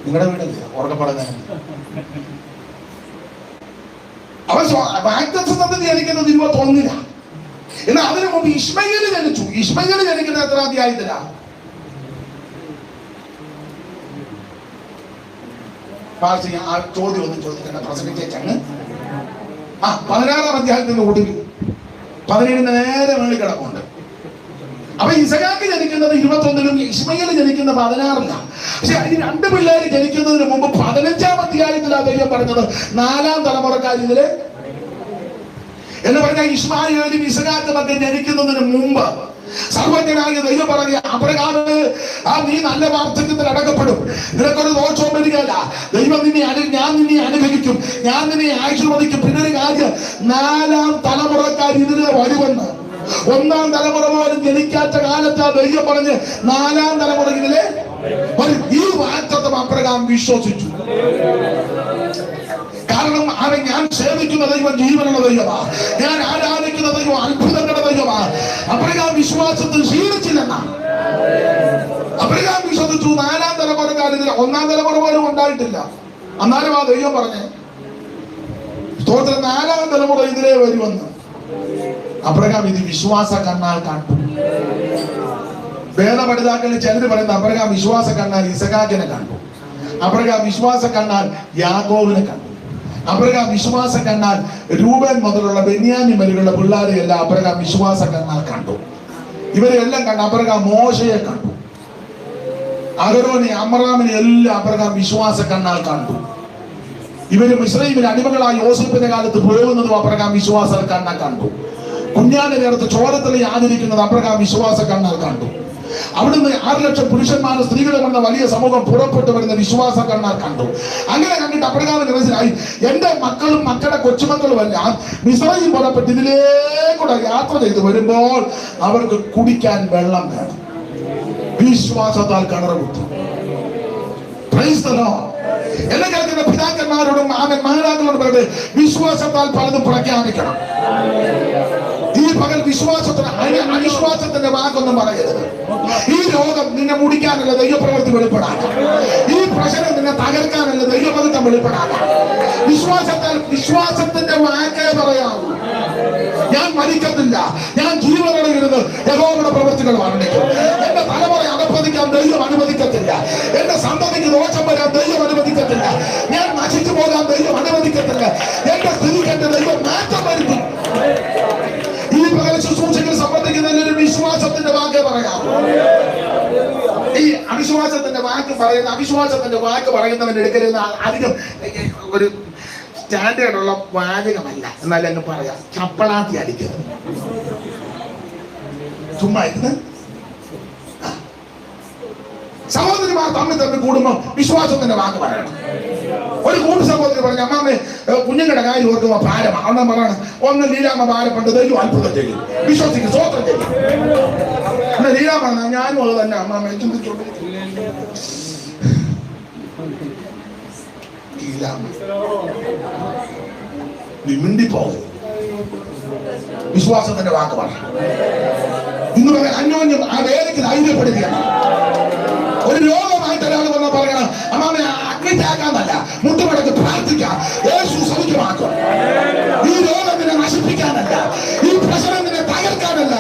നിങ്ങളുടെ വീടല്ലേ ഉറക്കപ്പാടുന്ന? അവൻ വാഗ്ദത്തം ജനിക്കുന്നത് 21-ലാ. എന്നാൽ അതിനു മുമ്പ് ഇശ്മയേൽ ജനിച്ചു. ഇശ്മയേൽ ജനിക്കുന്നത് എത്ര അധ്യായത്തിലാ? ആ ചോദ്യം ഒന്നും ചോദിക്കേണ്ട, പ്രസംഗിച്ചങ്ങ് 16-ാം അധ്യായത്തിന്റെ ഒടുവിൽ 17 നേരെ മേളിൽ കിടപ്പുണ്ട്. അപ്പൊ ഇസഹാക്ക് ജനിക്കുന്നത് 21-ലും ഇശ്മയേൽ ജനിക്കുന്ന 16-ലാണ്. പക്ഷെ ഈ 2 പിള്ളേര് ജനിക്കുന്നതിന് മുമ്പ് 15-ാം അധ്യായത്തിലാണ് ദൈവം പറഞ്ഞത് 4-ാം തലമുറക്കാർ ഇതില് എന്ന് പറഞ്ഞാൽ ഇശ്മായേലും ഇസഹാക്കും ഒക്കെ ജനിക്കുന്നതിന് മുമ്പ് സർവജ്ഞനായ ദൈവം പറഞ്ഞ അബ്രഹാമേ, നീ നല്ല വാർദ്ധക്യത്തിൽ അടക്കപ്പെടും. നിനക്കൊരു ദോഷവും വരികയില്ല. ദൈവം ഞാൻ നിന്നെ അനുഗ്രഹിക്കും, ഞാൻ നിന്നെ ആശീർവദിക്കും. പിന്നെ ഒരു കാര്യം, 4-ാം തലമുറക്കാർ ഇതിന് വരുമെന്ന് 1-ാം തലമുറ പോലും ജനിക്കാത്ത കാലത്ത് ദൈവം പറഞ്ഞ് 4-ാം തലമുറ ഇതിലെ വരും. ഈ വാഗ്ദത്തം അബ്രഹാം വിശ്വസിച്ചു. കാരണം അവൻ ഞാൻ സേവിക്കുന്ന ദൈവം ജീവനുള്ള ദൈവമാ, ഞാൻ ആരാധിക്കുന്ന ദൈവം അത്ഭുതങ്ങളുടെ ദൈവമാ. അബ്രഹാം വിശ്വാസത്തിൽ ക്ഷീണിച്ചില്ലെന്നാ. അബ്രഹാം വിശ്വസിച്ചു. 4-ാം തലമുറക്കാർ ഇതിൽ 1-ാം തലമുറ പോലും ഉണ്ടായിട്ടില്ല. എന്നാലും ആ ദൈവം പറഞ്ഞ് സ്തോത്രം 4-ാം തലമുറ ഇതിലേ വരുമെന്ന്. അബ്രഹാം ഇത് വിശ്വാസ കണ്ണാൽ കണ്ടു. വേദപഠിതാക്കളിൽ ചിലർ പറയുന്നത് അബ്രഹാം വിശ്വാസ കണ്ണാൽ ഇസഹാക്കിനെ കണ്ടു, അബ്രഹാം വിശ്വാസ കണ്ണാൽ യാക്കോബിനെ കണ്ടു, അബ്രഹാം വിശ്വാസ കണ്ണാൽ രൂബൻ മുതലുള്ള ബെന്യാമിൻ വരെയുള്ള പിള്ളേരെയെല്ലാം അബ്രഹാം വിശ്വാസ കണ്ണാൽ കണ്ടു. ഇവരെല്ലാം കണ്ടു. അബ്രഹാം മോശയെ കണ്ടു, അഹരോനെ അമ്രാമിനെ എല്ലാം അബ്രഹാം വിശ്വാസ കണ്ണാൽ കണ്ടു. ഇവര് മിസ്രയീമിൽ അടിമകളായി യോസേഫിന്റെ കാലത്ത് പോകുന്നതും അബ്രഹാം വിശ്വാസ കണ്ണാൽ കണ്ടു. കുഞ്ഞാന്റെ നേരത്ത് ചോരത്തിൽ ആചരിക്കുന്നത് അബ്രഹാം വിശ്വാസ കണ്ണാൽ കണ്ടു. അവിടുന്ന് 6 ലക്ഷം പുരുഷന്മാരും സ്ത്രീകളും എന്ന വലിയ സമൂഹം പുറപ്പെട്ടു വരുന്ന വിശ്വാസ കണ്ണാൽ കണ്ടു. അങ്ങനെ കണ്ടിട്ട് അബ്രഹാമിന് മനസ്സിലായി, എന്റെ മക്കളും മക്കളുടെ കൊച്ചുമക്കളും എല്ലാം മിസ്രയീം പുറപ്പെട്ട് ഇതിലേക്കൂടെ യാത്ര ചെയ്ത് വരുമ്പോൾ അവർക്ക് കുടിക്കാൻ വെള്ളം വേണം. വിശ്വാസത്താൽ കിണർ കുത്തി. Praise the Lord. എന്നെ കേൾക്കുന്ന പിതാക്കന്മാരോടും മാതാക്കളോടും പറയുന്നത്, വിശ്വാസത്താൽ പലതും പ്രഖ്യാപിക്കണം. ഈ പകൽ വിശ്വാസത്തിന് അവിശ്വാസത്തിന്റെ വാക്കൊന്നും പറയരുത്. ഈ രോഗം നിന്നെ മുടിക്കാനല്ല ദൈവപ്രവൃത്തി വെളിപ്പെടാനാണ്. ഈ പ്രശ്നം നിന്നെ തകർക്കാനല്ല ദൈവപവിത്രം വെളിപ്പെടാനാണ്. വിശ്വാസത്തിന്റെ വാക്കേ പറയാവൂ. ഞാൻ മരിക്കത്തില്ല, ഞാൻ ജീവനടയിരുന്ന് യഹോവയുടെ പ്രവൃത്തികൾ വർണ്ണിക്കും. എന്റെ തലമുറ അടപ്പതിക്കാൻ ദൈവം അനുവദിക്കത്തില്ല. എന്റെ സന്തതിക്ക് ദോഷം വരാൻ ദൈവം അനുവദിക്കത്തില്ല. ഞാൻ നശിച്ചു പോകാൻ ദൈവം അനുവദിക്കത്തില്ല. എന്റെ സ്ഥിതിക്ക് എന്റെ ദൈവം മാറ്റം വരുത്തി. ഈ പകൽ ശുശ്രൂഷകൾ സംബന്ധിക്കുന്ന എല്ലാവരും വിശ്വാസത്തിന്റെ വാക്ക് പറയാം. ഈ അവിശ്വാസത്തിന്റെ വാക്ക് പറയുന്നവന്റെ എടുക്കരുന്ന അധികം ഒരു സ്റ്റാൻഡേർഡുള്ള വാചകമല്ല. എന്നാൽ അങ്ങ് പറയാം, ചപ്പളാത്തി അടിക്കുന്നത്. ചുമ്മാ ഇരുന്ന് സഹോദരിമാർ തമ്മിൽ കൂടുമ്പോൾ വിശ്വാസത്തിന്റെ വാക്ക് പറയണം. ഒരു കൂട്ടു സഹോദരി പറഞ്ഞു, അമ്മാമ്മ കുഞ്ഞുങ്ങളുടെ കാര്യം ഓർക്കുമ്പോ ഭാരമാണ്. അണ്ണൻ പറയണം, ഒന്ന് ലീലാമ്മ ഭാരപ്പെട്ട് ദൈവം അത്ഭുതം ചെയ്യും, വിശ്വസിക്കും, സ്വോത്രം ചെയ്യും. എന്നാ ലീലാമ്മ പറഞ്ഞ ഞാനും അത് തന്നെ അമ്മാമ്മ ചിന്തിച്ചോണ്ടിരിക്കും. നീ മിണ്ടിപ്പോകരുത്. വിശ്വാസത്തിന്റെ വാക്ക് പറ. ഇന്ന് പറയാൻ അന്യോന്യം ആ വേദനയ്ക്ക് ധൈര്യപ്പെടുകയാണ്. ഒരു രോഗമായിട്ട് ഒരാൾ വന്ന് പറയണം, അമ്മാമെ അഗ്നിറ്റാക്കാന്നല്ല, മുട്ടുമടക്ക് പ്രാർത്ഥിക്കാം, യേശു സൗഖ്യമാക്കും. ഈ രോഗം നിന്നെ നശിപ്പിക്കാനല്ല, ഈ പ്രശ്നം നിന്നെ തകർക്കാനല്ല,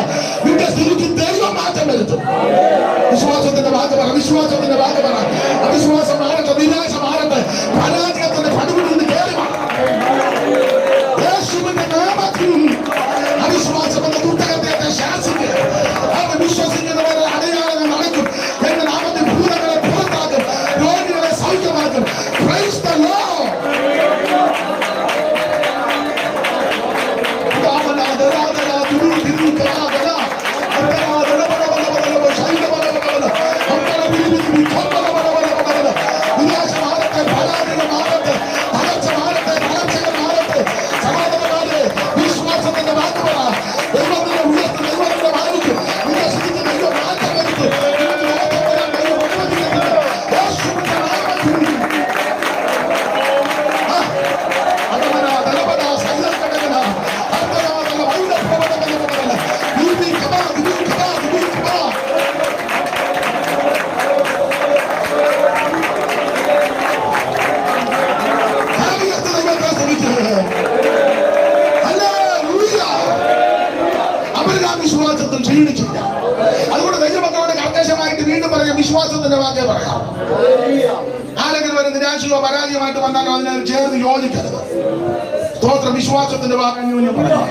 നിന്റെ സ്ഥിതിക്ക് ദൈവം മാറ്റം വരുത്തും. വിശ്വാസത്തിന്റെ വാക്ക് പറ, വിശ്വാസത്തിന്റെ വാക്ക് പറ. അവിശ്വാസം മാറട്ടെ, നിരാശ മാറട്ടെ, പരാജയത്തിന്റെ പടുകുടിയിൽ നിന്ന് കയറി യേശുവിന്റെ നാമത്തിൽ അവിശ്വാസം എന്ന കുറ്റകത്തെ ശാസിക്കുക. അത് വിശ്വസിക്കുന്നവരെ അടയാളങ്ങൾ നടക്കും. എന്റെ നാമത്തിൽ ഭൂതങ്ങളെ പുറത്താക്കും, രോഗികളെ സൗഖ്യമാക്കും. Praise the Lord. വിശ്വാസത്തിന്റെ വാക്ക് പറ. ദൈവത്തിന്റെ ഉയർത്ത് ദൈവത്തിന്റെ മാനിക്കും. നിന്റെ സ്ഥിതിക്ക് ദൈവം മാറ്റം വരുത്തും. നിനക്ക് മാറ്റം വരാൻ ദൈവം അനുവദിക്കത്തില്ല. യേശുവിന്റെ നാമത്തിൽ. അതമനാ ദലപനാ സൈലക്കടകനാ അർദ്ധനാദല വൈലഭവനമലമലമല ദീപി കബാ ദീപി കബാ ദീപി കബാ. ഭാവിയത്ത് ദൈവത്തെ സ്തുതിക്കുക. വിശ്വാസത്തിൽ ക്ഷീണിച്ചില്ല. അതുകൊണ്ട് ദൈവമക്കളോട് കർക്കശമായിട്ട് വീണ്ടും പറയാം, വിശ്വാസത്തിന്റെ വാക്കേ പറയാം. ആരെങ്കിലും ഒരു നിരാശയോ പരാജയമായിട്ട് വന്നാലോ അതിനോട് ചേർന്ന് യോജിക്കരുത്. സ്തോത്രം. വിശ്വാസത്തിന്റെ വാക്ക് അന്യോന്യം പറയാം.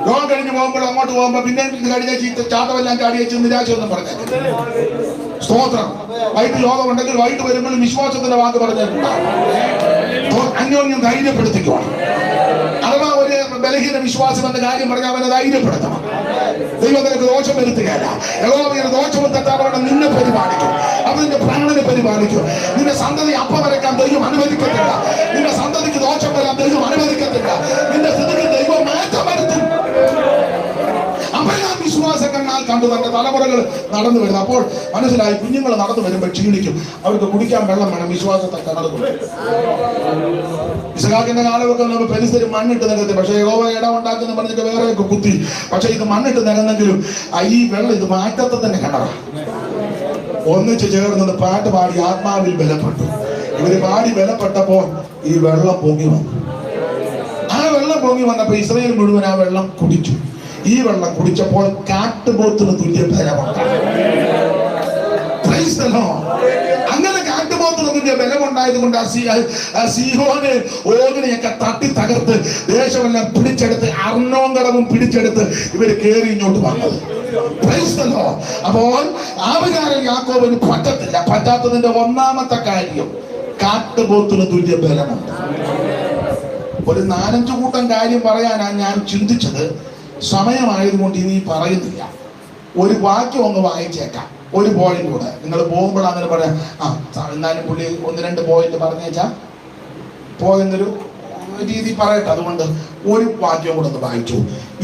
രോഗം കഴിഞ്ഞ് പോകുമ്പോൾ അങ്ങോട്ട് പോകുമ്പോ പിന്നെ കഴിഞ്ഞ ചാട്ടമെല്ലാം ചാടി വെച്ച് നിരാശയൊന്നും പറഞ്ഞേക്കില്ല. സ്തോത്രം. വൈകിട്ട് യോഗം ഉണ്ടെങ്കിൽ വൈകിട്ട് വരുമ്പോഴും വിശ്വാസത്തിന്റെ വാക്ക് പറഞ്ഞേക്കുണ്ടാവും. അന്യോന്യം ധൈര്യപ്പെടുത്തിക്കുക. അഥവാ ഒരു ബലഹീന വിശ്വാസം എന്ന കാര്യം പറഞ്ഞാൽ അവനെ ധൈര്യപ്പെടുത്തണം. ദൈവം നിനക്ക് ദോഷം വരുത്തുകയല്ല. യഹോവയുടെ ദോഷവും തെറ്റാതെ നിന്നെ പരിപാലിക്കും. അവൻ നിന്റെ പ്രാണനെ പരിപാലിക്കും. നിന്റെ സന്തതി അപ്പം വരയ്ക്കാൻ ദൈവം അനുവദിക്കത്തില്ല. നിന്റെ സന്തതിക്ക് ദോഷം വരാൻ ദൈവം അനുവദിക്കത്തില്ല. നിന്റെ സ്ഥിതിക്ക് ദൈവം മാറ്റം വരുത്തും. അപ്പോഴാ വിശ്വാസം കണ്ണാൽ കണ്ടു തന്റെ തലമുറകൾ നടന്നു വരുന്നത്. അപ്പോൾ മനസ്സിലായി, കുഞ്ഞുങ്ങൾ നടന്നു വരുമ്പോൾ ക്ഷീണിക്കും, അവർക്ക് കുടിക്കാൻ വെള്ളം വേണം. വിശ്വാസത്തെ കിണറുകൾ. ഇസ്ഹാക്കിന്റെ കാലമൊക്കെ നമ്മൾ പരിസരം മണ്ണിട്ട് നികത്തി. പക്ഷേ യഹോവ ഇടം ഉണ്ടാക്കുന്ന പറഞ്ഞിട്ട് വേറെയൊക്കെ കുത്തി. പക്ഷെ ഇത് മണ്ണിട്ട് നികന്നെങ്കിലും ഈ വെള്ളം ഇത് മാറ്റത്തെ തന്നെ കിണറാ. ഒന്നിച്ച് ചേർന്നത് പാട്ട് പാടി ആത്മാവിൽ ബലപ്പെട്ടു. ഇവര് പാടി ബലപ്പെട്ടപ്പോൾ ഈ വെള്ളം പൊങ്ങി വന്നു. ആ വെള്ളം പൊങ്ങി വന്നപ്പോ ഇസ്രായേൽ മുഴുവൻ ആ വെള്ളം കുടിച്ചു. ഈ വെള്ളം കുടിച്ചപ്പോൾ കാട്ടുപോത്തിന് തുല്യ ബലമുണ്ടായി. അങ്ങനെ കാട്ടുപോത്തിന് തുല്യ ബലമുണ്ടായത് കൊണ്ട് സീഹോന് ഓഗിനെയൊക്കെ തട്ടി തകർത്ത് ദേശമെല്ലാം പിടിച്ചെടുത്ത് അർണോൻ കടവും പിടിച്ചെടുത്ത് ഇവര് കേറി ഇങ്ങോട്ട് വന്നത്. അപ്പോൾ ആവുകാരൻ യാക്കോബിന് പറ്റത്തില്ല. പറ്റാത്തതിന്റെ ഒന്നാമത്തെ കാര്യം, കാട്ടുപോത്തിന് തുല്യ ബലമുണ്ട്. ഒരു 4-5 കൂട്ടം കാര്യം പറയാനാണ് ഞാൻ ചിന്തിച്ചത്. സമയമായതുകൊണ്ട് ഇനി പറയുന്നില്ല. ഒരു വാക്യം ഒന്ന് വായിച്ചേക്കാം, ഒരു പോയിന്റ് കൂടെ. നിങ്ങൾ പോകുമ്പോൾ അങ്ങനെ പറയാം, എന്നാലും പുള്ളി 1-2 പോയിന്റ് പറഞ്ഞേച്ചാ പോയെന്നൊരു രീതി പറയട്ടെ. അതുകൊണ്ട് ഒരു വാക്യം കൂടെ ഒന്ന് വായിച്ചു.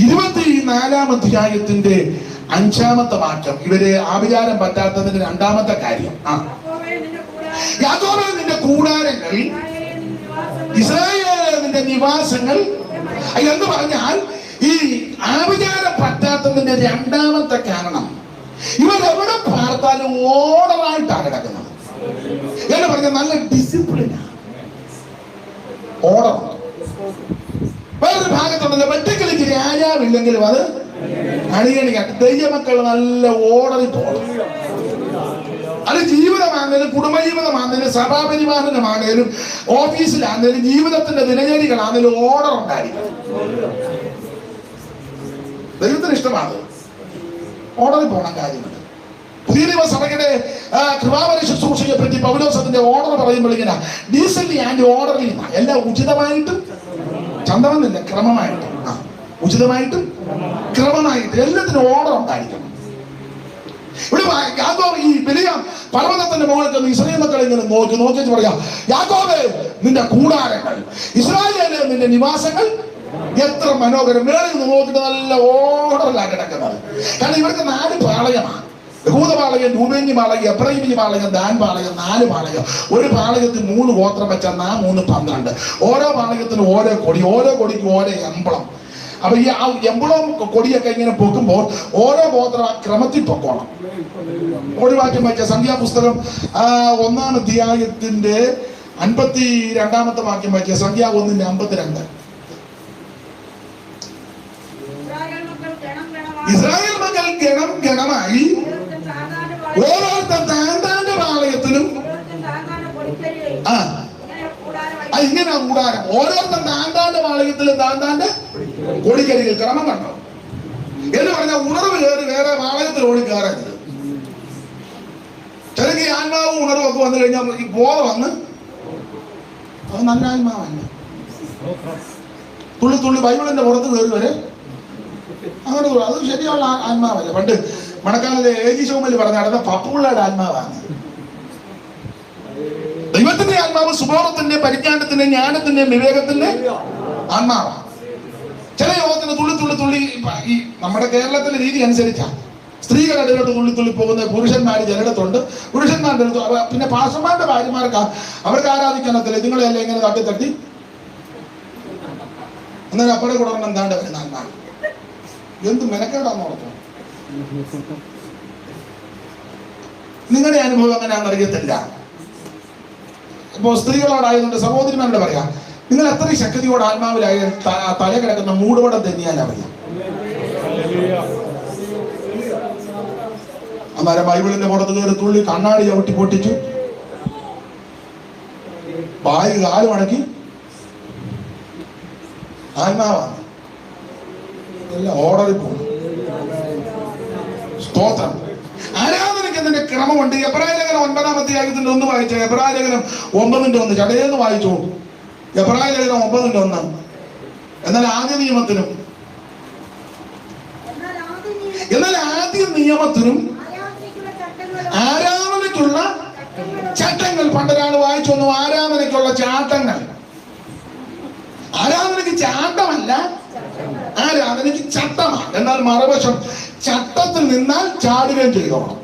24-ാം അധ്യായത്തിന്റെ 5-ാമത്തെ വാക്യം. ഇവര് ആഭിചാരം പറ്റാത്തതിന്റെ 2-ാമത്തെ കാര്യം. യാക്കോബേ നിന്റെ കൂടാരങ്ങൾ, ഇസ്രായേലേ നിന്റെ നിവാസങ്ങൾ എന്ന് പറഞ്ഞാൽ ഈ ആഭിചാരം പറ്റാത്തതിന്റെ 2-ാമത്തെ കാരണം, ഇവരെവിടെ പാർത്താലും ഓർഡറായിട്ടാണ് കിടക്കുന്നത്. എന്ന് പറഞ്ഞാൽ നല്ല ഡിസിപ്ലിനാണ്, ഓർഡർ. വേറൊരു ഭാഗത്തുണ്ടല്ലോ, വെട്ടിക്കളിക്ക് രാജാവില്ലെങ്കിലും അത് അണിയണിക്കാട്ട്. ദൈവമക്കൾ നല്ല ഓർഡറിൽ പോകണം. അത് ജീവിതമാണെങ്കിലും കുടുംബജീവിതമാണെങ്കിലും സഭാപരിപാലനമാണെങ്കിലും ഓഫീസിലാണെങ്കിലും ജീവിതത്തിന്റെ ദിനചര്യകളാണെങ്കിലും ഓർഡർ ഉണ്ടായിരിക്കും. ദൈവത്തിന് ഇഷ്ടമാണ് ഓർഡറിൽ പോകണം കാര്യങ്ങൾ. പുതിയ നിയമസഭയുടെ കൃപാവര ശുശ്രൂഷയെ പറ്റി പൗലോസ് അതിന്റെ ഓർഡർ പറയുമ്പോൾ ഇങ്ങനെ ഡീസന്റ്ലി ആൻഡ് ഓർഡർലി, എല്ലാം ഉചിതമായിട്ടും ചന്തമെന്നില്ല, ക്രമമായിട്ടും. ഉചിതമായിട്ടും ക്രമമായിട്ടും എല്ലാത്തിനും ഓർഡർ ഉണ്ടായിരിക്കണം. ഇവിടെ യാക്കോബ് ഈ വലിയ പർവ്വതത്തിന്റെ മുകളിൽ ഇസ്രായേൽ മക്കളെ ഇങ്ങനെ നോക്കി പറയാ, യാക്കോബേ നിന്റെ കൂടാരങ്ങൾ, ഇസ്രായേലേ നിന്റെ നിവാസങ്ങൾ എത്ര മനോഹരം. മേളിൽ നിന്ന് നോക്കിയിട്ട് നല്ല ഓർഡറിലാണ് കിടക്കുന്നത്. കാരണം ഇവർക്ക് 4 പാളയമാണ്. യഹൂദ പാളയം, രൂബേന്യ പാളയം, എബ്രഹീമ്യ പാളയം, ദാൻ പാളയം, 4 പാളയം. ഒരു പാളയത്തിൽ 3 ഗോത്രം വെച്ചാൽ 3 12. ഓരോ പാളയത്തിനും ഓരോ കൊടി, ഓരോ കൊടിക്കും ഓരോ എംബ്ലം. അപ്പൊ ഈ ആ എംബ്ലം കൊടിയൊക്കെ ഇങ്ങനെ പൊക്കുമ്പോൾ ഓരോ ഗോത്രം ആ ക്രമത്തിൽ പൊക്കോണം. ഒരു വാക്യം വായിച്ച സംഖ്യാപുസ്തകം 1-ാം അധ്യായത്തിന്റെ 52-ാമത്തെ വാക്യം വായിച്ച സംഖ്യ 1:52. ഇസ്രായേൽ മക്കൾ ഗണം ഗണമായി ഓരോരുത്തർ താന്താന്റെ പാളയത്തിലും ഇങ്ങനെ കൂടാരം, ഓരോരുത്തർ താന്താന്റെ പാളയത്തിലും താന്താന്റെ കൊടിക്കരികിൽ. ക്രമം കണ്ടോ എന്ന് പറഞ്ഞാൽ ഉണർവ് കയറി വേറെ പാളയത്തിൽ ഓടി കയറരുത്. ചിലക്ക് ഈ ആത്മാവും ഉണർവും ഒക്കെ വന്നു കഴിഞ്ഞാൽ ഈ ബോധം വന്ന് അത് നല്ല ആത്മാവല്ല. തുള്ളി തുള്ളി ബൈബിളിന്റെ പുറത്ത് കയറി വരെ അങ്ങനെ അത് ശരിയുള്ള ആത്മാവല്ല. പണ്ട് മണക്കാലത്തെ ഏജി ശോമല് പറഞ്ഞ നടന്ന പപ്പുള്ളയുടെ ആത്മാവാണ്. ദൈവത്തിന്റെ ആത്മാവ് സുബോധത്തിന്റെ, പരിജ്ഞാനത്തിന്റെ, ജ്ഞാനത്തിന്റെ, വിവേകത്തിന്റെ ആത്മാവാണ്. ചില യോഗത്തിന് തുള്ളി തുള്ളി തുള്ളി ഈ നമ്മുടെ കേരളത്തിലെ രീതി അനുസരിച്ചാണ് സ്ത്രീകളുടെ ഇടയിലോട്ട് തുള്ളി തുള്ളി പോകുന്നത്. പുരുഷന്മാര് ചിലയിടത്തുണ്ട്, പുരുഷന്മാരുടെ അടുത്ത്. പിന്നെ പാസ്റ്റർമാരുടെ ഭാര്യമാർക്ക് അവർക്ക് ആരാധിക്കാനത്തില്ല. ഇതുങ്ങളെല്ലാം ഇങ്ങനെ തട്ടി തട്ടി എന്നാലും അപ്പടെ കൂടെ എന്താണ്ട് വരുന്ന ആത്മാവ്. എന്ത് മെനക്കേടാന്ന് ഓർത്തോ. നിങ്ങളുടെ അനുഭവം എങ്ങനെയാണെന്ന് അറിയത്തില്ല. ഇപ്പോ സ്ത്രീകളോടായതുകൊണ്ട് സഹോദരിമാരോട് പറയാം, നിങ്ങൾ എത്ര ശക്തിയോട് ആത്മാവിലായ തല കിടക്കുന്ന മൂടുപടം തന്നെയാൽ അറിയാം. അന്നേരം ബൈബിളിന്റെ പുറത്ത് കയറി തുള്ളി കണ്ണാടി ചവിട്ടി പൊട്ടിച്ചു, ബാഗ് കാല് മടക്കി. ആത്മാവാണ് എല്ലാം ഓർഡറിൽ പോകും. സ്തോത്രം. ആരാധനയ്ക്ക് അതിന്റെ ക്രമമുണ്ട്. എബ്രായ ലേഖനം 9-ാം അധ്യായത്തിന്റെ 1 വായിച്ച എബ്രായ ലേഖനം 9:1 ചടയെന്ന് വായിച്ചു. എബ്രായ ലേഖനം 9:1. എന്നാൽ ആദ്യ നിയമത്തിനും ആരാധനയ്ക്കുള്ള ചട്ടങ്ങൾ പണ്ടൊരാൾ വായിച്ചു വന്നു. ആരാധനയ്ക്കുള്ള ചാട്ടങ്ങൾ. ആരാധനയ്ക്ക് ചാട്ടമല്ല, ആരാധനയ്ക്ക് ചട്ടമാണ്. എന്നാൽ മറുവശം ചട്ടത്തിൽ നിന്നാൽ ചാടുകയും ചെയ്തോണം.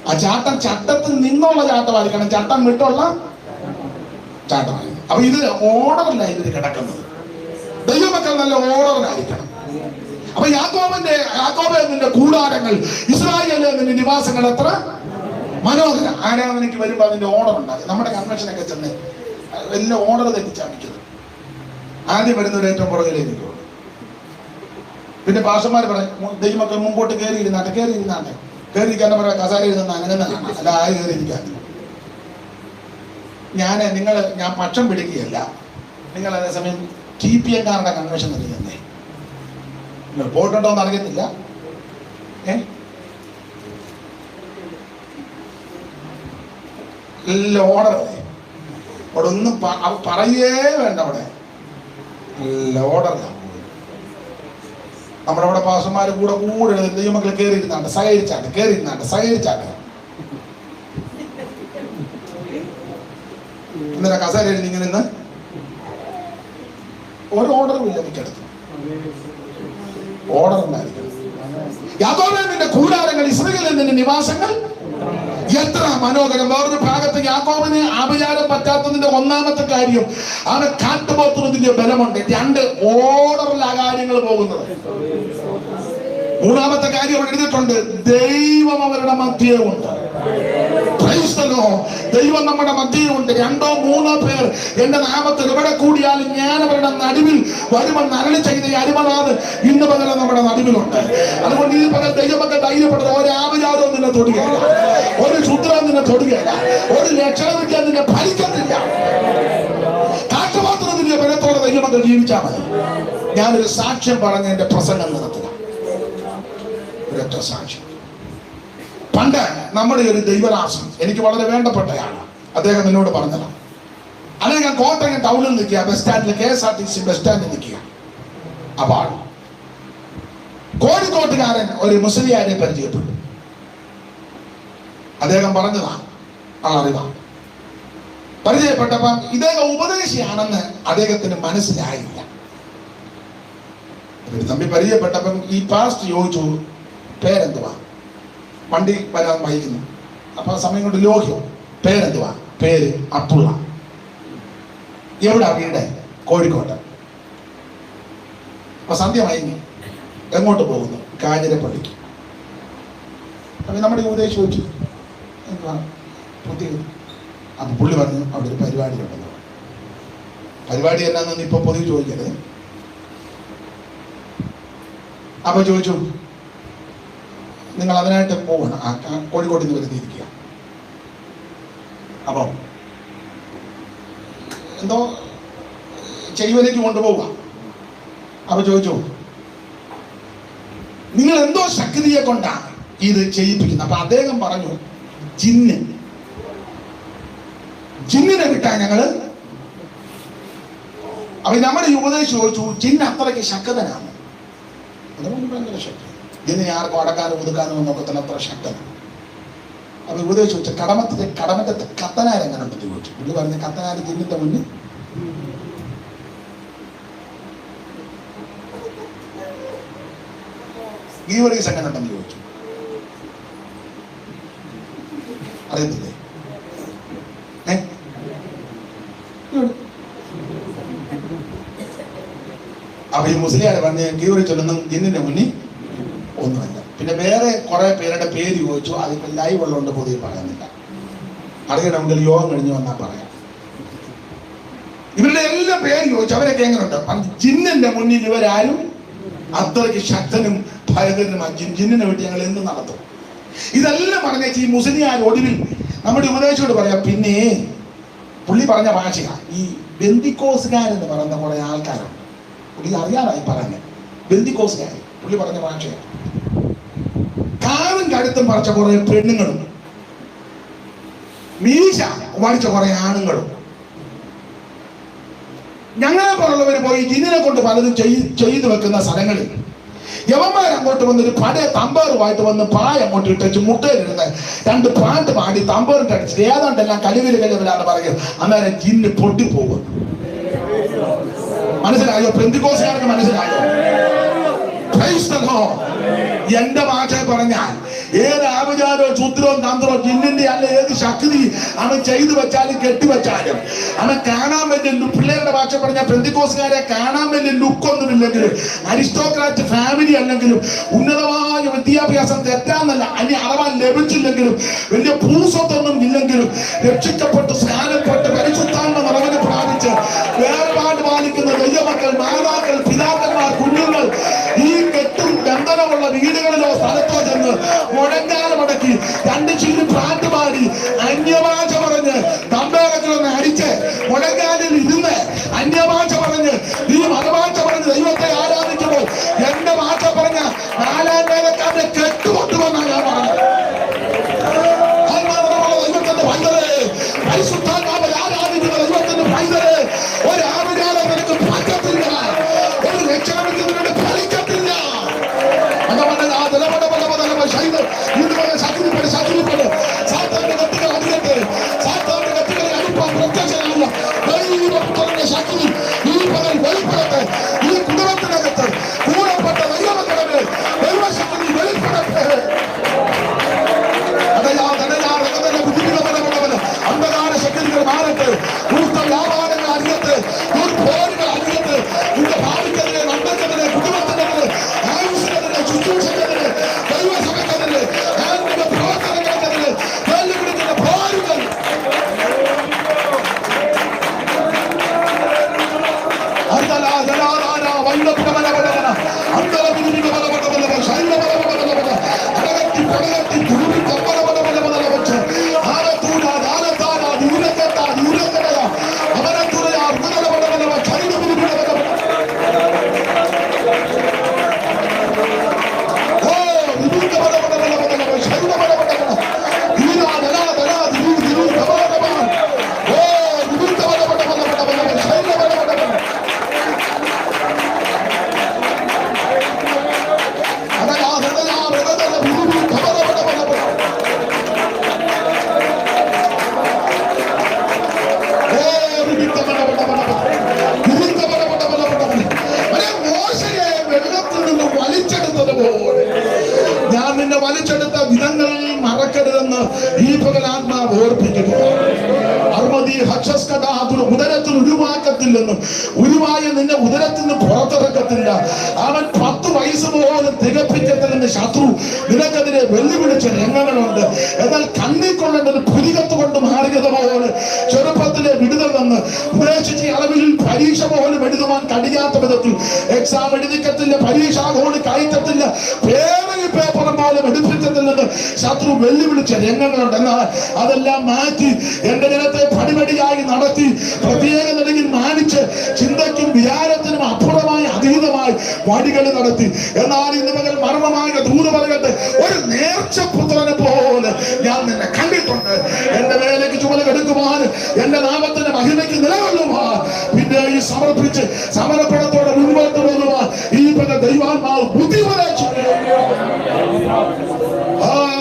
ആ ചാട്ടം ചട്ടത്തിൽ നിന്നുള്ള ചാട്ടമായിരിക്കണം, ചട്ടം വിട്ടുള്ള ചാട്ടമായിരിക്കും. അപ്പൊ ഇത് ഓർഡറിലാണ് ഇതിന് കിടക്കുന്നത്. ദൈവമക്കൾ നല്ല ഓർഡറിലായിരിക്കണം. അപ്പൊ യാക്കോബിന്റെ കൂടാരങ്ങൾ, ഇസ്രായേലിന്റെ നിവാസങ്ങൾ എത്ര മനോഹരം. ആരാധനയ്ക്ക് വരുമ്പോ അതിന്റെ ഓർഡർ ഉണ്ടാകും. നമ്മുടെ കൺവെൻഷനൊക്കെ ചെന്ന് വലിയ ഓർഡർ തെറ്റിച്ചാണ് മിക്കത്. ആദ്യം വരുന്നവർ ഏറ്റവും പുറകിലേക്ക്. പിന്നെ പാസ്റ്റർമാർ പറയും, ദൈവമക്കൾ മുമ്പോട്ട് കയറിയിരുന്നാട്ടെ, കയറിയിരിക്കാൻ പറയാം, കസാര ഇരുന്ന അങ്ങനെ കാണാം, അല്ല ആര് കയറിയിരിക്കാൻ. ഞാൻ പക്ഷം പിടിക്കുകയല്ല. നിങ്ങൾ അതേസമയം TPM-കാരുടെ കൺവെൻഷൻ അറിയുന്നേ. നിങ്ങൾ പോയിട്ടുണ്ടോ എന്ന് അറിയത്തില്ല. നല്ല ഓർഡറല്ലേ അവിടെ, ഒന്നും പറയേ വേണ്ട. അവിടെ നല്ല ഓർഡറിലാണ്. നമ്മുടെ അവിടെ പാസ്റ്റർമാർ കൂടെ ദൈവമക്കളെ കയറിയിരുന്നാണ്ട് സഹകരിച്ചാട്ടെ. ഇന്നലെ കസേരയിൽ ഇങ്ങനെ നിന്ന് ഒരു ഓർഡറും ഇല്ല. മിക്കടുത്ത് ഓർഡർ ഉണ്ടായിരിക്കണം. യാക്കോബിന്റെ കൂടാരങ്ങൾ, ഇസ്രായേലിന്റെ നിവാസങ്ങൾ എത്ര മനോഹരം. വേറൊരു ഭാഗത്ത് യാക്കോബിന് ആഭിചാരം പറ്റാത്തതിന്റെ 1-ാമത്തെ കാര്യം, അവന് കാട്ടുപോത്തുന്നതിന്റെ ബലമുണ്ട്. 2 ഓർഡറിലാ കാര്യങ്ങൾ പോകുന്നത്. 3-ാമത്തെ കാര്യം അവിടെ എഴുതിയിട്ടുണ്ട്, ദൈവം അവരുടെ മധ്യമുണ്ട്. ദൈവം നമ്മുടെ മധ്യമുണ്ട്. 2-3 പേർ എന്റെ നാമത്തിൽ ഇവിടെ കൂടിയാലും ഞാൻ അവരുടെ നടുവിൽ വരുമെന്ന് അരുളി ചെയ്ത അരുമനാഥ് ഇന്ന് പകരം നമ്മുടെ നടുവിലുണ്ട്. അതുകൊണ്ട് ഈ പകൽ ദൈവമൊക്കെ ധൈര്യപ്പെടുന്നത്, ഒരു ആഭിചാരവും നിന്നെ തൊടുകയില്ല, ഒരു ശുദ്രം നിന്നെ തൊടുകയില്ല, ഒരു ലക്ഷണവിദ്യ നിന്നെ ഫലിക്കത്തില്ല. കാട്ടുപാത്രത്തിന്റെ ബലത്തോടെ ദൈവമക്കൾ ജീവിച്ചാൽ മതി. ഞാനൊരു സാക്ഷ്യം പറഞ്ഞ് എന്റെ പ്രസംഗം നിർത്തുക. ഒരൊറ്റ സാക്ഷ്യം. പണ്ട് നമ്മുടെ ഒരു ദൈവദാസൻ, എനിക്ക് വളരെ വേണ്ടപ്പെട്ടയാണ്, അദ്ദേഹം എന്നോട് പറഞ്ഞതാണ്. അല്ലെങ്കിൽ കോട്ടയം ടൗണിൽ നിൽക്കുക, ബസ് സ്റ്റാൻഡിൽ, KSRTC ബസ് സ്റ്റാൻഡിൽ നിൽക്കുക. അപ്പോൾ കോഴിക്കോട്ടുകാരൻ ഒരു മുസ്ലിയാരെ പരിചയപ്പെട്ടു. അദ്ദേഹം പറഞ്ഞതാണ്, അറിവാണ്. പരിചയപ്പെട്ടപ്പം ഇദ്ദേഹം ഉപദേശിയാണെന്ന് അദ്ദേഹത്തിന് മനസ്സിലായില്ല. തമ്മിൽ പരിചയപ്പെട്ടപ്പം ഈ പാസ്റ്റ് ചോദിച്ചു, പേരെന്തുവാ? വണ്ടി വരാൻ വൈകുന്നു. അപ്പൊ ആ സമയം കൊണ്ട് ലോഹ്യം. പേരെന്തുവാ? പേര് അബ്ദുള്ള. എവിടാ വീട്? കോഴിക്കോട്ട്. അപ്പൊ സന്ധ്യ മയങ്ങി. എങ്ങോട്ട് പോകുന്നു? കാഞ്ഞിരപ്പള്ളിക്ക്. അപ്പൊ നമ്മുടെ ഉപദേശം ചോദിച്ചു എന്തുവാ പ്രത്യേകത? അപ്പൊ പുള്ളി പറഞ്ഞു അവിടെ ഒരു പരിപാടി ഉണ്ടെന്ന്. പരിപാടി എന്നാന്ന് ഇപ്പൊ പൊതുവെ ചോദിക്കരുത്. അപ്പൊ ചോദിച്ചു നിങ്ങൾ അതിനായിട്ട് പോകണം. കോഴിക്കോട്ട് നിന്ന് വരുത്തിയിരിക്കുക. അപ്പൊ എന്തോ ചെയ്യുവലേക്ക് കൊണ്ടുപോവുക. അപ്പൊ ചോദിച്ചു നിങ്ങൾ എന്തോ ശക്തിയെ കൊണ്ടാണ് ഇത് ചെയ്യിപ്പിക്കുന്നത്? അപ്പൊ അദ്ദേഹം പറഞ്ഞു ജിന്നിനെ വിട്ടാ ഞങ്ങള്. അപ്പൊ നമ്മുടെ ഈ ഉപദേശം ചോദിച്ചു ജിന്ന് അത്രയ്ക്ക് ശക്തനാണ്. അതുകൊണ്ട് ഭയങ്കര ശക്തി. ജിന്നിനെ ആർക്കും അടക്കാനും ഒതുക്കാനും നോക്കത്തില്ല, അത്ര ശക്തനാണ്. അപ്പൊ ഉപദേശം ചോദിച്ചു കടമറ്റത്തെ കത്തനാർ എങ്ങനെ ഉണ്ടെന്ന് ചോദിച്ചു. പുള്ളി പറഞ്ഞ കത്തനാർ ജിന്നിന്റെ മുന്നിൽ ഗീവറീസ് എങ്ങനെ ഉണ്ടെന്ന് ചോദിച്ചു. അറിയത്തില്ലേ? അപ്പൊ ഈ മുസ്ലിയാരെ പറഞ്ഞ് ഗീവറീസ് ഒന്നും ജിന്നിന്റെ മുന്നിൽ ഒന്നുമല്ല. പിന്നെ വേറെ കുറെ പേരുടെ പേര് ചോദിച്ചു. അതിപ്പോ ലൈവ് ഉള്ളതുകൊണ്ട് പൊതുവെ പറയുന്നില്ല. അറിയണമെങ്കിൽ യോഗം കഴിഞ്ഞ് വന്നാൽ പറയാം. ഇവരുടെ എല്ലാ പേര് ചോദിച്ചു. അവരൊക്കെ എങ്ങനെയുണ്ട്? ജിന്നിന്റെ മുന്നിൽ ഇവരാരും അത്രയ്ക്ക് ശക്തനും ഭയങ്കരനുമാണ്. ജിന്നിനെ വിട്ട് ഞങ്ങൾ എന്ത് നടത്തും? ഇതെല്ലാം പറഞ്ഞേച്ച് ഈ മുസ്ലിയാർ ഒടുവിൽ നമ്മുടെ ഉപദേശത്തോട് പറയാം. പിന്നെ പുള്ളി പറഞ്ഞ ഭാഷ ഈ ബെന്തിക്കോസുകാരെന്ന് പറയുന്ന കുറെ ആൾക്കാരുണ്ട്. പുള്ളി അറിയാറായി പറഞ്ഞ ബെന്തിക്കോസുകാർ. പുള്ളി പറഞ്ഞ ഭാഷയാണ് കാറും കഴുത്തും പറിച്ച കുറെ പെണ്ണുങ്ങളും മീശ വടിച്ച കുറെ ആണുങ്ങളും. ഞങ്ങളെ പോലുള്ളവർ പോയി ജിന്നിനെ കൊണ്ട് പലതും ചെയ്തു വെക്കുന്ന സ്ഥലങ്ങളിൽ യവന്മാർ അങ്ങോട്ട് വന്നൊരു പഴയ തമ്പേറുമായിട്ട് വന്ന് പായ അങ്ങോട്ട് ഇട്ടു മുട്ടയിലിരുന്ന് 2 പാട്ട് പാടി തമ്പേറിട്ട് അടിച്ചിട്ട് ഏതാണ്ടെല്ലാം കലിവിലാന്ന് പറയും. അന്നേരം ജിന്ന് പൊട്ടിപ്പോകും. മനസ്സിലായോ? പെന്തിക്കോസുകാർക്ക് മനസ്സിലായോ? എന്റെ ഭാഷ പറഞ്ഞാൽ ഏത് ആഭിചാരോ ക്ഷുദ്രവും തന്ത്രവും ജിന്നിന്റെ അല്ല ഏത് ശക്തി അവൻ ചെയ്തു വെച്ചാലും കെട്ടിവെച്ചാലും അവൻ കാണാൻ വലിയ പിള്ളേരുടെ ഭാഷ പറഞ്ഞാൽ പെന്തിക്കോസുകാരെ കാണാൻ വലിയ ലുക്കൊന്നുമില്ലെങ്കിലും അരിസ്റ്റോക്രാറ്റ് ഫാമിലി അല്ലെങ്കിലും ഉന്നതമായ വിദ്യാഭ്യാസം തെറ്റാന്നല്ല അനി അളവാൻ ലഭിച്ചില്ലെങ്കിലും വലിയ ഭൂസ്വത്തൊന്നും ഇല്ലെങ്കിലും രക്ഷിക്കപ്പെട്ട് സ്നാനപ്പെട്ട് പരിശുദ്ധാത്മ നിറവിന് പ്രാപിച്ച് വേർപാട് പാലിക്കുന്ന ദൈവമക്കൾ, മാതാക്കൾ, പിതാക്കന്മാർ, കുഞ്ഞുങ്ങൾ ഈ കെട്ടും ബന്ധനമുള്ള വീടുകളിലോ സ്ഥലത്തോ ചെന്ന് മുഴങ്കാലമടക്കി 2 ചില്ലി പാട്ട് പാടി അന്യഭാഷ പറഞ്ഞ് തമ്പേറത്തിലൊന്ന് അടിച്ച് മുഴങ്കാലിൽ ഇരുന്ന് അന്യഭാഷ പറഞ്ഞ് ഈ മതഭാഷ പറഞ്ഞ് ദൈവത്തെ ആരാധിക്കുമ്പോൾ എന്റെ ഭാഷ പറഞ്ഞ 4 പേരക്കാരെ കെട്ടുകൊണ്ടുവന്നാണ് ഞാൻ പറഞ്ഞത്. ദൈവത്തിന്റെ പൈതലേ, പരിശുദ്ധാത്മാവിൽ ആരാധിക്കുന്ന ദൈവത്തിന്റെ പൈതലേ, ഒരു ആഭിചാരം നിനക്ക് പറ്റത്തില്ല, ഒരു രക്ഷാവിധിയുടെ ഫലിക്കത്തില്ല. ശക്തിപ്പെട് സാത്താന്റെ കത്തികൾ അടിയട്ടെ. സാത്താന്റെ കത്തികളെ അടിപ്പാൻ പ്രത്യക്ഷനായ ദൈവത്തിന്റെ ശക്തി ഈ പകൽ വെളിപ്പെടട്ടെ. ഈ കുടുംബത്തിനകത്ത് കൂടപ്പെട്ട ദൈവമക്കളുടെ ദൈവശക്തി വെളിപ്പെടട്ടെ. അന്ധകാര ശക്തികൾ മാറട്ടെ. വ്യാപാരങ്ങൾ അറിയട്ടെ, പോരുകൾ അറിയട്ടെ. ഭാവിക്കെതിരെ നന്മക്കെതിരെ നിന്നും ഉരുവായ നിന്നെ ഉദരത്തിൽ നിന്ന് പുറത്തിറക്കത്തില്ല. അവൻ 10 വയസ്സ് പോലും തികപ്പിക്കത്തില്ലെന്ന് ശത്രു നിനക്കെതിരെ വെല്ലുവിളിച്ച രംഗങ്ങളുണ്ട്. എന്നാൽ കണ്ണിൽ കൊള്ളേണ്ടത് പുലികത്ത് കൊണ്ട് മാറിയതുപോലെ ചെറുപ്പത്തിലെ വിടുതൽ നിന്ന് ഉദ്ദേശിച്ച അളവിൽ പരീക്ഷ പോലും എഴുതുവാൻ കഴിയാത്ത വിധത്തിൽ എക്സാം എഴുതിക്കത്തില്ല, പരീക്ഷാ ഹോള് കയറ്റത്തില്ല, പേപ്പറും പോലും എടുപ്പിക്കത്തില്ലെന്ന് ശത്രു വെല്ലുവിളിച്ച രംഗങ്ങളുണ്ട്. എന്നാൽ അതെല്ലാം മാറ്റി എന്റെ ജനത്തെ പടിപടിയായി നടത്തി പ്രത്യേക നിലയിൽ മാനിച്ച് ചിന്തയ്ക്കും വിചാരത്തിനും അപ്പുറമായി അതീതമായി വഴികൾ നടത്തി. എന്നാൽ ഇന്ന് മകൾ മർമ്മമായ ദൂത് പറയട്ടെ, ഒരു നേർച്ചപുത്രനെ പോലെ ഞാൻ നിന്നെ കണ്ടിട്ടുണ്ട്. എന്റെ വേലയ്ക്ക് ചുമതലെടുക്കുവാൻ, എന്റെ നാമത്തിന്റെ മഹിമയ്ക്ക് നിലകൊള്ളുവാൻ, പിന്നെ ഈ സമർപ്പിച്ച് സമർപ്പണത്തോടെ മുൻപോട്ട് പോകുവാൻ ഈ ദൈവാത്മാവ് ബുദ്ധിമുട്ടിച്ചു.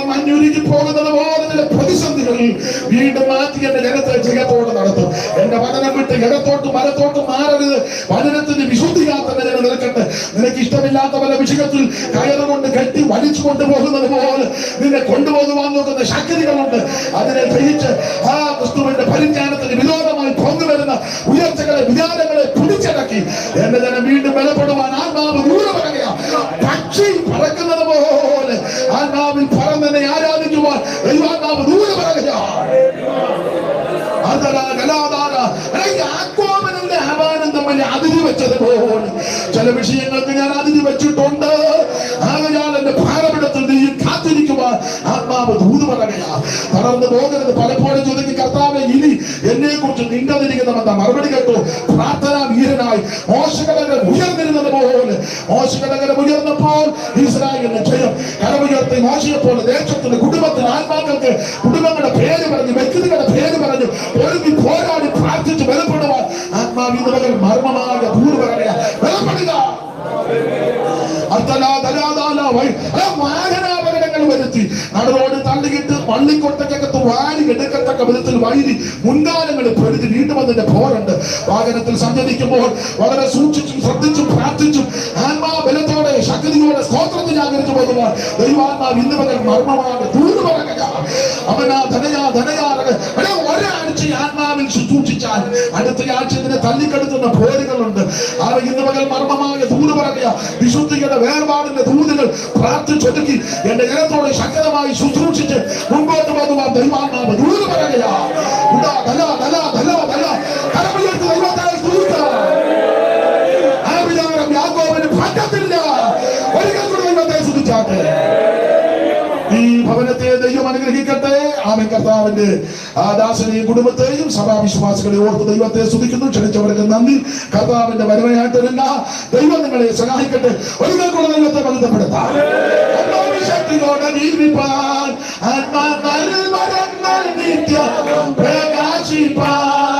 മഞ്ഞുരുകി പോകുന്നത് പോലെ പ്രതിസന്ധികളിൽ വീണ്ടും മാറ്റി എന്റെ ജനത്തെ ജഗത്തോട് നടത്തും. എന്റെ വചനം വിട്ട് ഇടത്തോട്ടും വലത്തോട്ടും മാറരുത്. വചനത്തിന്റെ വിശുദ്ധിയാത്ത ജനം നിൽക്കട്ടെ. നിനക്ക് ഇഷ്ടമില്ലാത്ത പല വിഷയത്തിൽ കയറുകൊണ്ട് കെട്ടി വലിച്ചു കൊണ്ടുപോകുന്നത് പോലെ നിന്നെ കൊണ്ടുപോകുവാൻ നോക്കുന്ന ശക്തികളുണ്ട്. അതിനെ ജയിച്ച് ക്രിസ്തുവിന്റെ പരിജ്ഞാനത്തിന് വിരോധമായി പൊങ്ങുവരുന്ന ഉയർച്ചകളെ വിചാരങ്ങളെ പിടിച്ചടക്കി എന്റെ ജനം വീണ്ടും ബലപ്പെടുവാൻ ആത്മാവ് ദൂരെ പറയുകയാണ്. പക്ഷി പറക്കുന്നത് പോലെ ആത്മാവിൽ പറന്നെ ആരാധിക്കുവാൻ ദൈവാത്മാവ് ദൂരെ പറയുകയാണ്. ആവാനും തമ്മിൽ അതിരി വെച്ചതുപോലെ ചില വിഷയങ്ങൾക്ക് ഞാൻ അതിരി വെച്ചിട്ടുണ്ട്. ആകയാൽ എന്റെ ഭാരമെടുത്ത് നീ കാത്തിരിക്കുവാൻ ആത്മാവ് ദൂത് പറയുക. തളർന്നു പോകരുത്. പലപ്പോഴും ചോദിക്കും, കർത്താവേ ഇനി എന്നെ കുറിച്ച് നിന്നതിരിക്കുന്നവെന്ന മറുപടി കേട്ടു. പ്രാർത്ഥനാ വീരനായി മോശകടകൻ ഉയർന്നിരുന്നത് പോലെ മോശകടകൻ ഉയർന്നപ്പോൾ ഇസ്രായേലിന് ജയം. കരമുയർത്തി മോശയെ പോലെ ദേശത്തിന്, കുടുംബത്തിന്, ആത്മാക്കൾക്ക് കുടുംബങ്ങളുടെ പേര് പറഞ്ഞു, വ്യക്തികളുടെ പേര് പറഞ്ഞു ഒരുങ്ങി പോരാടി പ്രാർത്ഥിച്ച് ബലപ്പെടുവാൻ ആത്മാവിന്റെ മകൾ മർമ്മമായ ദൂത് പറയുക. ബലപ്പെടുക. വാഹനാപകടങ്ങൾ വരുത്തി നടുറോഡ് തള്ളിയിട്ട് വള്ളിക്കൊട്ടക്കകത്ത് വാരി എടുക്കത്തക്ക വിധത്തിൽ വൈദ്യുതി മുൻകാലങ്ങളിൽ പെടുത്തി വീണ്ടും അതിന്റെ പോരുണ്ട്. വാഹനത്തിൽ സഞ്ചരിക്കുമ്പോൾ വളരെ സൂക്ഷിച്ചും ശ്രദ്ധിച്ചും പ്രാർത്ഥിച്ചും ആത്മാബലത്തോടെ ശക്തിയോടെ സ്തോത്രത്തിൽ ജാഗരിച്ചു പോകുവാൻ ദൈവാത്മാവ് ഇന്ന് പകൽ മർമ്മമാണ് ദൂത് പറയുക. അവനാ ഒരാഴ്ച ആത്മാവിൽ ശുശ്രൂഷിച്ചാൽ അടുത്ത ആഴ്ച ഇതിനെ തല്ലിക്കെടുത്തുന്ന പോരുകളുണ്ട്. അവ ഇന്ന് പകൽ മർമ്മമായ ദൂത് പറയുക. വിശുദ്ധിയുടെ വേർപാടിന്റെ ദൂതുകൾ പ്രാർത്ഥിച്ചൊതുക്കി എന്റെ ജനത്തോട് ശക്തമായി ശുശ്രൂഷിച്ച് മുൻപോട്ട് പോകുവാൻ ദൈവാത്മാവ് ദൂത് പറയുക. യാക്കോബിന് പറ്റത്തില്ല. ഒരിക്കൽ കൂടി ദൈവത്തെ സ്തുതിച്ചാട്ടെ. ഈ ഭവനത്തെ ദൈവം അനുഗ്രഹിക്കട്ടെ. ആമേൻ. കർത്താവിന്റെ ദാസനെയും കുടുംബത്തെയും സഭാവിശ്വാസികളെ ഓർത്ത് ദൈവത്തെ സ്തുതിക്കുന്നു. ക്ഷണിച്ചവർക്ക് നന്ദി. കർത്താവിന്റെ വരവനായിട്ടില്ല. ദൈവം നിങ്ങളെ സഹായിക്കട്ടെ. ഒരിക്കൽ കൂടെ ദൈവത്തെ ബന്ധപ്പെടുത്താം. ശക്തിയോടെ ജീവിപ്പാൻ ആത്മാ പ്രകാശിപ്പാൻ